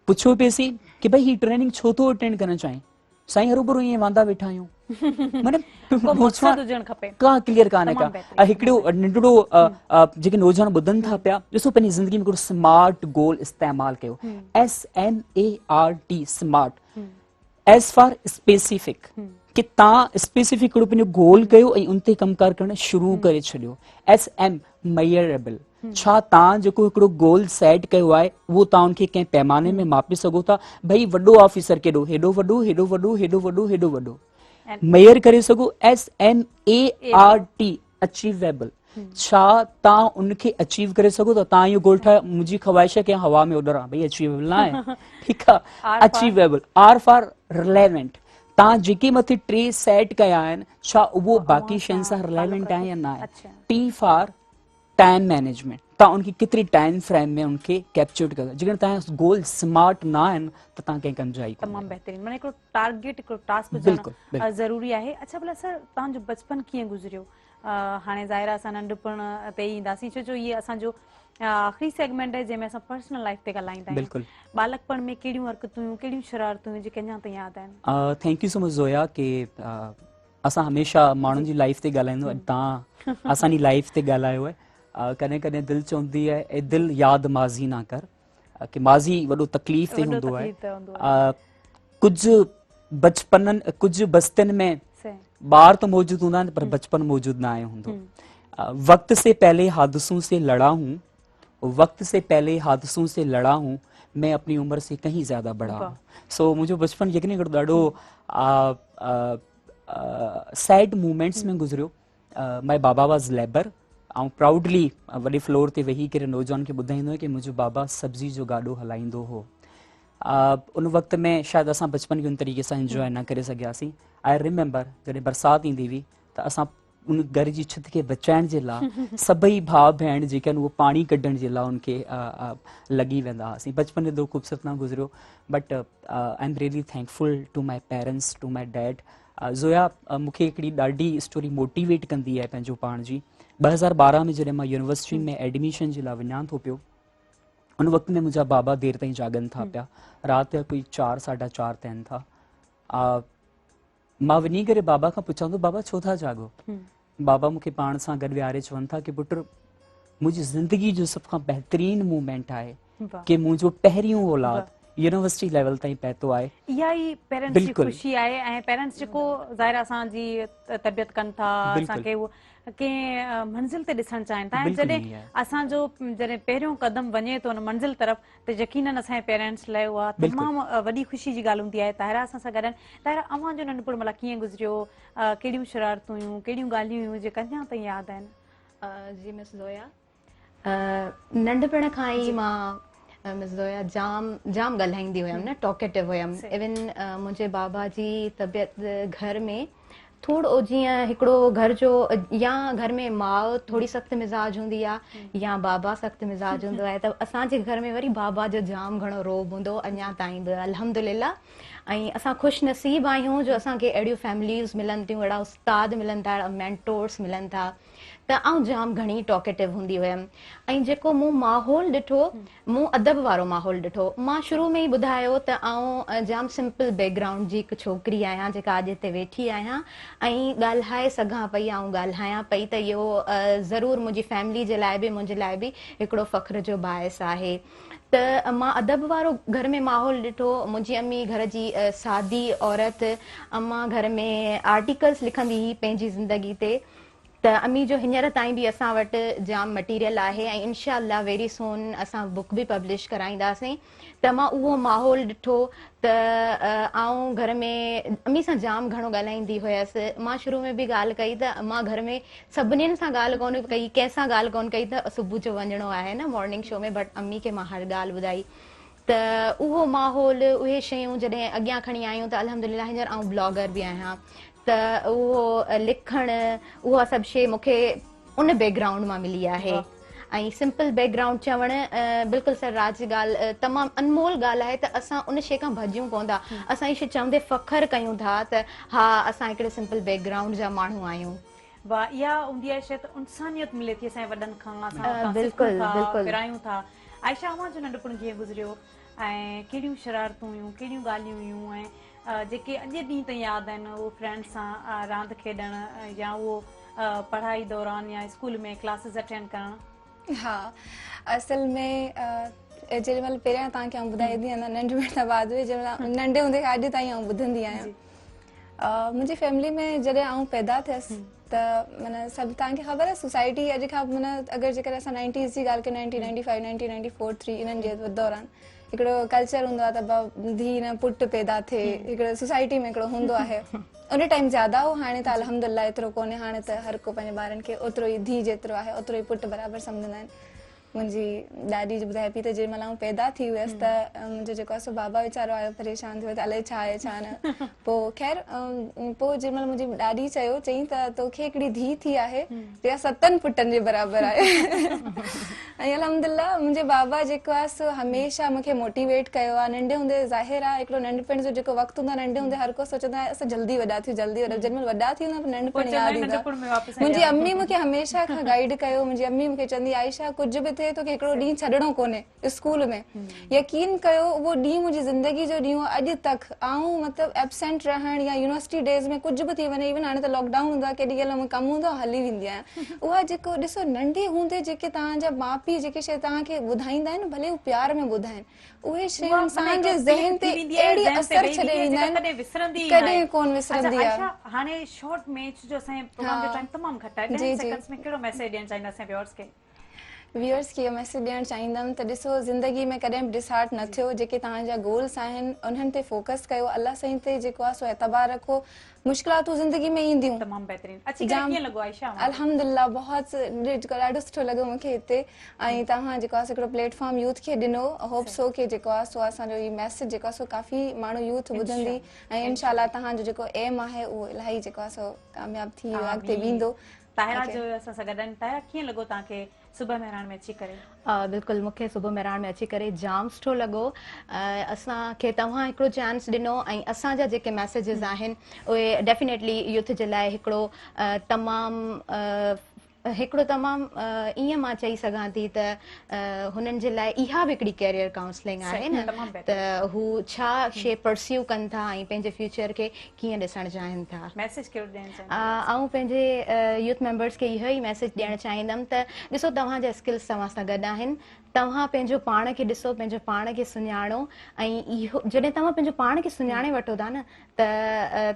पुछो पेसी कि भाई ही ट्रेनिंग छो थो अटेंड करणु चाहीं? साईं हरू ईअं वांदा वेठा आहियूं, का क्लियर कान्हे का। हिकिड़ो नंढड़ो जेके नौजवान ॿुधनि था पिया, ॾिसो पंहिंजी ज़िंदगी में हिकिड़ो स्मार्ट गोल इस्तेमालु कयो। SMART, smart. S for specific, कि तव्हां स्पेसिफिक हिकिड़ो पंहिंजो गोल कयो ऐं उन ते कमकार करणु शुरू करे छॾियो। SM, मेयरेबल। छा तव्हां जेको हिकिड़ो गोल सेट कयो आहे उहो तव्हां उनखे कंहिं पैमाने में मापे सघो था? भई वॾो ऑफिसर केॾो, हेॾो वॾो, हेॾो वॾो, हेॾो वॾो, हेॾो वॾो मेयर करे सघो। SMART, achievable. छा तव्हां उनखे अचीव करे सघो था? तव्हां इहो गोल ठाहियो, मुंहिंजी ख़्वाहिश आहे कि हवा में उॾां, भई अचीवेबल न आहे। ठीकु आहे, अचीवेबल। R for relevant. तव्हां जेके मथे 3 सेट कया आहिनि, छा उहो बाक़ी शयुनि सां रिलेवेंट आहे या न आहे? T फॉर टाइम मैनेजमेंट तव्हां उनखे केतिरी टाइम फ्रेम में उनखे कैप्चर कंदा जेकॾहिं तव्हांजा गोल स्मार्ट न आहिनि त तव्हां कंहिं कम जा ई कोन्ह तमामु बहितरीनु माना हिकिड़ो टारगेट हिकिड़ो टास्क बिल्कुलु, हुजणु बिल्कुलु। ज़रूरी आहे। अच्छा भला सर तव्हांजो बचपन कीअं गुज़रियो? हाणे ज़ाहिर आहे असां नंढपण ते ई ईंदासीं छो जो इहे असांजो आख़िरी सेगमेंट आहे जंहिंमें असां पर्सनल लाइफ ते ॻाल्हाईंदा आहियूं। बिल्कुलु। बालकपण में कहिड़ियूं हरकतूं हुयूं कहिड़ियूं शरारतूं हुयूं जेके अञा ताईं यादि आहिनि? Thank you so much Zoya कि असां हमेशह माण्हुनि जी लाइफ ते ॻाल्हाईंदो अॼु तव्हां असांजी लाइफ ते ॻाल्हायो आहे। कॾहिं कॾहिं दिलि चवंदी आहे ऐं दिलि यादि माज़ी न कर कि माज़ी वॾो तकलीफ़ ते हूंदो आहे। कुझु बचपननि कुझु बस्तियुनि में ॿार तो मौजूद हूंदा आहिनि पर बचपन मौजूद ना आए हूंदो। वक्त से पहले हादसों से लड़ा हूँ, वक्त से पहले हादसों से लड़ा हूँ, मैं अपनी उम्र से कहीं ज्यादा बड़ा हूँ। सो मुझे बचपन यकीन करो ॾाढो सैड मूमेंट्स में गुज़रियो। माय बाबा वाज लेबर ऐं प्राउडली वॾे फ्लोर ते वेही करे नौजवान खे ॿुधाईंदो आहे कि मुंहिंजो बाबा सब्जी जो गाॾो हलाईंदो हो। उन वक़्त में शायदि असां बचपन खे उन तरीक़े सां इंजॉय न करे सघियासीं। आई रिमेंबर जॾहिं बरसाति ईंदी हुई त असां उन घर जी छित खे बचाइण जे लाइ सभई भाउ भेण जेके आहिनि उहो पाणी कढण जे लाइ उनखे लॻी वेंदा हुआसीं। बचपन एॾो ख़ूबसूरत न गुज़रियो but I am really thankful to my parents to my dad. Zoya मूंखे हिकिड़ी ॾाढी स्टोरी मोटिवेट कंदी आहे पंहिंजो पाण जी। 2012 में जॾहिं मां यूनिवर्सिटी में एडमिशन जे लाइ वञां थो पियो उन वक़्त में मुंहिंजा बाबा देरि ताईं जागनि था पिया। राति जा कोई 4 साढा 4 थियनि था। मां वञी करे बाबा खां पुछां थो बाबा छो था जागो? बाबा मूंखे पाण सां गॾु विहारे चवनि था कि पुट मुंहिंजी ज़िंदगी जो सभ खां बहितरीनु मूमेंट आहे कि मुंहिंजो पहिरियों औलाद यूनिवर्सिटी लेवल ताईं पहुतो आहे। इहा ई पेरेंट्स जी ख़ुशी आहे ऐं पेरेंट्स जेको ज़ाहिर असांजी तरबियत कनि था असांखे उहो कंहिं मंज़िल ते ॾिसणु चाहिनि था ऐं जॾहिं असांजो जॾहिं पहिरियों क़दम वञे थो हुन मंज़िल तरफ़ त यकीननि असांजे पेरेंट्स लाइ उहा तमामु वॾी ख़ुशी जी ॻाल्हि हूंदी आहे। ताहिरा असां सां गॾु आहिनि। ताहिरा अव्हांजो नंढपण भला कीअं गुज़रियो? कहिड़ियूं शरारतूं हुयूं कहिड़ियूं ॻाल्हियूं हुयूं जेके अञा ताईं यादि आहिनि? जी मिस ज़ोया नंढपण खां ई मां मिस ज़ोया जाम ॻाल्हाईंदी हुयमि न टॉकेटिव हुयमि। इवन मुंहिंजे बाबा जी तबियत घर में थोरो जीअं हिकिड़ो घर जो या घर में माउ थोरी सख़्तु मिज़ाज हूंदी आहे या बाबा सख़्तु मिज़ाज हूंदो आहे त असांजे घर में वरी बाबा जो जाम घणो रोब हूंदो अञा ताईं बि अल्हम्दुलिल्लाह। ऐं असां ख़ुशि नसीब आहियूं जो असांखे अहिड़ियूं फैमिलीज़ मिलनि थियूं अहिड़ा उस्ताद मिलनि था अहिड़ा मेंटोर्स मिलनि था त आउं जाम घणी टॉकेटिव हूंदी हुयमि। ऐं जेको मूं माहौल ॾिठो मूं अदब वारो माहौल ॾिठो। मां शुरू में ई ॿुधायो त आउं जाम सिंपल बैकग्राउंड जी हिकु छोकिरी आहियां जेका अॼु हिते वेठी आहियां ऐं ॻाल्हाए सघां पई ऐं ॻाल्हायां पई त इहो ज़रूरु मुंहिंजी फैमिली जे लाइ बि मुंहिंजे लाइ बि हिकिड़ो फ़ख्र जो बाइस आहे। त मां अदब वारो घर में माहौल ॾिठो। मुंहिंजी अम्मी घर जी सादी औरत अम्मा घर में आर्टिकल्स लिखंदी हुई पंहिंजी ज़िंदगी ते त अम्मी जो हींअर ताईं बि असां वटि जाम मटीरियल आहे ऐं इनशा अल्लाह वेरी सोन असां बुक बि पब्लिश कराईंदासीं। त मां उहो माहौल ॾिठो त आउं घर में अम्मी सां जाम घणो ॻाल्हाईंदी हुयसि। मां शुरू में बि ॻाल्हि कई त मां घर में सभिनीनि सां ॻाल्हि कोन कई कंहिंसां ॻाल्हि कोन कई त सुबुह जो वञिणो आहे न मॉर्निंग शो में बट अम्मी खे मां हर ॻाल्हि ॿुधाई त उहो माहौल उहे शयूं जॾहिं अॻियां खणी आयूं त अल्हम्दुलिल्लाह हींअर आउं ब्लॉगर बि आहियां त उहो लिखणु उहा सभु शइ मूंखे उन बैकग्राउंड मां मिली आहे। ऐं सिंपल बैकग्राउंड चवणु बिल्कुलु सर राज जी ॻाल्हि तमामु अनमोल ॻाल्हि आहे त असां उन शइ खां भॼूं कोन था। असां इहे शइ चवंदे फ़ख्रु कयूं था त हा असां हिकिड़े सिंपल बैकग्राउंड जा माण्हू आहियूं। वाह इहा हूंदी आहे शइ त इंसानियत मिले थी असांजे वॾनि खां असां बिल्कुलु विरायूं था। आयशा अव्हांजो नंढपण कीअं गुज़रियो ऐं कहिड़ियूं शरारतूं हुयूं कहिड़ियूं ॻाल्हियूं हुयूं ऐं जेके अॼु ॾींहं ताईं यादि आहिनि उहो फ्रेंड्स सां रांदि खेॾणु या उहो पढ़ाई दौरान या स्कूल में क्लासिस अटेंड करणु? हा असल में जेॾीमहिल पहिरियां तव्हांखे आउं ॿुधाईंदी आहियां नंढपण खां बाद बि जेॾीमहिल नंढे हूंदे खां अॼु ताईं आउं ॿुधंदी आहियां। मुंहिंजी फैमिली में जॾहिं आउं पैदा थियसि त माना सभु तव्हांखे ख़बर आहे सोसाइटी अॼु खां माना अगरि जेकर असां 90s जी ॻाल्हि कयूं 1995 1994 3 इन्हनि जे दौरान हिकिड़ो कल्चर हूंदो आहे त धीउ न पुटु पैदा थिए हिकिड़ो सोसाइटी में हिकिड़ो हूंदो आहे। उन टाइम ज़्यादा हो हाणे त अल्हम्दुलिल्लाह एतिरो कोन्हे। हाणे त हर को पंहिंजे ॿारनि खे ओतिरो ई धीउ जेतिरो आहे ओतिरो ई पुटु बराबरि सम्झंदा आहिनि। मुंहिंजी ॾाॾी जी ॿुधाए पई त जेॾी महिल आउं पैदा थी हुयसि त मुंहिंजो जेको आहे सो बाबा वीचारो आयो परेशान थियो त अलाए छा आहे छा न पोइ ख़ैर पोइ जेॾी महिल मुंहिंजी ॾाॾी चयईं त तोखे हिकिड़ी धीउ थी आहे जेका 7 पुटनि जे बराबरि आहे ऐं अल्हम्दुलिल्लाह मुंहिंजे बाबा जेको आहे सो हमेशह मूंखे मोटिवेट कयो आहे। नंढे हूंदे ज़ाहिर आहे हिकिड़ो नंढपण जो जेको वक़्तु हूंदो आहे नंढे हूंदे हर को सोचंदो आहे असां जल्दी वॾा थियूं जल्दी वॾा जेॾी महिल वॾा थी वेंदा नंढपण यादि ईंदो आहे। मुंहिंजी अम्मी मूंखे हमेशह खां गाइड कयो। मुंहिंजी अम्मी मूंखे चवंदी आयशा कुझु बि थिए तोखे हिकिड़ो ॾींहुं छॾणो कोन्हे स्कूल में। यकीन कयो उहो ॾींहुं मुंहिंजी ज़िंदगी जो ॾींहुं अॼु तक आऊं मतिलबु एब्सेंट रहणु या यूनिवर्सिटी डेज़ में कुझु बि थी वञे इवन हाणे त लॉकडाउन हूंदो आहे केॾी महिल कमु हूंदो आहे हली वेंदी आहियां। उहा जेको ॾिसो नंढे हूंदे जेके तव्हांजा माउ पीउ जेके शइ तव्हांखे ॿुधाईंदा आहिनि भले हू प्यार में ॿुधाइनि उहे शयूं इंसान जे ज़हन ते अहिड़ी असर छॾे वेंदा आहिनि कॾहिं कोन विसरंदी आहे। हाणे शॉर्ट मैच जो असांजे प्रोग्राम जो टाइम तमामु घटि आहे 10 सेकंड्स में कहिड़ो मैसेज ॾियणु चाहींदा असां व्यूअर्स खे? व्यूअर्स खे इहो मैसेज ॾियणु चाहींदमि त ॾिसो ज़िंदगी में कॾहिं बि डिसहार्ट न थियो। जेके तव्हांजा गोल्स आहिनि उन्हनि ते फोकस कयो। अल्लाह साईं ते जेको आहे सो एतबार रखो। मुश्किलातूं ज़िंदगी में ईंदियूं। तमामु बहितरीन अची करे कीअं लॻो आयशा? अल्हम्दुलिल्लाह बहुत ॾाढो सुठो लॻो मूंखे हिते ऐं तव्हां जेको आहे हिकिड़ो प्लेटफॉर्म यूथ खे ॾिनो। होप सो के जेको आहे सो असांजो इहो मैसेज जेको आहे सो काफ़ी माण्हू यूथ ॿुधंदी ऐं इंशाल्लाह तव्हांजो जेको एम आहे उहो इलाही जेको आहे सो कामयाबु थी अॻिते वेंदो। ताहिरा जो असां सां गॾु ताहिरा कीअं लॻो तव्हांखे सुबह मेहरान में अची करे? बिल्कुलु मूंखे सुबह मेहरान में अची करे जाम सुठो लॻो। असांखे तव्हां हिकिड़ो चांस ॾिनो ऐं असांजा जेके मैसेजिस आहिनि उहे डेफिनेटली यूथ जे लाइ हिकिड़ो तमामु ईअं मां चई सघां थी त हुननि जे लाइ इहा बि हिकिड़ी कैरियर काउंसलिंग आहे न त हू छा शइ परस्यू कनि था ऐं पंहिंजे फ्यूचर खे कीअं ॾिसणु चाहिनि था। मैसेज कहिड़ो ॾियणु चाहींदा? ऐं पंहिंजे यूथ मेंबर्स खे इहो ई मैसेज ॾियणु चाहींदमि त ॾिसो तव्हांजा स्किल्स तव्हां सां गॾु आहिनि। तव्हां पंहिंजो पाण खे ॾिसो पंहिंजो पाण खे सुञाणो ऐं इहो जॾहिं तव्हां पंहिंजो पाण खे सुञाणे वठो था न त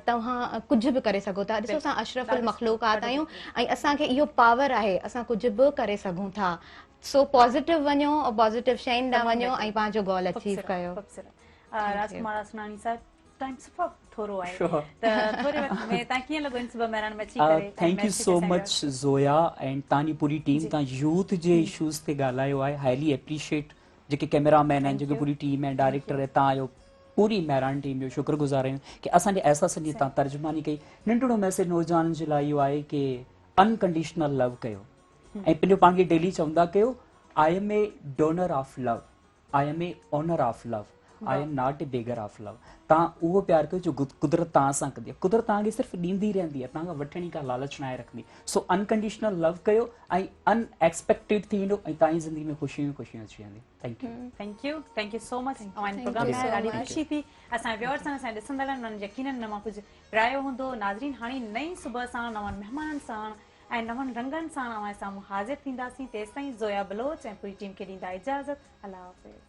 तव्हां कुझु बि करे सघो था। ॾिसो असां अशरफुल मखलूक़ात आहियूं ऐं असांखे इहो पावर आहे असां कुझु बि करे सघूं था। सो पॉज़िटिव वञो पॉज़िटिव शयुनि ॾांहुं वञो ऐं पंहिंजो गोल अचीव कयो। राजकुमार असनानी सर टाइम सुपर थोरो आहे त थोरे वक़्त में तव्हां कीअं लॻो इन सुबह मेहरान में अची करे? Thank you so much Zoya and तव्हांजी पूरी टीम। तव्हां यूथ जे इशूज़ ते ॻाल्हायो आहे हाईली एप्रिशिएट। जेके कैमरामैन आहिनि जेके पूरी टीम है डायरेक्टर है तव्हां आहियो पूरी मेहरान टीम जो शुक्रगुज़ार आहियूं कि असांजे एहसासनि जी तव्हां तर्जुमानी कई। नंढिड़ो मैसेज नौजवाननि जे लाइ इहो आहे कि अनकंडीशनल लव कयो ऐं पंहिंजो पाण खे डेली चवंदा कयो I am a donor of love I am a owner of love I am not a beggar of love. तव्हां उहो प्यार कयो जो कुदरत तव्हां सां कंदी आहे। कुदरत तव्हांखे सिर्फ़ु ॾींदी रहंदी आहे तव्हां खां वठण का लालच न आहे रखंदी। सो अनकंडीशनल लव कयो ऐं अनएक्सपेक्टेड थी वेंदो ऐं तव्हांजी ज़िंदगी में ख़ुशियूं अची वेंदी। Thank you so much. Programme में ॾाढी ख़ुशी थी असांजे व्यूअर्स असांजे ॾिसंदड़नि उन्हनि यकीनन मां कुझु रायो हूंदो। नाज़रीन हाणे नई सुबह सां नवनि महिमाननि सां ऐं नवनि रंगनि सां अवां साम्हूं हाज़िर थींदासीं। तेसिताईं ज़ोया बलोच ऐं पूरी टीम खे ॾींदा इजाज़त। अल्लाह हाफ़िज़।